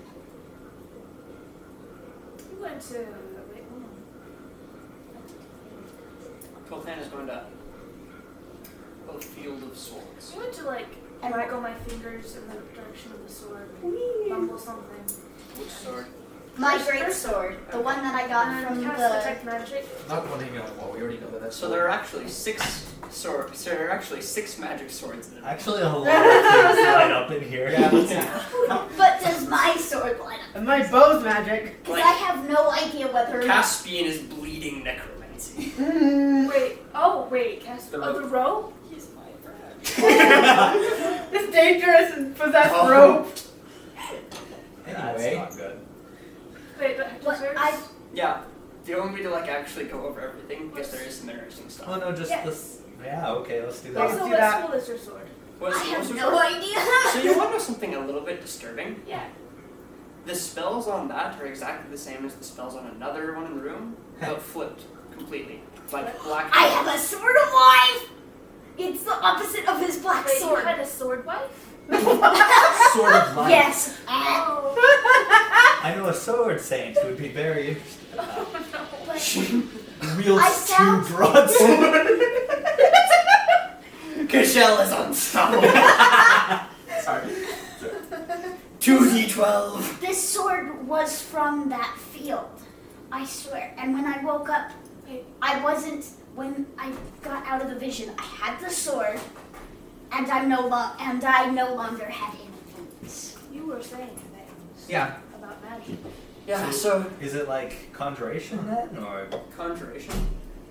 You went to. Wait, hold on. Coltan is going to a field of swords. You went to like And waggle my fingers in the direction of the sword and mumble something. Which sword? My First- great first- sword, the one that I got And from cast the. detect magic. Not the one hanging on the wall. We already know that. That's So there are actually six swords. So there are actually 6 magic swords in it. Actually, a lot of things light up in here. Yeah, let's see. But does my sword light up? And my bow's magic. Because I have no idea whether or not. Caspian is bleeding necromancy. Wait, cast The the rope. He's my friend. This dangerous and possessed Oh. rope. That's Anyway. not good. Wait, but What first. I Yeah. Do you want me to like actually go over everything? Because there is some interesting stuff. Oh no, just Yes. this. Yeah, okay, let's do that. Let's Also, do what that. school is your sword? What's I have what's your no sword? idea. So you want to know something a little bit disturbing? Yeah. The spells on that are exactly the same as the spells on another one in the room, but flipped completely. Like black. I have a sword of life. It's the opposite of his black Wait, sword. you had a sword wife? Sword of life. Yes. Oh. I know a sword saint who would be very interested in that. Oh no. But Wields I found- 2 broadswords. Cashel is unstoppable. Sorry. 2d12. this sword was from that field. I swear. And when I woke up, I wasn't. When I got out of the vision, I had the sword, and I no longer had influence. You were saying things Yeah. about magic. Yeah, so Is it like conjuration then, or conjuration.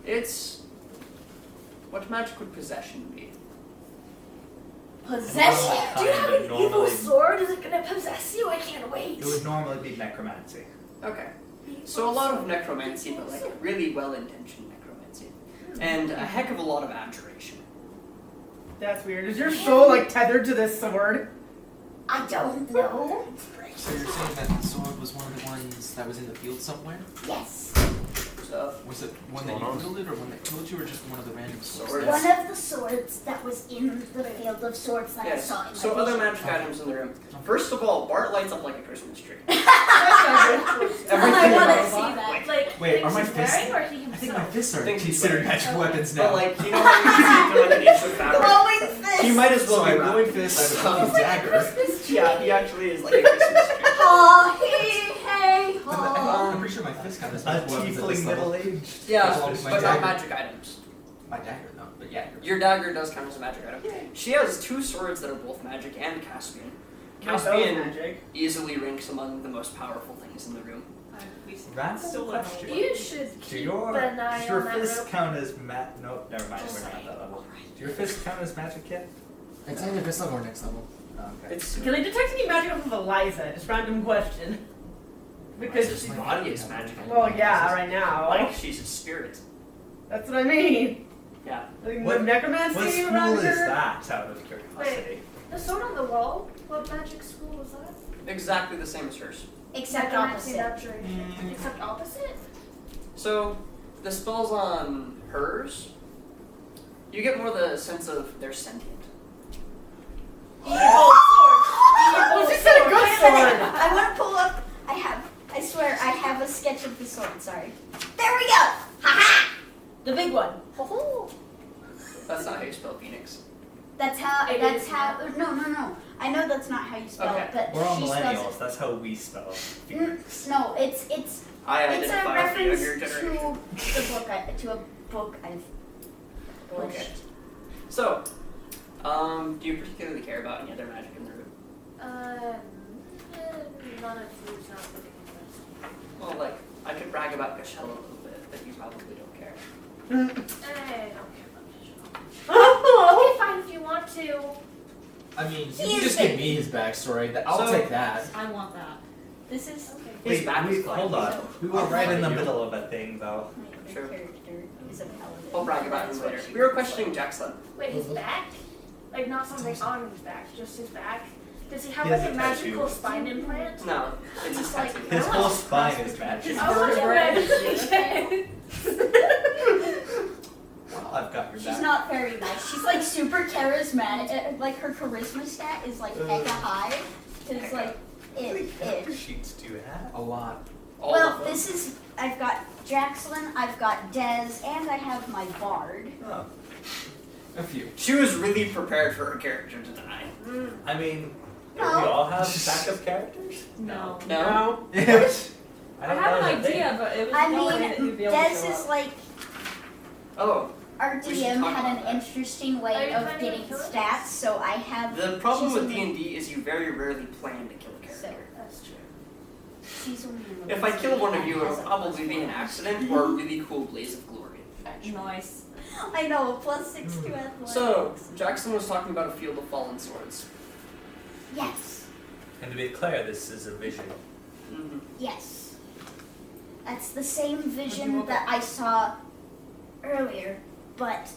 It's what magic would possession be? Possession. Kind Do you have of an evil normally- sword? Is it gonna possess you? I can't wait. it would normally be necromancy? Okay. So a lot of necromancy, but like really well-intentioned necromancy, and a heck of a lot of abjuration. That's weird. Is your soul like tethered to this sword? I don't know. So you're saying that the sword was one of the ones that was in the field somewhere? Yes. So Was it one that you wielded or one that killed you or just one of the random swords? Swords. One of the swords that was in the field of swords that I yes. saw in my So other vision. magic items in the room. First of all, Bart lights up like a Christmas tree. I Everything want to about see Bart, that. Like, Wait, are things my he's fists- wearing or he I himself? think my fists are Think he's considered wearing- magic weapons But now. like, you know how you can see through like an inch of fabric? Glowing fist. He might as So well my be glowing wrapped. fist, I have a fucking dagger. Yeah, he actually is like a Christmas tree. Ha hey hey ha. I'm pretty sure my fist count as A magic weapons at this tiefling level. middle-aged. Yeah, That's my but not dagger. magic items. My dagger, no, but yeah. Your dagger does count as a magic item. She has 2 swords that are both magic and Caspian. My bow's Caspian magic. easily ranks among the most powerful things in the room. Random question. You should Do keep your, an eye does your on that fist rope. count as no, never mind, we're not at that level. Do your fist count as magic yet? It's either this level or next level. Okay. It's Can they detect any magic off of Eliza? Just random question. Because his body is magic. well, yeah, right now. Like she's a spirit. That's what I mean. Yeah. Like, What- necromancy What school around is here? that, out of curiosity? The sword on the wall? What magic school was that? Exactly the same as hers. Except Necromancy opposite. and abjuration. Except opposite? So the spells on hers, you get more the sense of they're sentient. Oh, she said a good Wait a minute. sword. I want to pull up. I swear, I have a sketch of the sword. Sorry. There we go. Ha ha. The big one. Oh. That's not how you spell Phoenix. That's how. It That's is how. No. I know that's not how you spell Okay. it, but We're all she millennials. spells That's how we spell it. Phoenix. No, it's I a identify with the reference younger generation. to a book I've published. Okay. So, do you particularly care about any other magic in the room? None of these not particular. Well, like, I could brag about Gashel a little bit, but you probably don't care. I don't care about Okay, fine if you want to. I mean, He you can is just give me his backstory. I'll So- take that. I want that. This is okay. His Wait, back is wait, black. hold on. So- We were right in the You. middle of a thing, though. My True. character is a paladin. I'll brag about That's him what later. she We were looks questioning like. Jackson. Wait, his back? Like not something on his back, just his back. Does he have He like has a a magical tattoo. spine implant? No, it's his He's like- tattoo. His whole spine is magic. I want to Well, I've got your She's back. not very nice. She's like super charismatic. Like her charisma stat is like hecka high. It's like How many it. character sheets do you have? A lot. All Well, of them. this is. I've got Jaxlin, I've got Dez, and I have my bard. Oh. A few. She was really prepared for her character to die. I mean, do No. we all have backup characters? No. No? No. I I don't have know an the thing. idea, but it was I no way that mean, you'd be able to show Dez is up. like. Oh, Our We should DM talk had about an that. interesting Are way you of planning on getting killing stats, so I have. the problem she's with only- D&D is you very rarely plan to kill a So, character. That's true. she's only in the If I list kill one of and you, has it'll a probably be an +1. accident or a really cool blaze of glory. Nice. I know, a +6 to athletics. So, Jackson was talking about a field of fallen swords. Yes, And to be clear, this is a vision. Mm-hmm. yes. That's the same Would you vision want that I saw earlier, but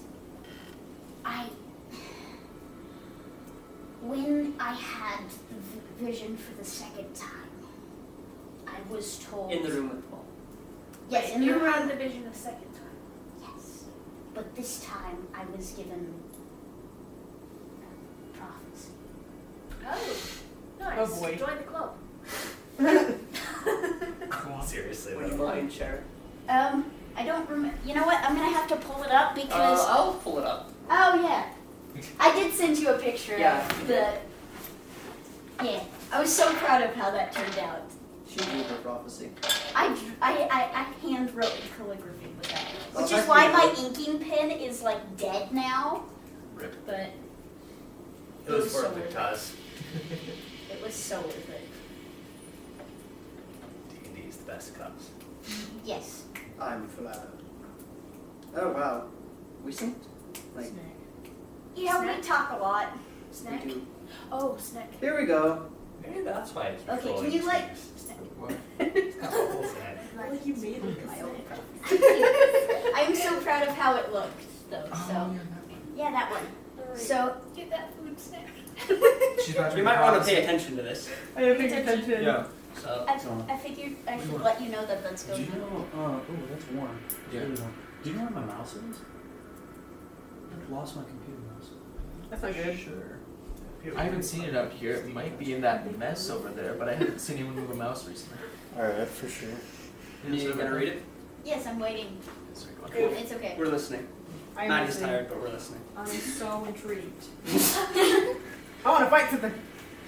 when I had the vision for the second time, I was told. In the room with Paul. Yes, in you the had room. the vision a second time. Yes, but this time I was given prophecy. Oh, nice. Oh, boy. Join the club. Seriously, Would you though. mind sharing? I don't remember. You know what? I'm gonna have to pull it up because. I'll pull it up. Oh yeah, I did send you a picture Yeah, of you the. Yeah, I was so proud of how that turned out. She drew her prophecy. I hand wrote in calligraphy with that, Oh, which that's is why my beautiful. inking pen is like dead now. Rip. But It was so worth worth it, it. cuz. It was so worth it. D&D is the best cuz. Yes. I'm flattered. Oh wow. We synced? Like, Yeah, we talk a lot. we Snack. do. Oh, snack. Here we go. Maybe that's why it's Okay, controlling can you, like- things. What? Like you made it. My own prophecy. I'm so proud of how it looked, though. Oh, So yeah, that one. yeah, that one. So Get that food snack. She's about to You read might the want to prophecy. pay attention to this. I didn't pay attention. Yeah. So, I figured I should let you know that that's Do going you on. know? Oh, that's warm. Yeah. Really warm. Do you know where my mouse is? I've lost my computer mouse. That's not good. Sure. I haven't seen it out here. It might be in that mess over there, but I haven't seen anyone move a mouse recently. Alright, for sure. you gonna read it? Yes, I'm waiting. Sorry, go on. Cool. It's okay. We're listening. I'm Maddie's listening. tired, but we're listening. I'm so intrigued. I want to fight something.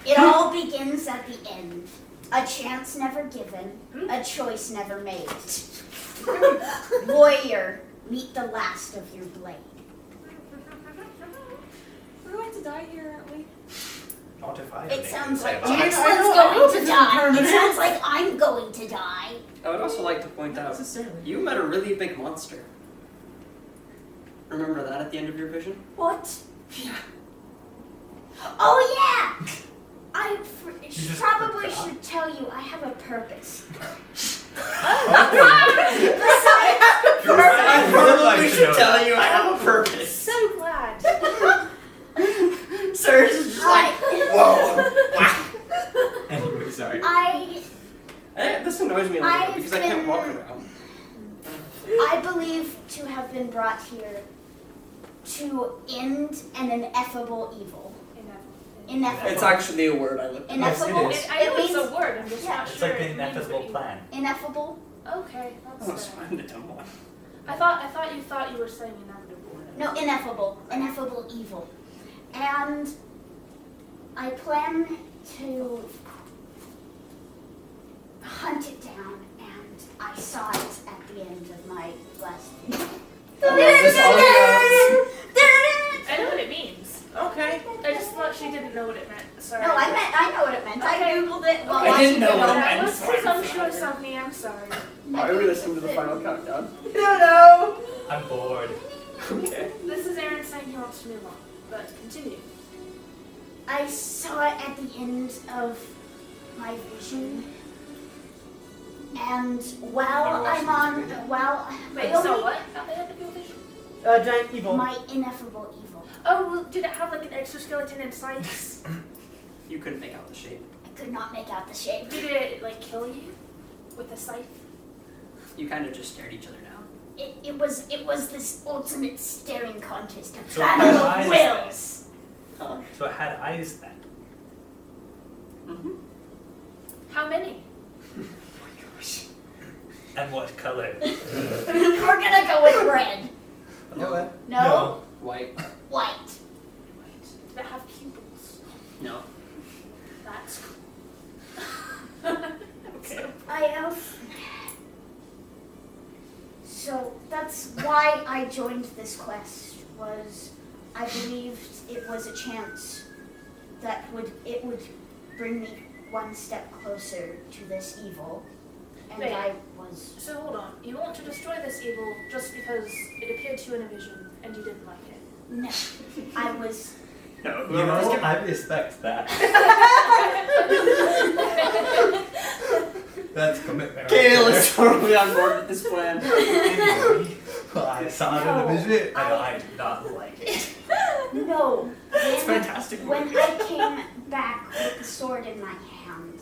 It all begins at the end. A chance never given, a choice never made. Warrior, meet the last of your blade. We're going to die here, aren't we? Not if I have It anything sounds to say like about Yeah, it. I know, Jackson's I hope going to this is die. It permanent. sounds like I'm going to die. I would also like to point Not out, necessarily. you met a really big monster. Remember that at the end of your vision? What? Yeah. Oh yeah! I just probably forgot. should tell you I have a purpose. I would like probably to should know tell that. you I have a purpose. So glad. Sir, it's just like, whoa. Anyway, sorry. I This annoys me a little bit I've because I can't walk been- around. I believe to have been brought here to end an ineffable evil. Ineffable. It's actually a word I looked at. Ineffable. Yes, it is. I know It it's a means word, I'm just yeah. not It's sure. like the it means ineffable what you- plan. ineffable. Okay, I that's was fair. finding a dumb one. I thought you were saying inevitable. No, ineffable evil. And I plan to hunt it down, and I saw it at the end of my last. I know what it means. Okay. I just thought she didn't know what it meant. Sorry. No, I know what it meant. I Okay. googled it while I watching didn't know the what it video. meant. That was Sorry. presumptuous of me, I'm sorry. Why are we listening to the final countdown? No, no. I'm bored. Okay. This is Aaron saying he wants to move on, but continue. I saw it at the end of my vision. And while I'm on, while Wait, I so only- what? How the hell did you vision? Giant evil. my ineffable evil. Oh, well, did it have like an exoskeleton and sights? You couldn't make out the shape. I could not make out the shape. Did it like kill you with a scythe? You kind of just stared each other down. It was this ultimate staring contest, a So battle it of had eyes wills. Huh? So it had eyes then. Mm-hmm. How many? And what color? We're gonna go with red. No. No? White. White. That have pupils. No. That's cool. Okay. I So that's why I joined this quest. Was I believed it was a chance that it would bring me one step closer to this evil, and Wait. I was. So hold on. You want to destroy this evil just because it appeared to you in a vision and you didn't like it? No, I was. No. You know, I respect that. That's commitment. Gale is totally on board with this plan. Anyway, I saw it in No, a vision and I- I did not like it. No. It's When, fantastic. when I came back with the sword in my hand,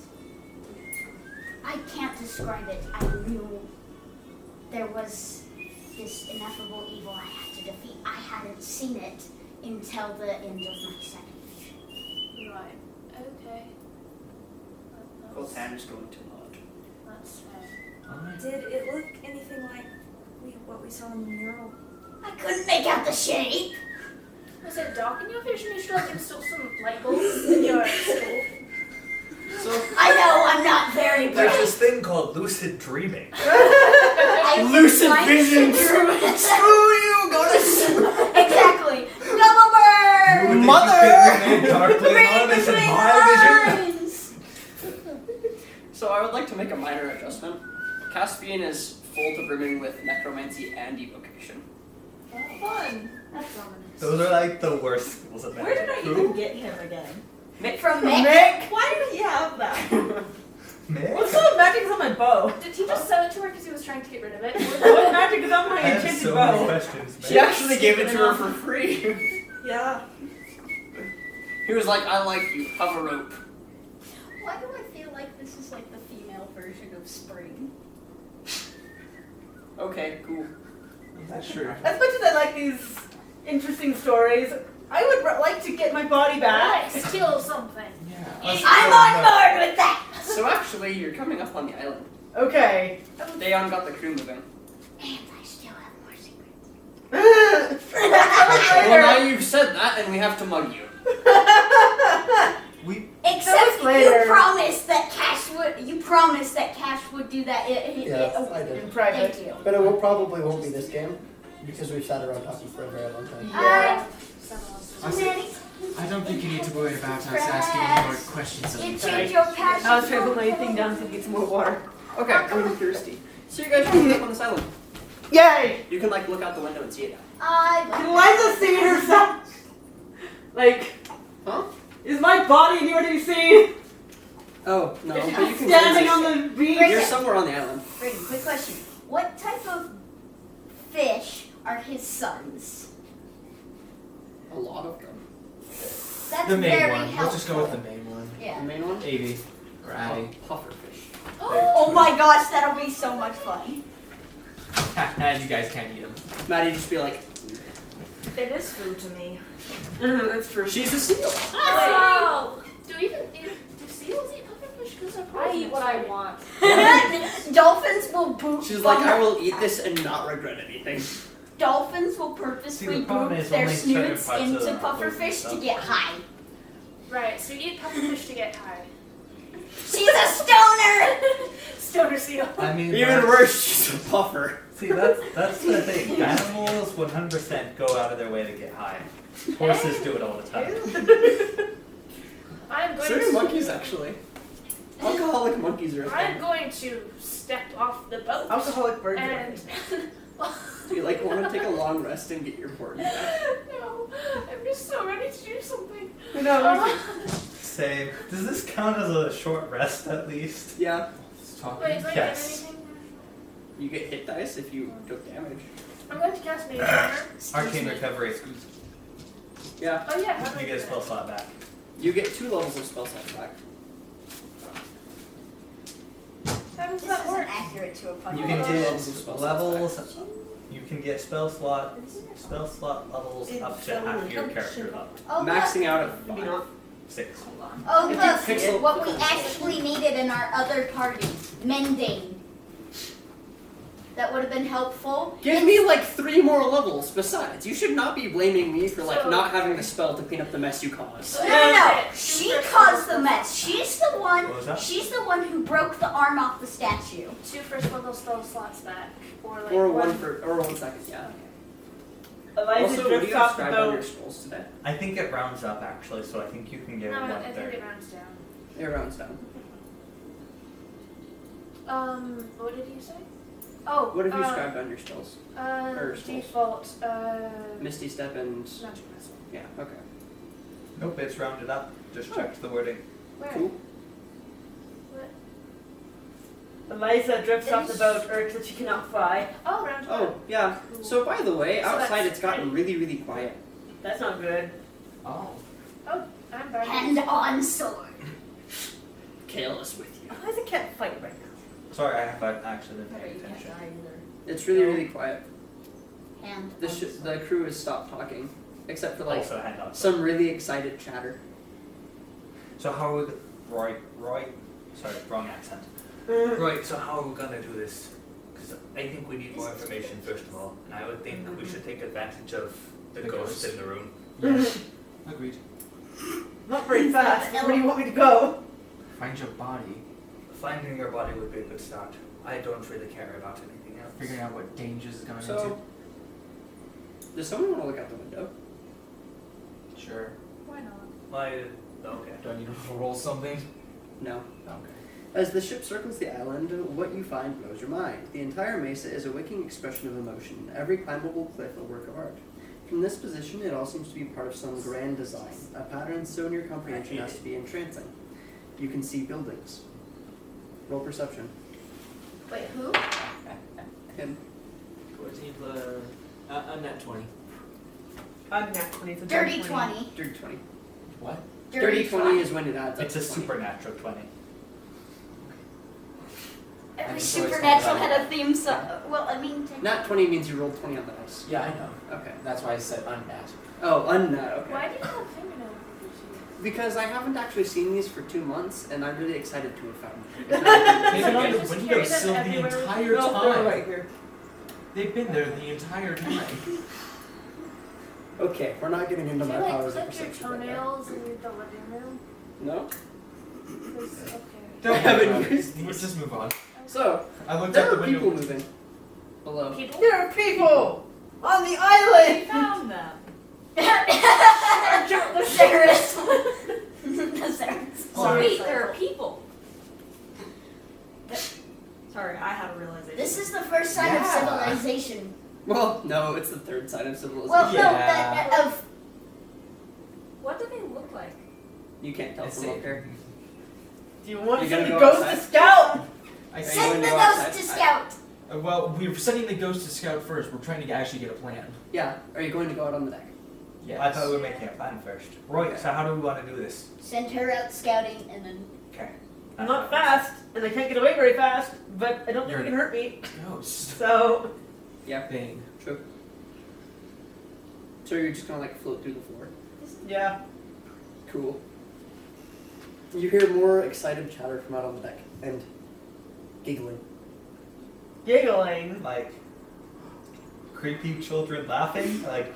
I can't describe it. I knew there was this ineffable evil I had to defeat. I hadn't seen it until the end of my second vision. Right. Okay. Well, Tanner's going too loud. That's fair. Alright. Did it look anything like what we saw in the mural? I couldn't make out the shape. Was it dark in your vision? You should have installed some light bulbs in your school. So, I know I'm not very There's bright. this thing called lucid dreaming. I lucid like vision. to- Screw you. Go to sleep. Exactly. Double You bird. would Mother! think you could remain darkly Read anonymous in between my the vision. lines. So I would like to make a minor adjustment. Caspian is full to brimming with necromancy and evocation. Fun. That's ominous. Those are like the worst skills of Where did magic. I even get him again? From Mick. Mick. Why did he have that? Mick? What sort of magic is on my bow? Did he just sell it to her because he was trying to get rid of it? What magic is on my I have enchanted so many bow? questions, Mick. She actually gave it to her for free. Yeah. He was like, I like you, have a rope. Why do I feel like this is like the female version of spring? Okay, cool. That's true. As much as I like these interesting stories, I would like to get my body back. Right, steal something. Yeah. I'm on board with that. So actually, you're coming up on the island. Okay. Dayon got the crew moving. And I still have more secrets. Well, now you've said that, and we have to mug you. We Except later. you promised that Cash would do that. Yeah, I did. In private. Thank you. But it probably won't be this game because we've sat around talking for a very long time. Yeah. I don't think you need to worry about us asking any more questions of You you. change your passion. I was trying to put my thing down to get some more water. Okay. I'm thirsty. So you guys are moving up on this island. Yay! You can like look out the window and see it. Can Liza see herself? Like, Huh? is my body anywhere to be seen? Oh no, but you can Standing on the beach? You're somewhere on the island. Brady, quick question. What type of fish are his sons? A lot of them. That's The main very one. helpful. Let's just go with the main one. The Yeah. main one? Avy. Or Addy. Pufferfish. Oh my gosh, that'll be so much fun. And you guys can't eat them. Maddie just be like, It is food to me. That's true. she's a seal. Wow. Do seals eat pufferfish? Because I eat what I want. Dolphins will boot. She's like, I will eat this and not regret anything. Dolphins will See, purposely the problem boot is their only certain snoots parts of into the pufferfish to stuff. get high. Right, so you eat pufferfish to get high. She's a stoner. Stoner seal. I mean, Even that's- worse, she's a puffer. See, that's the thing. Animals 100% go out of their way to get high. Horses do it all the time. I'm going So do to. monkeys, actually. Alcoholic monkeys are a I'm thing. going to step off the boat. Alcoholic birds. And Do you like want to take a long rest and get your board back? no, I'm just so ready to do something. No, Same. Does this count as a short rest at least? Yeah. Let's talk. Wait, do I get Yes. anything? You get hit dice if you took damage. I'm going to cast Mage Armor. Arcane recovery. Yeah. Oh yeah, how do I You do get a that? spell slot back. You get 2 levels of spell slot back. How does This that isn't work? accurate to a You puzzle. can Levels of spell get slots levels. You can get spell slot levels up to half your character level. Oh, Maxing out at maybe 5. not. 6. Oh, If you look, pixel- what we actually needed in our other party. Mending. That would have been helpful. Give me like 3 more levels besides. You should not be blaming me for like So- not having the spell to clean up the mess you caused. No. She caused the mess. She's the one. What was that? She's the one who broke the arm off the statue. 2 first level spell slots back, or like Or one. or 1 second, yeah. Eliza Also, what do drifts you off the describe on your boat. scrolls today? I think it rounds up actually, so I think you can get No, I 1 think third. it rounds down. It rounds down. What did you say? Oh, What have you described on your spells? or spells? default, Misty Step and... Magic Missile. Yeah, okay. Nope, it's rounded up. Just checked the wording. Where? Cool. Eliza drifts off the boat, urged that she cannot fly. Oh, round one. Oh, yeah. So by the way, So outside that's it's gotten really, really quiet. That's not good. Oh. I'm back. Hand on sword. Kale is with you. Eliza can't fight right now. Sorry, I haven't actually been Better paying you can't attention. die either. It's really, really quiet. Hand The, on sword. the crew has stopped talking. Except for like Also, hand on. some really excited chatter. So how are we? Roy. Sorry, wrong accent. Right. So how are we gonna do this? Because I think we need more information first of all, and I would think we should take advantage of the The ghost ghost. in the room. Yes. Agreed. Not very fast. Where do you want me to go? Find your body. Finding your body would be a good start. I don't really care about anything else. Figuring out what dangers is going So, does someone want to look out the window? into. Sure. Why not? Why? Okay. Do I need to roll something? No. Okay. As the ship circles the island, what you find blows your mind. The entire mesa is a waking expression of emotion, every climbable cliff a work of art. From this position, it all seems to be part of some grand design, a pattern so near comprehension as to be entrancing. You can see buildings. Roll perception. Wait, who? Him. 14 plus a net 20. I'm nat 20. So Dirty 20. Dirty 20. What? Dirty 20 is when it adds up It's a to 20. supernatural 20. Every I'm so supernatural excited. had a theme song. Well, I mean, Not 20 means you rolled 20 on the dice. Yeah, I know. Okay. That's why I said unnat. Oh, unnat, okay. Why do you have fingernail figures Because I haven't actually seen these for 2 months, and I'm really excited to have found them. They've been on the Just carry them windowsill the everywhere. entire No, they're time. right here. They've been there the entire time. Okay, we're not getting into Do my you like powers of clip your perception. right now. toenails in the living room? No? 'Cause- okay. I haven't used Let's these. just move on. So, I looked there out the are window. people moving below. People? There are people on the We island. found them. the Ceres. The Ceres. Oh, Wait, there are people. Sorry, I had a realization. This is the first sign of Yeah. civilization. Well, no, it's the third sign of civilization. Well, Yeah. no, that of What do they look like? You can't tell It's from up safe. here. Do you want You to send gonna the go ghost to outside? scout? I Send see. send the go ghost outside. to scout. Well, we're sending the ghost to scout first. We're trying to actually get a plan. Yeah, are you going to go out on the deck? Yes. I thought we were making a plan first. Right. So how do we want to do this? Send her out scouting, and then Okay. I'm not fast, and I can't get away very fast, but I don't think You're you can hurt me. Ghost. So Yeah. thing. True. So you're just gonna like float through the floor. Yeah. Cool. You hear more excited chatter from out on the deck and giggling. Giggling. Like creepy children laughing, like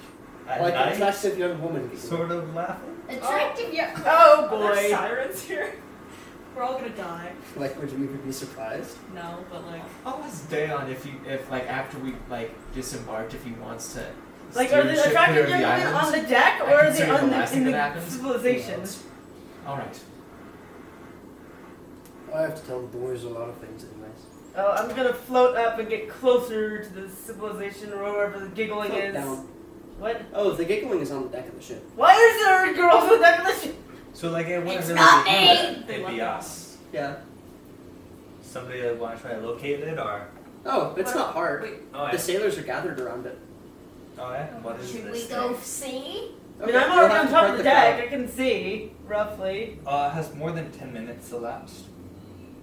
at Like night, attractive young woman giggling. sort of laughing. Attractive young. Oh Are there boy. sirens here? We're all gonna die. Like, would you even be surprised? No, but like. I'll ask Dayon if like after we like disembarked, if he wants to. Like, steer are the the ship clear attractive of the young women islands. on the deck, I or are they consider on the last the, thing in that the happens. civilization? All right. I have to tell the boys a lot of things, anyways. Oh, I'm gonna float up and get closer to the civilization or wherever the giggling Float is. down. What? Oh, the giggling is on the deck of the ship. Why is there girls on the deck of the ship? So like it wouldn't It's really not be me. either. They It'd be left us. Yeah. Somebody that want to try to locate it, or Oh, it's What? not hard. Wait. oh The yeah, sailors are gathered around it. oh yeah. What is Should this we go thing? see? I mean, Okay, I'm you'll already have on to top part of the the deck. crowd. I can see roughly. It has more than 10 minutes elapsed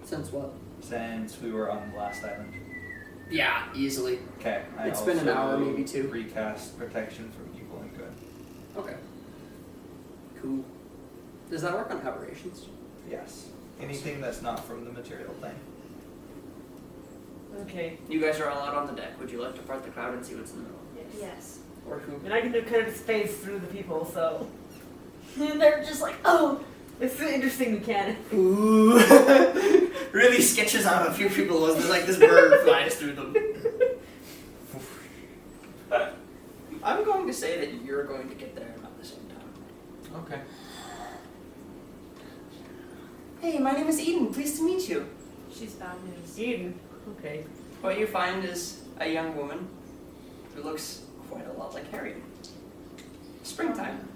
Since what? since we were on the last island. Yeah, easily. Okay, I It's been an also hour, maybe two. Recast protection from evil and good. Okay. Cool. Does that work on aberrations? Yes. Anything that's not from the material plane. Okay. You guys are all out on the deck. Would you like to part the crowd and see what's in the middle? Yes. Or who? And I can do kind of space through the people, so And they're just like, oh, it's an interesting mechanic. Ooh. Really sketches out a few people as like this bird flies through them. I'm going to say that you're going to get there about the same time. Okay. Hey, my name is Eden. Pleased to meet you. She's bad news. Eden. Okay. What you find is a young woman who looks quite a lot like Harriet. Springtime.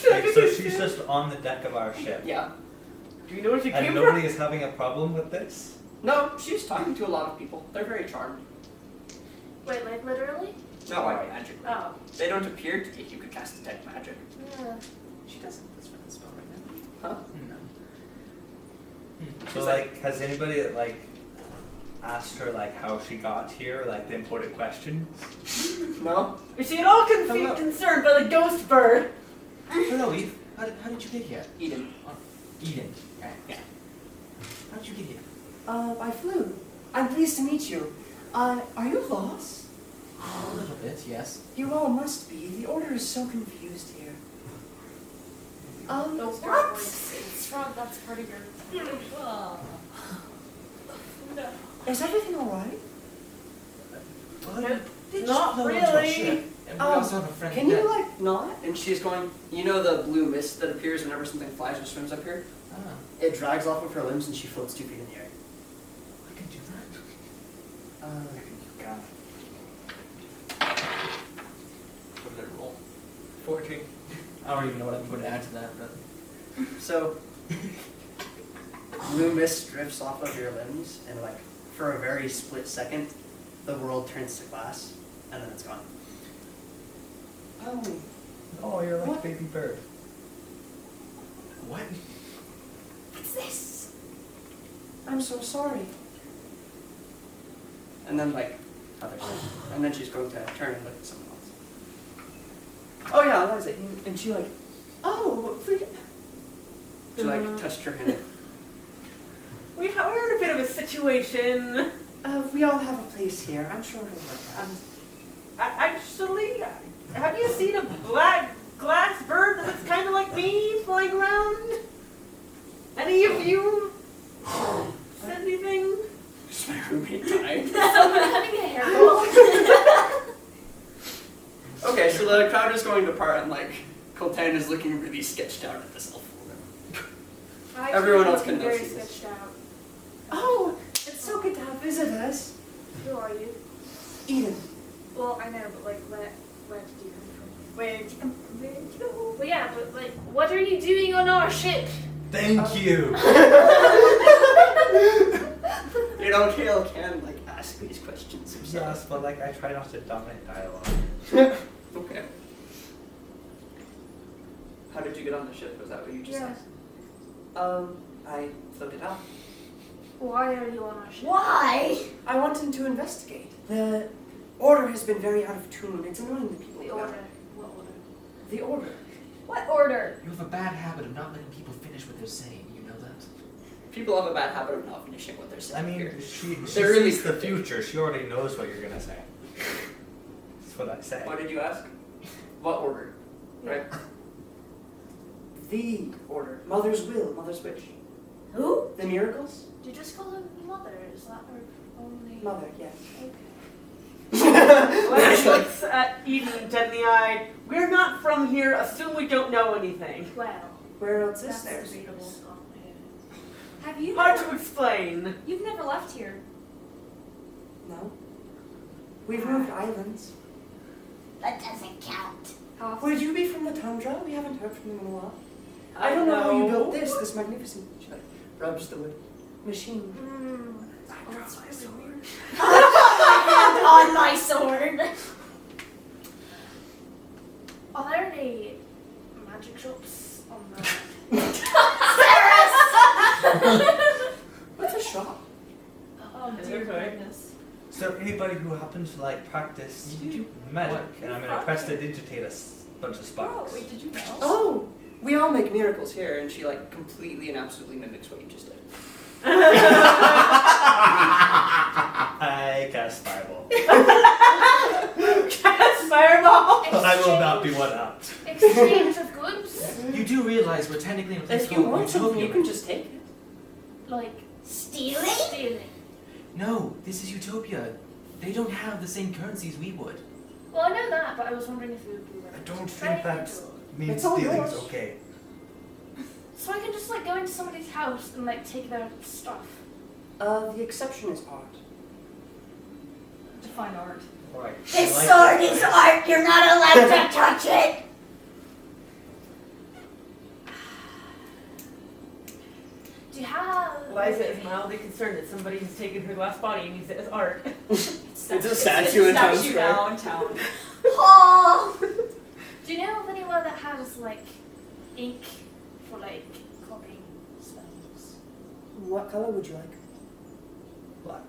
Like, so she's just on the deck of our ship. Yeah. Do you know where she And came nobody is having a problem with this? No, she's talking to a lot of people. They're very charmed. Wait, like literally? Not by magic. Oh. They don't appear to be. You could cast detect magic. Yeah. She doesn't. That's what the spell right now. Huh? No. So like, has anybody like asked her like how she got here, like the important question? No. Is she at all Hello. concerned by the ghost bird? Hello, Eve. How did you get here? Eden. Eden. Right. Yeah. How did you get here? I flew. I'm pleased to meet you. Are you lost? A little bit, yes. You all must be. The order is so confused here. Those what? It's from that's part of your. Oh. No. Is everything alright? Not blow into our really. ship? And we Oh, also have a friend Can dead. you like not? And she's going. You know the blue mist that appears whenever something flies or swims up here? Ah, It drags off of her limbs and she floats 2 feet in the air. I can do that. You can. What did it roll? 14. I don't even know what I'm going to add to that, but So, blue mist drifts off of your limbs, and like for a very split second, the world turns to glass, and then it's gone. Oh, you're like What? baby bird. what? what's this? I'm so sorry. And then like others, and then she's going to turn and look at someone else. Oh yeah, that was it. And she like, oh, she like touched her hand. We're in a bit of a situation. We all have a place here. I'm sure it'll work out. Actually, have you seen a black glass bird that's kind of like me flying around? Any of you said anything? Just my roommate died. Someone having a hair Okay, so the crowd is going to part, and like Coltan is looking really sketched out at this elf woman. Everyone else can now very see this. sketched out. Oh, it's so good to have visitors. Who are you? Eden. Well, I know, but like, where did you come from? Where did you go? Well, yeah, but like, what are you doing on our ship? Thank you. You know, Kale can like ask these questions himself. Yes, but like I try not to dominate dialogue. I floated out. Why are you on our ship? Why? I wanted to investigate. The order has been very out of tune. It's annoying the people. The order. What order? The order. What order? You have a bad habit of not letting people finish what they're saying. You know that? People have a bad habit of not finishing what they're saying I mean, here. she They're really sees the cryptic. future. She already knows what you're gonna say. That's what I say. What did you ask? What order? Right? The order. Mother's will, mother's wish. Who? The miracles? Did you just call her mother? Is that her only? Mother, yes. Blanche looks at Eden deadly-eyed. We're not from here. Assume we don't know anything. Well, Where else is that's there? debatable. Have you Hard never, to explain. you've never left here? No. We've moved islands. That doesn't count. How often? Would you be from the tundra? We haven't heard from them in a while. I don't know how you built this magnificent, she like rubs the wood machine. Oh, that's really weird. Hand on my sword. Are there any magic shops on the? What's a shop? Oh dear Okay. goodness. Is there anybody who happens to like practice magic? What? And I'm gonna prestidigitate a bunch of Oh, sparks. wait, did you know? Oh, we all make miracles here, and she like completely and absolutely mimics what you just did. I cast fireball. Cast fireball. I will not be one up. Exchange of goods? You do realize we're technically in a place If you called want something, Utopia. you can just take it. Like Stealing? stealing. No, this is Utopia. They don't have the same currencies we would. Well, I know that, but I was wondering if it would be like. I don't trade think that or- means It's all stealing's yours. okay. So I can just like go into somebody's house and like take their stuff. The exception is art. Define art. Alright. This sword is art. You're not allowed to touch it. Do you have? Liza is mildly concerned that somebody has taken her glass body and used it as art. It's a statue in town statue square. now in town. Oh. Do you know of anywhere that has like ink for like copying spells? What color would you like? Black.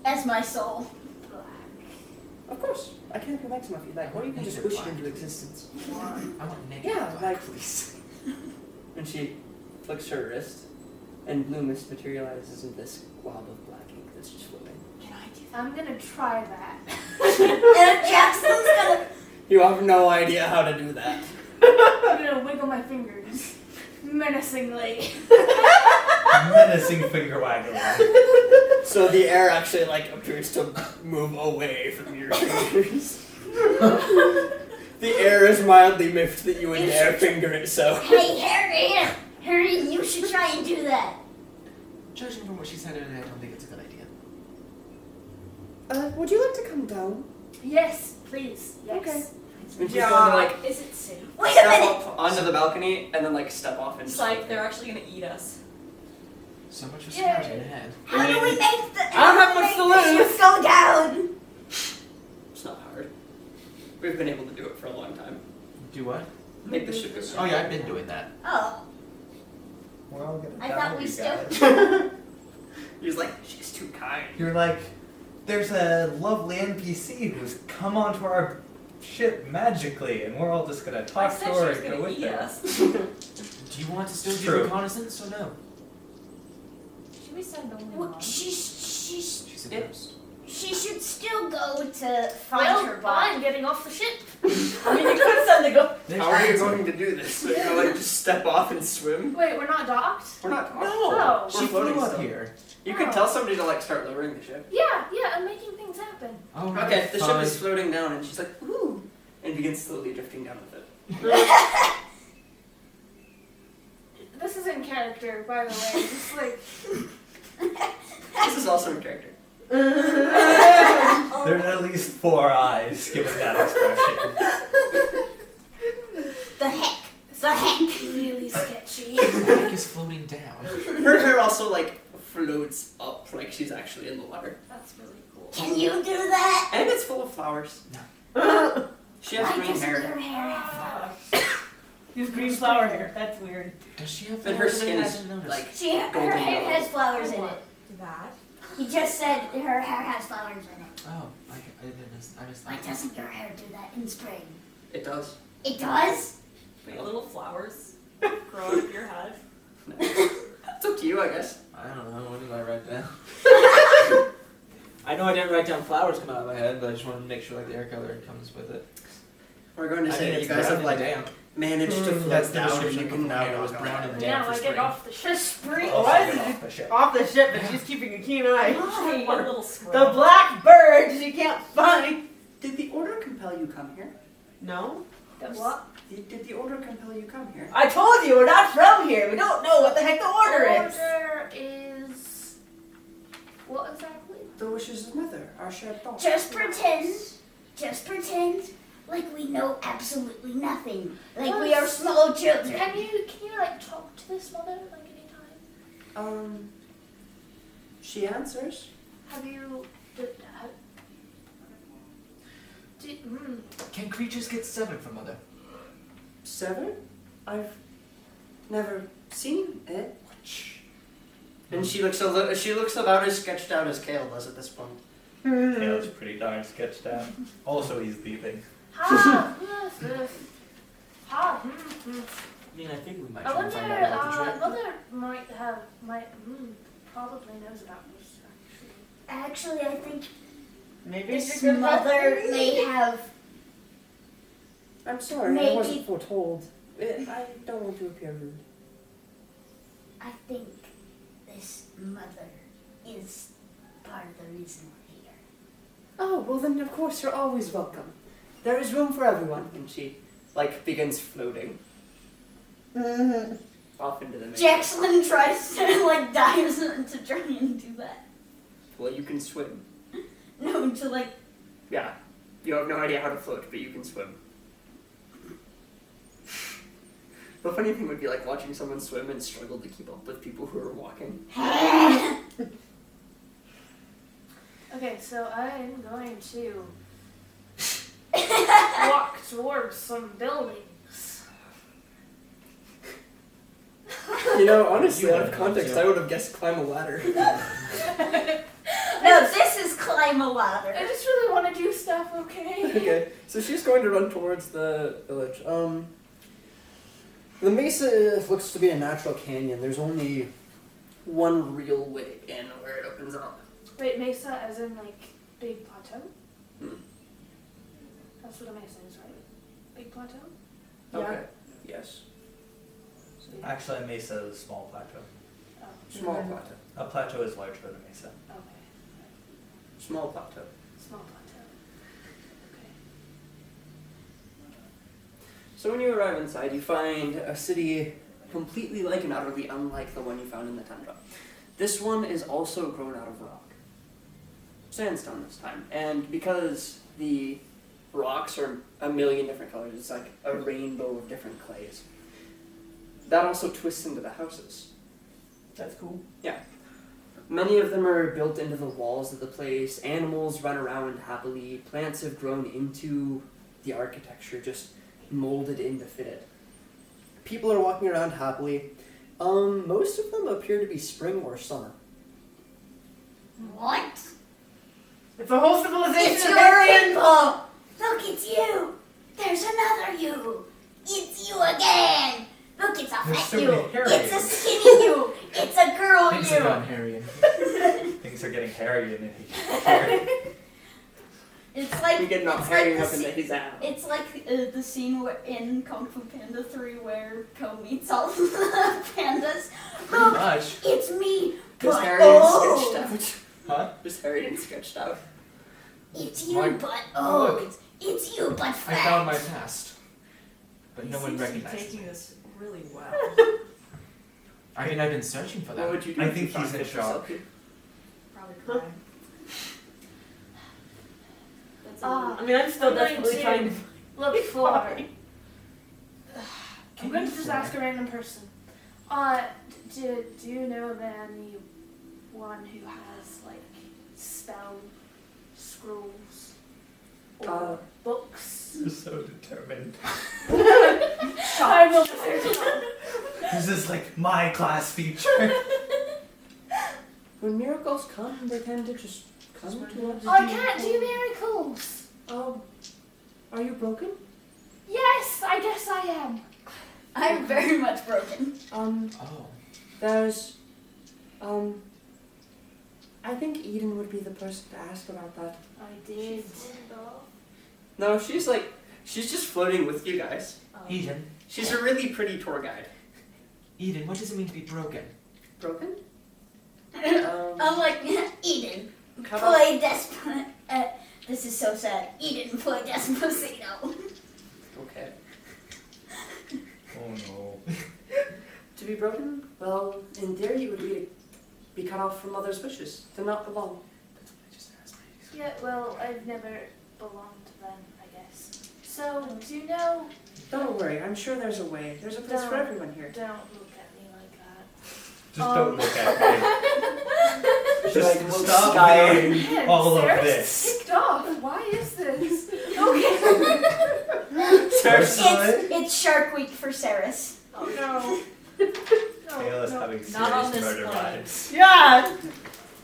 That's my soul. Black. Of course. I can make some if you like, or you can just wish it into existence. I want naked Yeah, black, like- please. And she flicks her wrist, and blue mist materializes in this glob of black ink that's just floating. Can I do I'm gonna try that. And Jackson's gonna. You have no idea how to do that. I'm gonna wiggle my fingers menacingly. Menacing finger waggling. So the air actually like appears to move away from your fingers. The air is mildly miffed that you would dare finger it so. Hey, Harry. Harry, you should try and do that. Judging from what she said earlier, I don't think it's a good idea. Would you like to come down? Yes, please. Yes. Okay. And she's Yeah. going to like Is it safe? Wait a step minute. up onto the balcony and then like step off and Psych, they're actually gonna eat us. So much for Yay. scouting ahead. How do we make the? I don't have much to lose. Ship go down. It's not hard. We've been able to do it for a long time. Do what? Make the ship go Oh yeah, I've been doing that. Oh, We're all gonna I die, thought we you still. guys. He's like, she's too kind. You're like, there's a lovely NPC who's come onto our ship magically, and we're all just gonna I talk said to she her was and go gonna with eat her. us. Do you want to still do True. reconnaissance or no? Should we send only Well, one? She's a ghost. She should still go to find her Well, body. I'm getting off the ship. I mean, you could send the go. There's How are you Nancy. going to do this? Are you gonna like just step off and swim? Wait, we're not docked? We're not. No! Oh. She We're floating flew up still. here. You could tell somebody to like start lowering the ship. Yeah, I'm making things happen. Oh, Okay, the ship fine. is floating down and she's like, ooh, and begins slowly drifting down with it. This is in character, by the way. Just like This is also in character. There's at least 4 eyes given that expression. The heck. The heck. really sketchy. The neck is floating down. Her hair also like floats up like she's actually in the water. That's really cool. Can you do that? And it's full of flowers. She has Why green doesn't hair. your hair have flowers? You have green flower hair. That's weird. Does she have And her flowers in skin it? I is didn't notice. like Her golden hair yellow. has flowers in it. That. He just said her hair has flowers in it. Oh, I didn't. I just. Why doesn't your hair do that in spring? It does. It does? Wait, little flowers grow out of your head. No. It's up to you, I guess. I don't know. What did I write down? I know I didn't write down flowers coming out of my head, but I just wanted to make sure like the hair color comes with it. We're going to I say mean, that you it's guys brown have like and damp. managed to That's float the down and description you of can my now hair. It was walk brown on and it. damp Now for I spring. get off the ship. Spring. Oh, why is Get it off the ship. off the ship, but she's keeping a keen eye. Hey, a little The scrub. black bird she can't find. Did the order compel you come here? No. What? Did the order compel you come here? I told you we're not from here. We don't know what the heck the order is. Order is what exactly? The wishes of mother, our shared thought. Just pretend like we know absolutely nothing. Like we are small children. Can you like talk to this mother like anytime? She answers. Have you Can creatures get 7 from mother? 7? I've never seen it. And she looks she looks about as sketched out as Kale does at this point. Kale's pretty darn sketched out. Also, he's leaving. ha I mean, I think we might I try and wonder, find out about the trip. mother probably knows about this actually. Actually, I think Maybe this she's gonna mother may have. I'm sorry, Maybe- I wasn't foretold. I don't want to appear rude. I think this mother is part of the reason we're here. Oh, well then of course you're always welcome. There is room for everyone. And she, like, begins floating off into the mist. Jackson tries to like dives to try and do that. Well, you can swim. No, to like. Yeah. You have no idea how to float, but you can swim. The funny thing would be like watching someone swim and struggle to keep up with people who are walking. Okay, so I'm going to walk towards some buildings. You know, honestly, You out of would, context, yeah. I would have guessed climb a ladder. No, this is climb a ladder. I just really want to do stuff, okay? Okay, so she's going to run towards the village. The mesa looks to be a natural canyon. There's only one real way in where it opens up. Wait, mesa as in like big plateau? Hmm. That's what a mesa is, right? Big plateau? Okay. Yes. So, yeah. Actually, a mesa is a small plateau. Oh, Small plateau. A plateau is larger than a mesa. okay. Small plateau. Small plateau. Okay. So when you arrive inside, you find a city completely like and utterly unlike the one you found in the tundra. This one is also grown out of rock. Sandstone this time. And because the rocks are a million different colors, it's like a rainbow of different clays. That also twists into the houses. That's cool. Yeah. Many of them are built into the walls of the place. Animals run around happily. Plants have grown into the architecture, just molded in to fit it. People are walking around happily. Most of them appear to be spring or summer. What? It's a whole civilization It's of your Aryan. rainbow! Look, it's you! There's another you! It's you again! Look, it's a There's fat so you! many hairy It's a yous. skinny you! It's a girl Things have you! gone hairy. Things are getting hairy in here. It's like You get not it's hairing like up the in the scene- his ass. It's like the scene in Kung Fu Panda 3 where Ko meets all the pandas. Pretty Look, much. it's me, Just but hairy and old. sketched out. Huh? Just hairy and sketched out. It's you, Why- but oh, old. It's you, but I fat. found my past. But He no one seems to be recognizes taking me. this really well. I mean, I've been searching for What that. would you do I if you think found he's in Fisher shock. Selkie? Probably crying. That's a I mean, I'm still I'm going desperately to- trying to. Look Be for. fine. I'm going to just ask a random person. Do you know of anyone who has like spell scrolls or books? You're so determined. I will This is like my class feature. When miracles come, they tend to just come to us. I can't do miracles. Are you broken? Yes, I guess I am. I'm very much broken. Oh. There's, I think Eden would be the person to ask about that. I did. No, she's just floating with you guys. Eden. She's a really pretty tour guide. Eden, what does it mean to be broken? Broken? I'm like, Eden, How about- play Despacito. This is so sad. Eden, play Despacito. Okay. Oh no. To be broken? Well, in theory, it would be cut off from others' wishes, to not belong. Yeah, well, I've never belonged to them, I guess. So, do you know? Don't worry, I'm sure there's a way. There's a place for No. everyone here. Don't look at me like that. Just don't look at me. Just Just look stop skyward. doing Man, all of Sarah's this. ticked off. Why is this? Okay. Personally, It's Shark Week for Ceres. Oh no. Kayla's No. having Not on serious this murder plane. vibes. Yeah,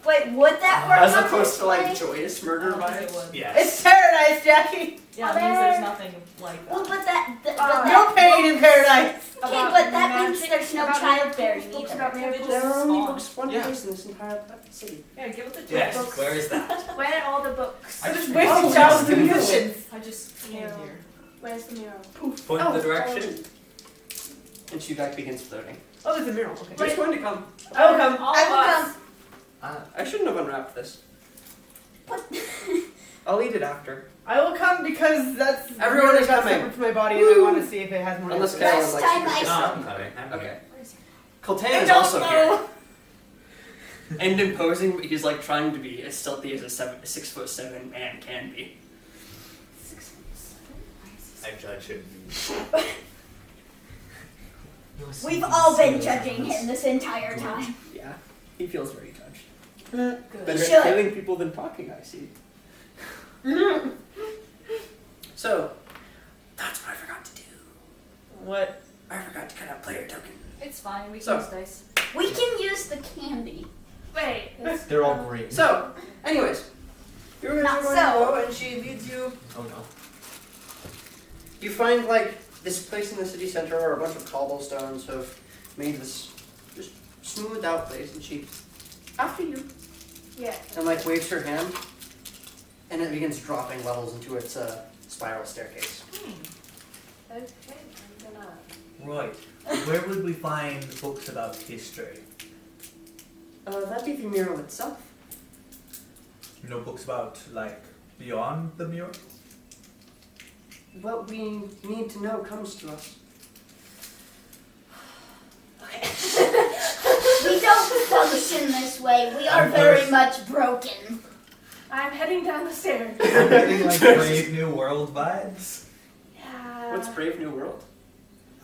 Wait, would that work As on opposed this to like plane? joyous murder I don't think it vibes. would. it's Yes. paradise, Jackie. Yeah, it means there's nothing like Well, that. but that, but Ah. that No pain in paradise. Okay, About but that means magic, there's no about childbearing books either. about Maybe miracles. There are only Spawn. books one Yeah. place in this entire city. Yeah, give it the Yes. books. Where is that? Where are all the books? I'm just Oh, wasting yes, child's the mural. musicians. I just came Mural. here. Where's the mural? Point Oh, the direction. And she back begins floating. Oh, there's a mural. Okay. Who's going to come? I will come. All I of will us. come. I shouldn't have unwrapped this. What? I'll eat it after. I will come because that's Everyone really is got coming. separate from my body, and I want to see if it has more. Unless influence. Kayla's Last like time super I No, saw- I'm coming. I'm Okay. here. Coltan I is don't also here. know. And imposing, but he's like trying to be as stealthy as a 6'7" man can be. 6'7". I judge him. We've all been judging him this entire time. Yeah, he feels very judged. Good. Better should. at killing people than talking, I see. So, that's what I forgot to do. What? I forgot to cut out player token. It's fine, we So- can use dice. We can use the candy. Wait. They're all green. So, anyways, you're going Not to so. go and she leads you. Oh no. You find like this place in the city center where a bunch of cobblestones have made this just smoothed out place, and she, after you, Yeah. and like waves her hand, and it begins dropping levels into its spiral staircase. Okay, I'm gonna. Right. Where would we find books about history? That'd be the mural itself. No books about like beyond the mural? What we need to know comes to us. We don't function this way. We are I'm very first. much broken. I'm heading down the stairs. I'm getting like Brave New World vibes. Yeah. What's Brave New World?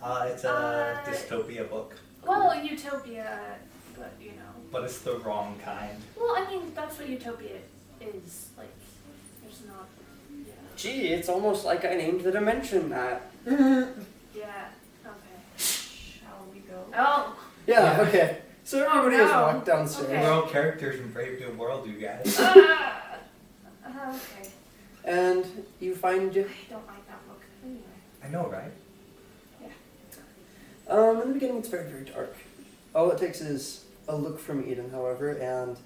It's a dystopia book, Well, utopia, but you know. but it's the wrong kind. Well, I mean, that's what utopia is. Like, there's not. Yeah. Gee, it's almost like I named the dimension that. Yeah. Okay. Shall we go? Oh. Yeah. Okay. So everybody has no. walked downstairs. Okay. We're all characters in Brave New World, you guys. Okay. And you find, I don't like that book. Anyway. I know, right? in the beginning it's very, very dark. All it takes is a look from Eden, however, and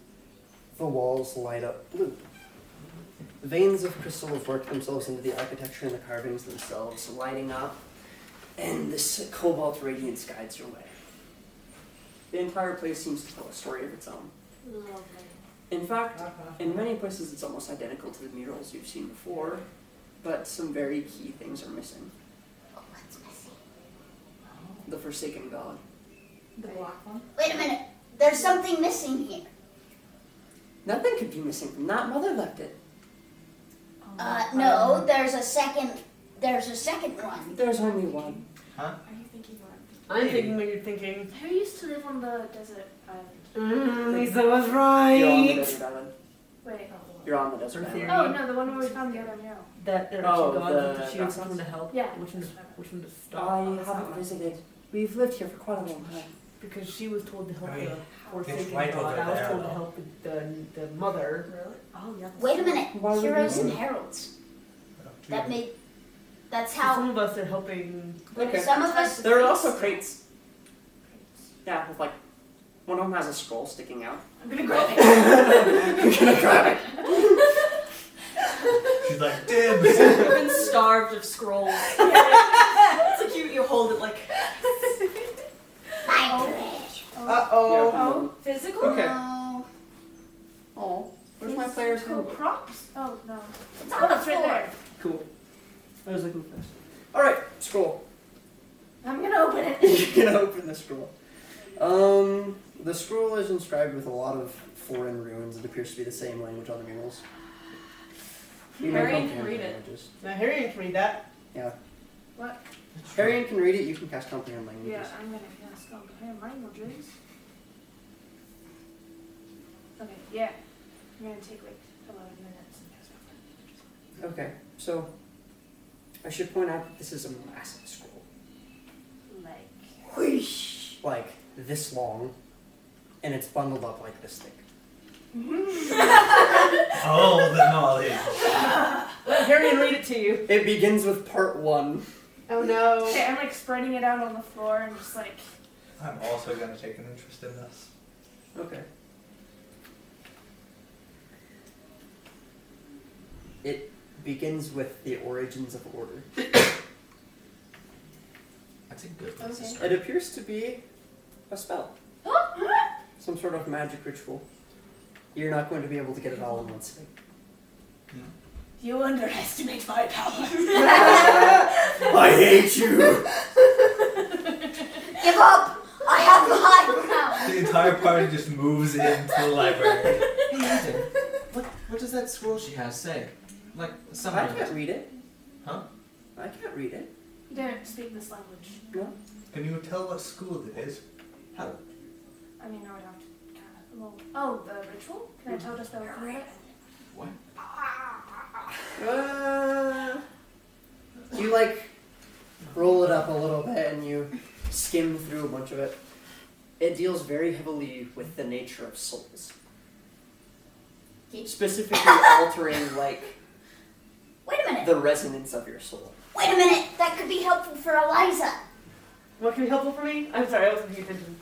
the walls light up blue. Veins of crystal have worked themselves into the architecture and the carvings themselves, lighting up, and this cobalt radiance guides your way. The entire place seems to tell a story of its own. Lovely. In fact, in many places it's almost identical to the murals you've seen before, but some very key things are missing. Oh, what's missing? The Forsaken God. The black one? Wait a minute. There's something missing here. Nothing could be missing from that. Mother left it. No, there's a second one. There's only one. Are you thinking what? I'm thinking what you're thinking. Who used to live on the desert island? Lisa was You're on the right. desert island. Wait. You're on the desert For island. theory. Oh no, the one where we found the other mural. That there Oh, are two gods the and she dark was someone to help. Yeah. Which one to I stop? haven't visited. We've lived here for quite a long time. Because she was told to help I mean, the Forsaken it's right God. over I was there, told to though. help the mother. Really? Oh yeah. that's Wait a true. minute. Why would Heroes you- and heralds. That's So how some of us are helping. Okay. some of us. There are also crates. Yeah, with like one of them has a scroll sticking out. I'm gonna grab it. I'm gonna grab it. She's like, dibs! I've been starved of scrolls. It's like you hold it like. Uh oh. Oh, physical? Okay. No. Oh, where's my player's Cool. handbook? Props? Oh, no. It's on the It's right floor. there. Cool. I was looking for this. All right, scroll. I'm gonna open it. You're gonna open the scroll. The scroll is inscribed with a lot of foreign runes. It appears to be the same language on the murals. You may Harry can comprehend read it. languages. Now Harry can read that. Yeah. What? Harry can read it. You can cast comprehend languages. Yeah, I'm gonna cast comprehend languages. Okay, yeah. I'm gonna take like 11 minutes and cast comprehend languages. Okay, so I should point out that this is a massive scroll, Like. Whoosh. like this long, and it's bundled up like this thick. All the knowledge. Let Harry read it to you. It begins with part 1. Oh no. Okay, I'm like spreading it out on the floor and just like. I'm also going to take an interest in this. Okay. It begins with the origins of order. That's a good place to Okay. start. It appears to be a spell. Some sort of magic ritual. You're not going to be able to get it all in one sitting. You underestimate my power. I hate you! Give up. I have the high ground. The entire party just moves into the library. Hey, Ethan, what does that scroll she has say? Like, I summary. can't read it. Huh? I can't read it. You don't speak this language. No. Can you tell what school it is? How? I mean, I would have to kind of. Well, oh, the ritual? Can I tell just by looking at it? What? You like roll it up a little bit and you skim through a bunch of it. It deals very heavily with the nature of souls. Specifically altering like Wait a minute. the resonance of your soul. Wait a minute. That could be helpful for Eliza. What can be helpful for me? I'm sorry, I wasn't paying attention.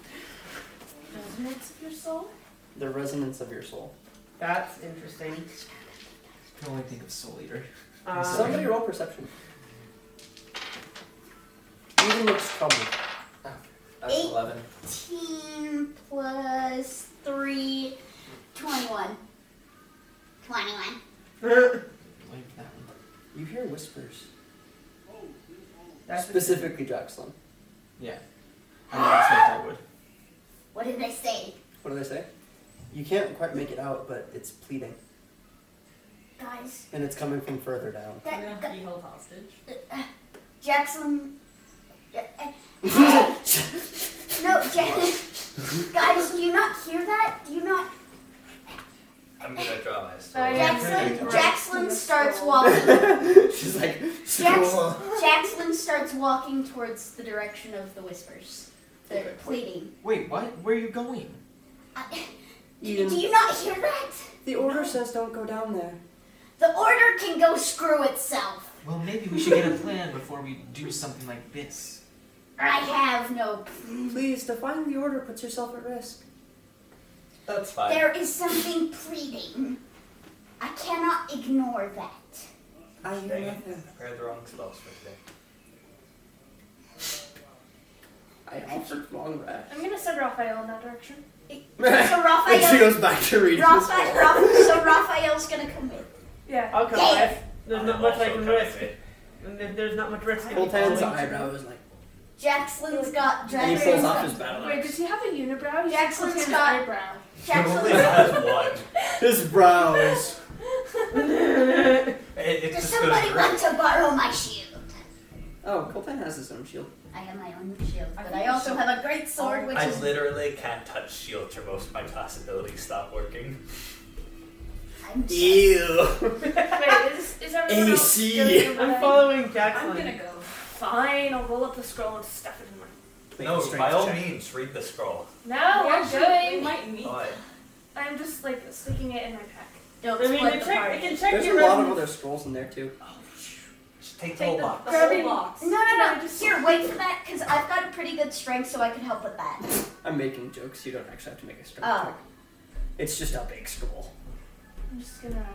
Resonance of your soul? The resonance of your soul. That's interesting. I can only think of Soul Eater. Somebody roll perception. Even looks troubled. That's 11. 18 plus 3, 21. 21. Believe that one. You hear whispers. That's Specifically Jackson. Yeah. I didn't expect I would. What did they say? What do they say? You can't quite make it out, but it's pleading. Guys, And it's coming from further down. I'm gonna have to be held hostage. Jackson. No, guys, do you not hear that? Do you not? I'm gonna draw my sword. Sorry. Jackson starts walking. She's like, Jackson starts walking towards the direction of the whispers. They're pleading. Wait, what? Where are you going? Do you not hear that? The order says don't go down there. The order can go screw itself. Well, maybe we should get a plan before we do something like this. I have no. Please, defying the order puts yourself at risk. That's fine. There is something pleading. I cannot ignore that. I hear Dang it. nothing. I heard the wrong spells for today. I offered wrong rat. I'm gonna send Raphael in that direction. So And she Raphael. goes back to reading. So Raphael's gonna come in. Yeah. I'll come Yay. with. There's not much I can risk. And there's not much risk. in Coltan's following. eyebrow is like, Jackson's got. and he pulls off his battle Wait, axe. does he have a unibrow? Jackson's Jackson's got- eyebrow. He only Jackson. has one. His brows. It's Does just somebody goes want to borrow my shield? Oh, Coltan has his own shield. I have my own shield, but I also have a great sword, which I is. literally can't touch shields or most of my class abilities stop working. I'm Ew. Wait, is everyone else AC. gonna do what I'm I- following I'm Jackson. gonna go. Fine, I'll roll up the scroll and stuff it in my. Make No, a strength by all check. means, read the scroll. No, We we're actually- good. We might meet. But I'm just like sticking it in my pack. Don't I mean, split you the check, party. you can check There's a your lot of resume. other scrolls in there too. just take the Take whole the- box. The Grabbing- whole box. No, Here, wait for that, because I've got a pretty good strength, so I can help with that. I'm making jokes. You don't actually have to make a strength Oh. check. It's just a big scroll. I'm just gonna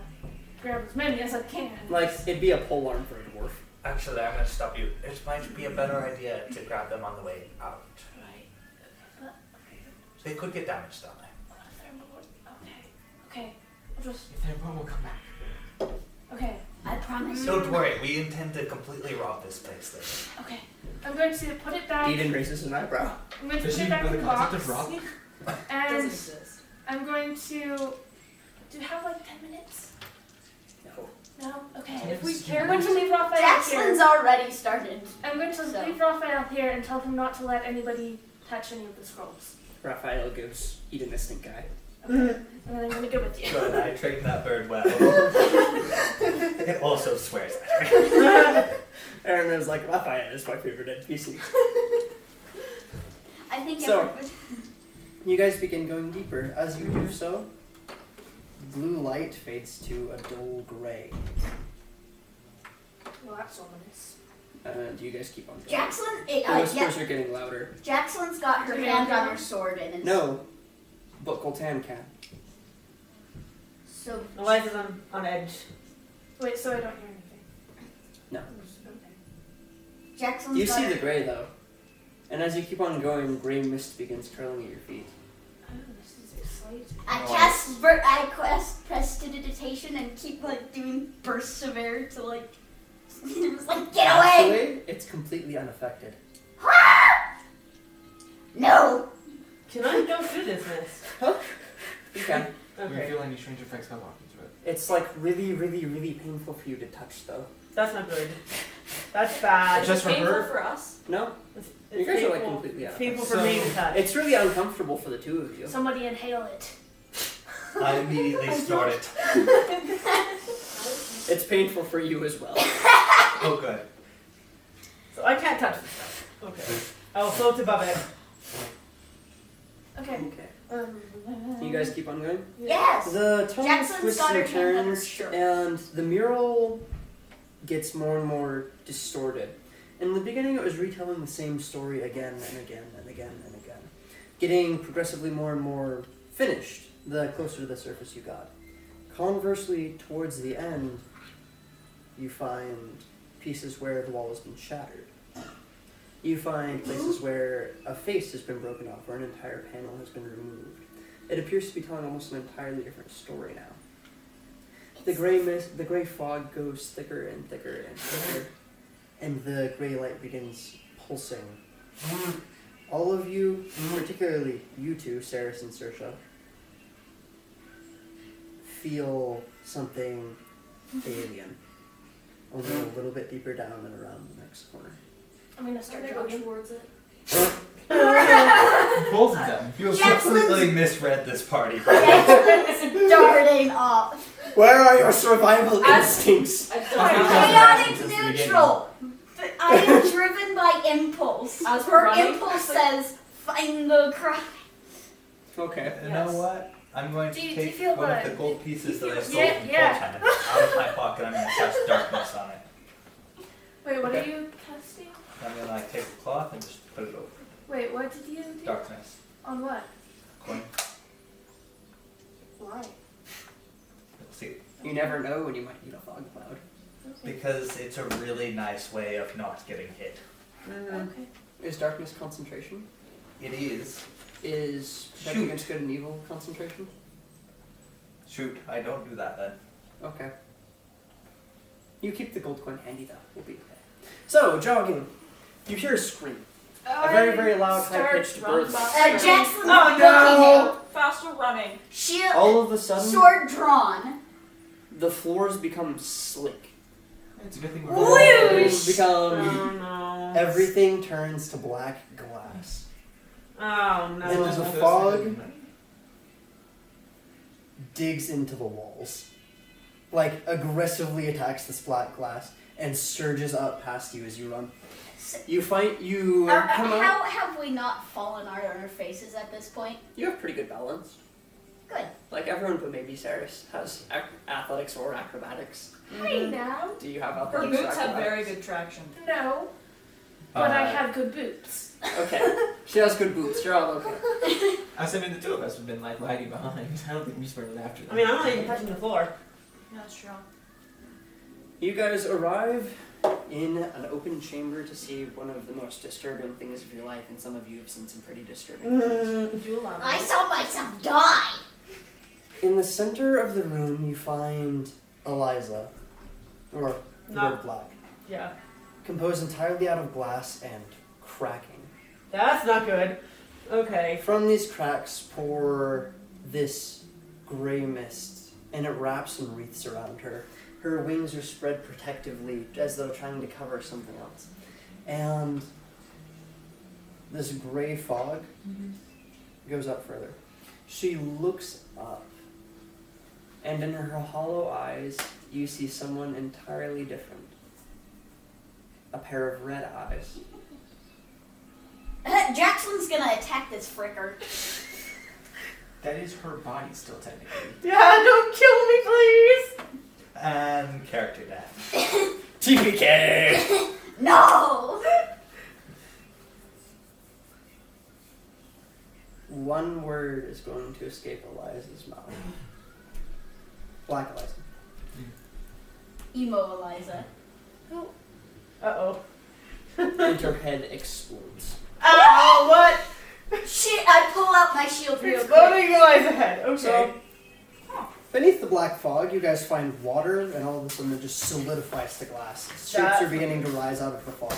grab as many as I can. Like it'd be a pole arm for a dwarf. Actually, I'm going to stop you. It might be a better idea to grab them on the way out. Right. They could get damaged that way. Okay. I'll just. If they won't, we'll come back. Okay. I promise. Don't worry, we intend to completely rob this place later. Okay. I'm going to put it back. Eden raises an eyebrow. I'm going to Does put she it back know in the the concept box. of rob? Doesn't And exist. I'm going to. Do you have like 10 minutes? No. No? Okay. If we I'm care, going to leave Raphael Jackson's here. already started. I'm going to So. leave Raphael here and tell him not to let anybody touch any of the scrolls. Raphael gives Eden a stink eye. Okay. And then I'm going to go with you. Good, I trained that bird well. It also swears at me. Aaron is like, Raphael is my favorite NPC. I think So- everyone- You guys begin going deeper. As you do so, blue light fades to a dull gray. Well, that's ominous. Do you guys keep on going? Jackson, The yeah, whispers are getting louder. Jackson's got her Do we hand all on go? her sword and is No, but Coltan can. so. Life is on edge. Wait, so I don't hear anything? No. Okay. Jackson's You got see her, the gray though. And as you keep on going, gray mist begins curling at your feet. Oh, this is exciting. I cast prestidigitation and keep like doing bursts of air to like. It was like, get away! Actually, it's completely unaffected. No! Can I go through this mess? You can. We Okay. feel any strange effects by walking through it. It's like really, really, really painful for you to touch though. That's not good. That's bad. Just for Painful her? for us. No? It's You guys are like painful. completely It's out. painful for So- me to touch. It's really uncomfortable for the two of you. Somebody inhale it. I immediately snort it. It's painful for you as well. Oh, good. So I can't touch this stuff. Okay. I'll float above it. Okay. Okay. You guys keep on going? Yes! The tone Jackson's twists got her and hand on her turns, shirt. and the mural gets more and more distorted. In the beginning, it was retelling the same story again and again and again and again, getting progressively more and more finished the closer to the surface you got. Conversely, towards the end, you find pieces where the wall has been shattered. You find places where a face has been broken off or an entire panel has been removed. It appears to be telling almost an entirely different story now. The gray fog goes thicker and thicker and thicker, and the gray light begins pulsing. All of you, particularly you two, Saris and Saoirse, feel something alien, only a little bit deeper down and around the next corner. I'm gonna I'm start gonna go jogging. towards it. Both of them. You have Jackson's- completely misread this party. Jackson's darting off. Where are your survival instincts? I've Okay. done Chaotic Since the neutral. But I am driven by impulse. As we're Her running, impulse says, find the cry. Okay. You Yes. know what? I'm going to Do you take feel one of good? the gold pieces that I stole Yeah, from yeah. Coltan out of my pocket. I'm going to cast darkness on it. Wait, what are Okay. you casting? I'm going to like take a cloth and just put it over. Wait, what did you do? Darkness. On what? Coin. Why? We'll see. You never know when you might need a fog cloud. Okay. Because it's a really nice way of not getting hit. Okay. Is darkness concentration? It is. Is protect Shoot. against good and evil concentration? Shoot, I don't do that then. Okay. You keep the gold coin handy though. We'll be okay. So, jogging. You hear a scream. A very, very loud, high-pitched bird. Jackson's Oh, no. Faster running. Shield, All of a sudden, sword drawn. the floors become slick. It's a good thing Whoosh! Become Oh no. everything turns to black glass. Oh And no. the fog digs into the walls, like aggressively attacks this black glass and surges up past you as you run. You come out. How have we not fallen on our faces at this point? You have pretty good balance. Good. Like everyone but maybe Saris has athletics or acrobatics. Hey now. Do you have Her athletics or boots have acrobatics? very good traction. No. But I have good boots. Okay. She has good boots. You're all okay. I mean, the two of us have been like lagging behind. I don't think we started after them. I mean, I'm not even touching the floor. That's true. You guys arrive in an open chamber to see one of the most disturbing things of your life, and some of you have seen some pretty disturbing things. You allow me. I saw myself die. In the center of the room, you find Eliza, or Not- Black, Yeah. composed entirely out of glass and cracking. That's not good. Okay. From these cracks pour this gray mist, and it wraps and wreaths around her. Her wings are spread protectively, as though trying to cover something else. And this gray fog goes up further. She looks up, and in her hollow eyes, you see someone entirely different. A pair of red eyes. Jackson's gonna attack this fricker. That is her body still, technically. Yeah, don't kill me, please. And character death. TPK! No! One word is going to escape Eliza's mouth. Black Eliza. Emo Eliza. Uh-oh. And her head explodes. Ow, what? Shit, I pull out my shield real quick. Exploding Eliza's head. Okay. So, beneath the black fog, you guys find water, and all of a sudden it just solidifies to glass. Shapes are beginning to rise out of the fog.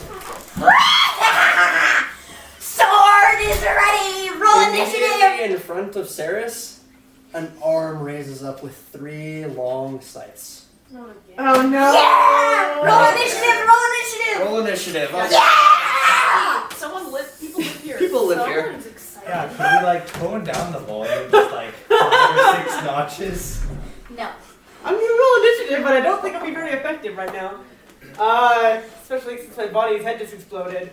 Sword is ready! Roll initiative! Immediately in front of Saris, an arm raises up with 3 long scythes. Not again. Oh no! Yeah! Roll initiative! Roll initiative! Roll initiative. Yeah! People live here. People live here. Someone's excited. Yeah, can we like tone down the volume just like 5 or 6 notches? No. I'm gonna roll initiative, but I don't think I'll be very effective right now. Especially since my body's head just exploded.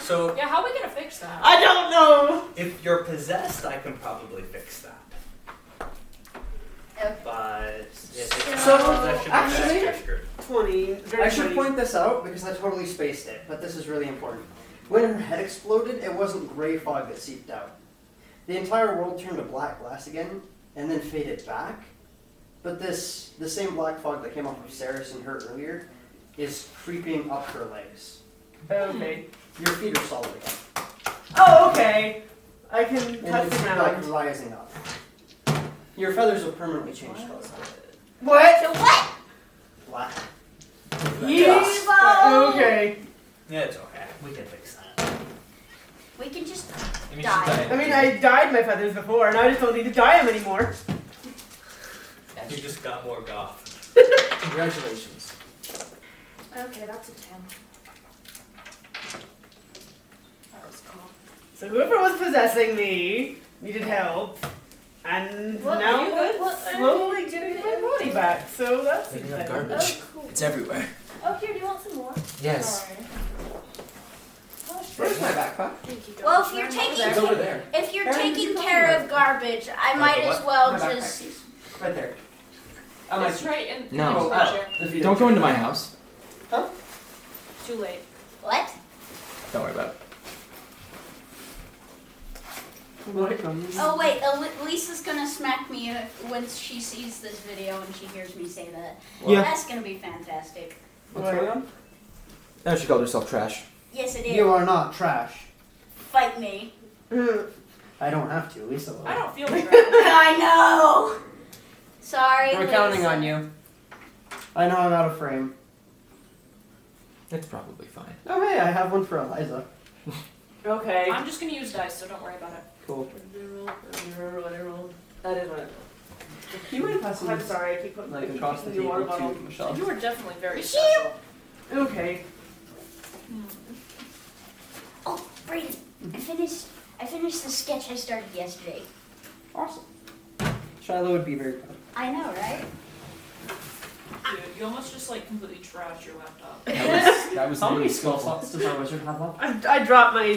So Yeah, how are we gonna fix that? I don't know! if you're possessed, I can probably fix that. Okay. But if it's So, not possession, actually- you're screwed. 20. Very I should 20. point this out because I totally spaced it, but this is really important. When her head exploded, it wasn't gray fog that seeped out. The entire world turned to black glass again, and then faded back. But the same black fog that came off of Saris and her earlier, is creeping up her legs. Okay. Your feet are solid again. Oh, okay. I can And touch it's the like ground. rising up. Your feathers have permanently changed color. What? So what? Black. Yes. Evo! Okay. Yeah, it's okay. We can fix that. We can just I mean, Die. she's dying. I mean, I dyed my feathers before, and I just don't need to dye them anymore. You just got more goth. Congratulations. Okay, that's a 10. That was cool. So whoever was possessing me needed help, and What, now you good? I'm slowly getting my body back. So that's Cleaning up exciting. garbage. Oh, cool. It's everywhere. Oh, here, do you want some more? Yes. Sorry. Oh, sure. Where's my backpack? Thank you, Well, guys. if you're Mine taking- over It's there. over there. if you're Aaron, taking you go care over of garbage, I might the as what? well My backpack, just please. Right there. It's right in No. next to the chair. If you Don't go into my house. Too late. what? Don't worry about it. Oh wait, Lisa's gonna smack me once she sees this video and she hears me say that. Yeah. That's gonna be fantastic. What's going on? No, she called herself trash. Yes, it is. You are not trash. Fight me. I don't have to. Lisa will. I don't feel trapped. I know. Sorry. We're counting Lisa. on you. I know I'm out of frame. It's probably fine. Oh hey, I have one for Eliza. Okay. I'm just gonna use dice, so don't worry about it. Cool. What I rolled. That is what I rolled. You mind passing I'm this sorry, I keep putting like I keep across the using your water table bottle. to Michelle? You were definitely very special. Okay. Oh, Brayden, I finished the sketch I started yesterday. Awesome. Shiloh would be very proud. I know, right? Dude, You almost just like completely trashed your laptop. That was How many really skill skillful. slots does our wizard have left? I drop my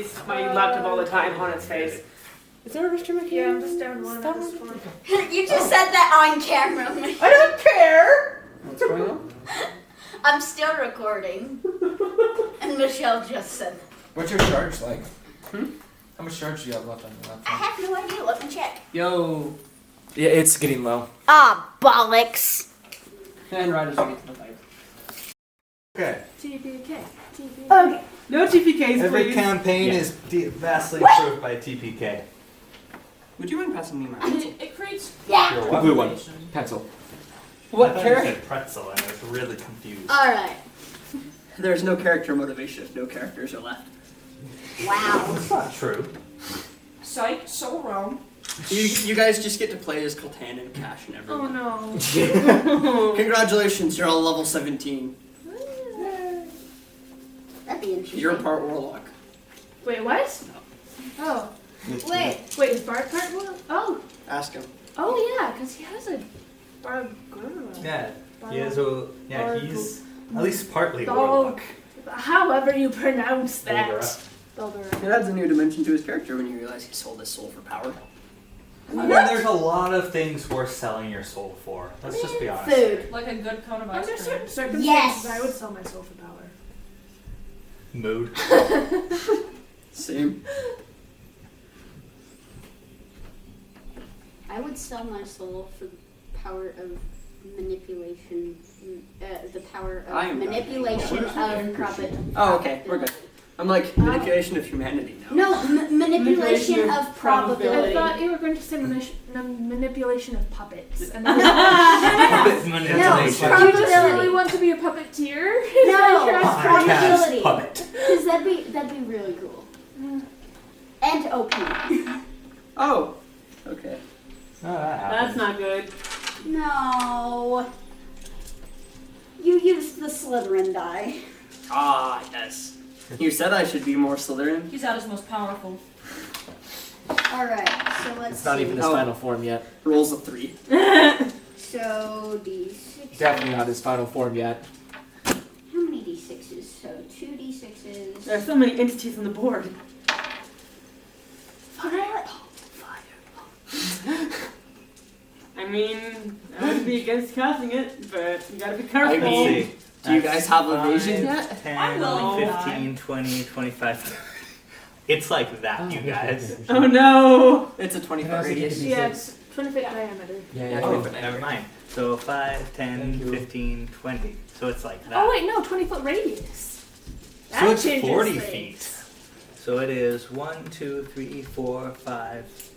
laptop all the time on its face. Is there a restroom I can Yeah, I'm use? just down one Stop. at this point. You just said that on camera. I don't care. What's going on? I'm still recording. And Michelle just said, What's your charge like? How much charge do you have left on your I laptop? have no idea. Let me check. Yo. Yeah, it's getting low. Ah, bollocks. And right as we get to the fight. Okay. TPK. Okay. No TPKs, Every please. campaign is vastly improved by TPK. Would you mind passing me my And pencil? it creates Yeah. Your what? Blue one. Pencil. What I thought you said pretzel, and I was really confused. Alright. There's no character motivation if no characters are left. Wow. That's not true. psych so wrong. You guys just get to play as Coltan and Cash and Oh everyone. no. Congratulations, you're all level 17. That'd be interesting. You're part warlock. Wait, what? Oh. Wait, is Bart part one? Oh. Ask him. Oh yeah, because he has a Barb Yeah, he is a. Yeah, Barb- he's at least partly Dog. warlock. However you pronounce that. Bulgara. It adds a new dimension to his character when you realize he sold his soul for power. I mean, there's a lot of things worth selling your soul for. Let's just be honest. Food. Like a good cone of ice Under cream. certain circumstances, Yes. I would sell my soul for power. Mood. Same. I would sell my soul for the power of manipulation. The power I of am not manipulation of profit. Oh, okay, we're good. I'm like, manipulation of humanity now. No, manipulation of I probability. thought you were going to say manipulation of puppets. And I Puppet No, manipulation. was, do you just probability. really want to be a puppeteer? No, Is that Podcast probability. puppet. Because that'd be really cool. And OP. Oh, okay. Oh, that That's happens. not good. No. You used the Slytherin die. Ah, yes. You said I should be more Slytherin. He's at his most powerful. Alright, so let's It's not see. even his Oh. final form yet. Rolls a 3. So D6. Definitely not his final form yet. How many D6s? So 2 D6s. There's so many entities on the board. I mean, I wouldn't be against casting it, but you gotta be careful. Let's see. Do you guys have a vision? Five, 10, willing to 15, 20, 25. It's like that, you guys. Oh no! It's a 25 How's it radius. gonna be? Yeah, it's 20 feet diameter. Yeah, Oh, yeah. never mind. So 5, 10, Thank you. 15, 20. So it's like that. Oh wait, no, 20-foot radius. So That it's changes 40 things. feet. So it is 1, 2, 3, 4, 5.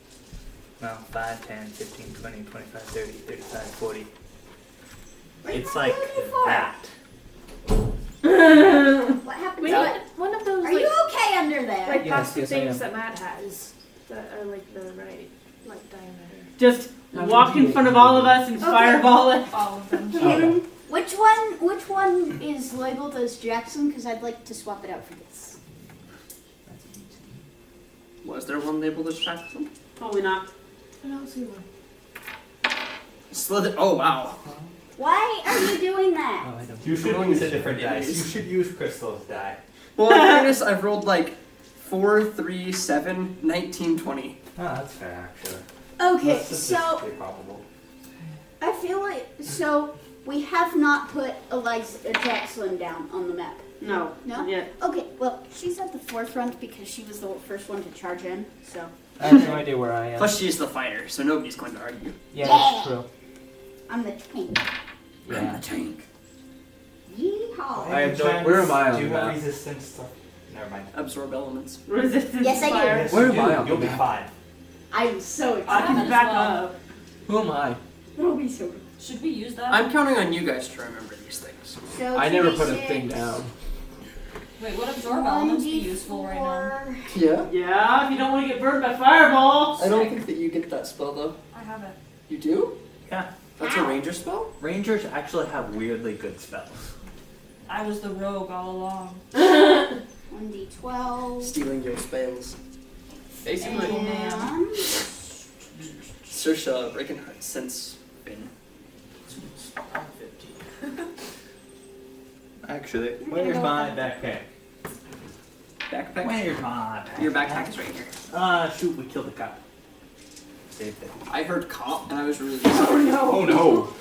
Well, 5, 10, 15, 20, 25, 30, 35, 40. It's like that. What happened We to need it? one of those Are like, you okay under there? like Yes, plastic yes, I things am. that Matt has that are like the right like diameter. Just How walk would you in front of all of us and Okay. fireball it. All of them. Okay. Which one is labeled as Jackson? Because I'd like to swap it out for this. Was there one labeled as Jackson? Probably not. I don't see one. Slither. Oh, wow. Why are you doing that? Oh, I don't. You should Rolling use a shit different it dice. is. You should use Crystal's die. Well, in fairness, I've rolled like 4, 3, 7, 19, 20. Oh, that's fair, actually. Okay, That's so statistically probable. I feel like we have not put Eliza Jackson down on the map. No. No? Yeah. Okay, well she's at the forefront because she was the first one to charge in. So I have no idea where I am. Plus, she's the fighter, so nobody's going to argue. Yeah, that's true. I'm the tank. Yeah. tank. Yeehaw! I have no. Where am I on Do you the have map? resistance to... Never mind. Absorb elements. Resistance Yes, I do. fire. Yes, Where you am I do. on the You'll be map? fine. I'm so I excited. can as back well. up. Who am I? That'll be so good. Should we use that? I'm counting on you guys to remember these things. So I never put a 2d6, thing down. Wait, would absorb elements be useful right now? 1d4. Yeah? Yeah, if you don't want to get burned by fireball. I don't think that you get that spell, though. I have it. You do? Yeah. That's a ranger spell? Rangers actually have weirdly good spells. I was the rogue all along. 1d12. Stealing your spells. Basically, And Saoirse Regenhard since been. Actually. Where's my backpack? Backpack? Where's my backpack? Your backpack is right here. Shoot, we killed the cop. Saved it. I heard cop and I was really Oh no!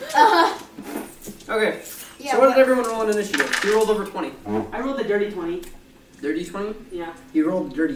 Okay, Yeah, so what did everyone roll in initiative? Who rolled over 20? I rolled a dirty 20. Dirty 20? Yeah. You rolled dirty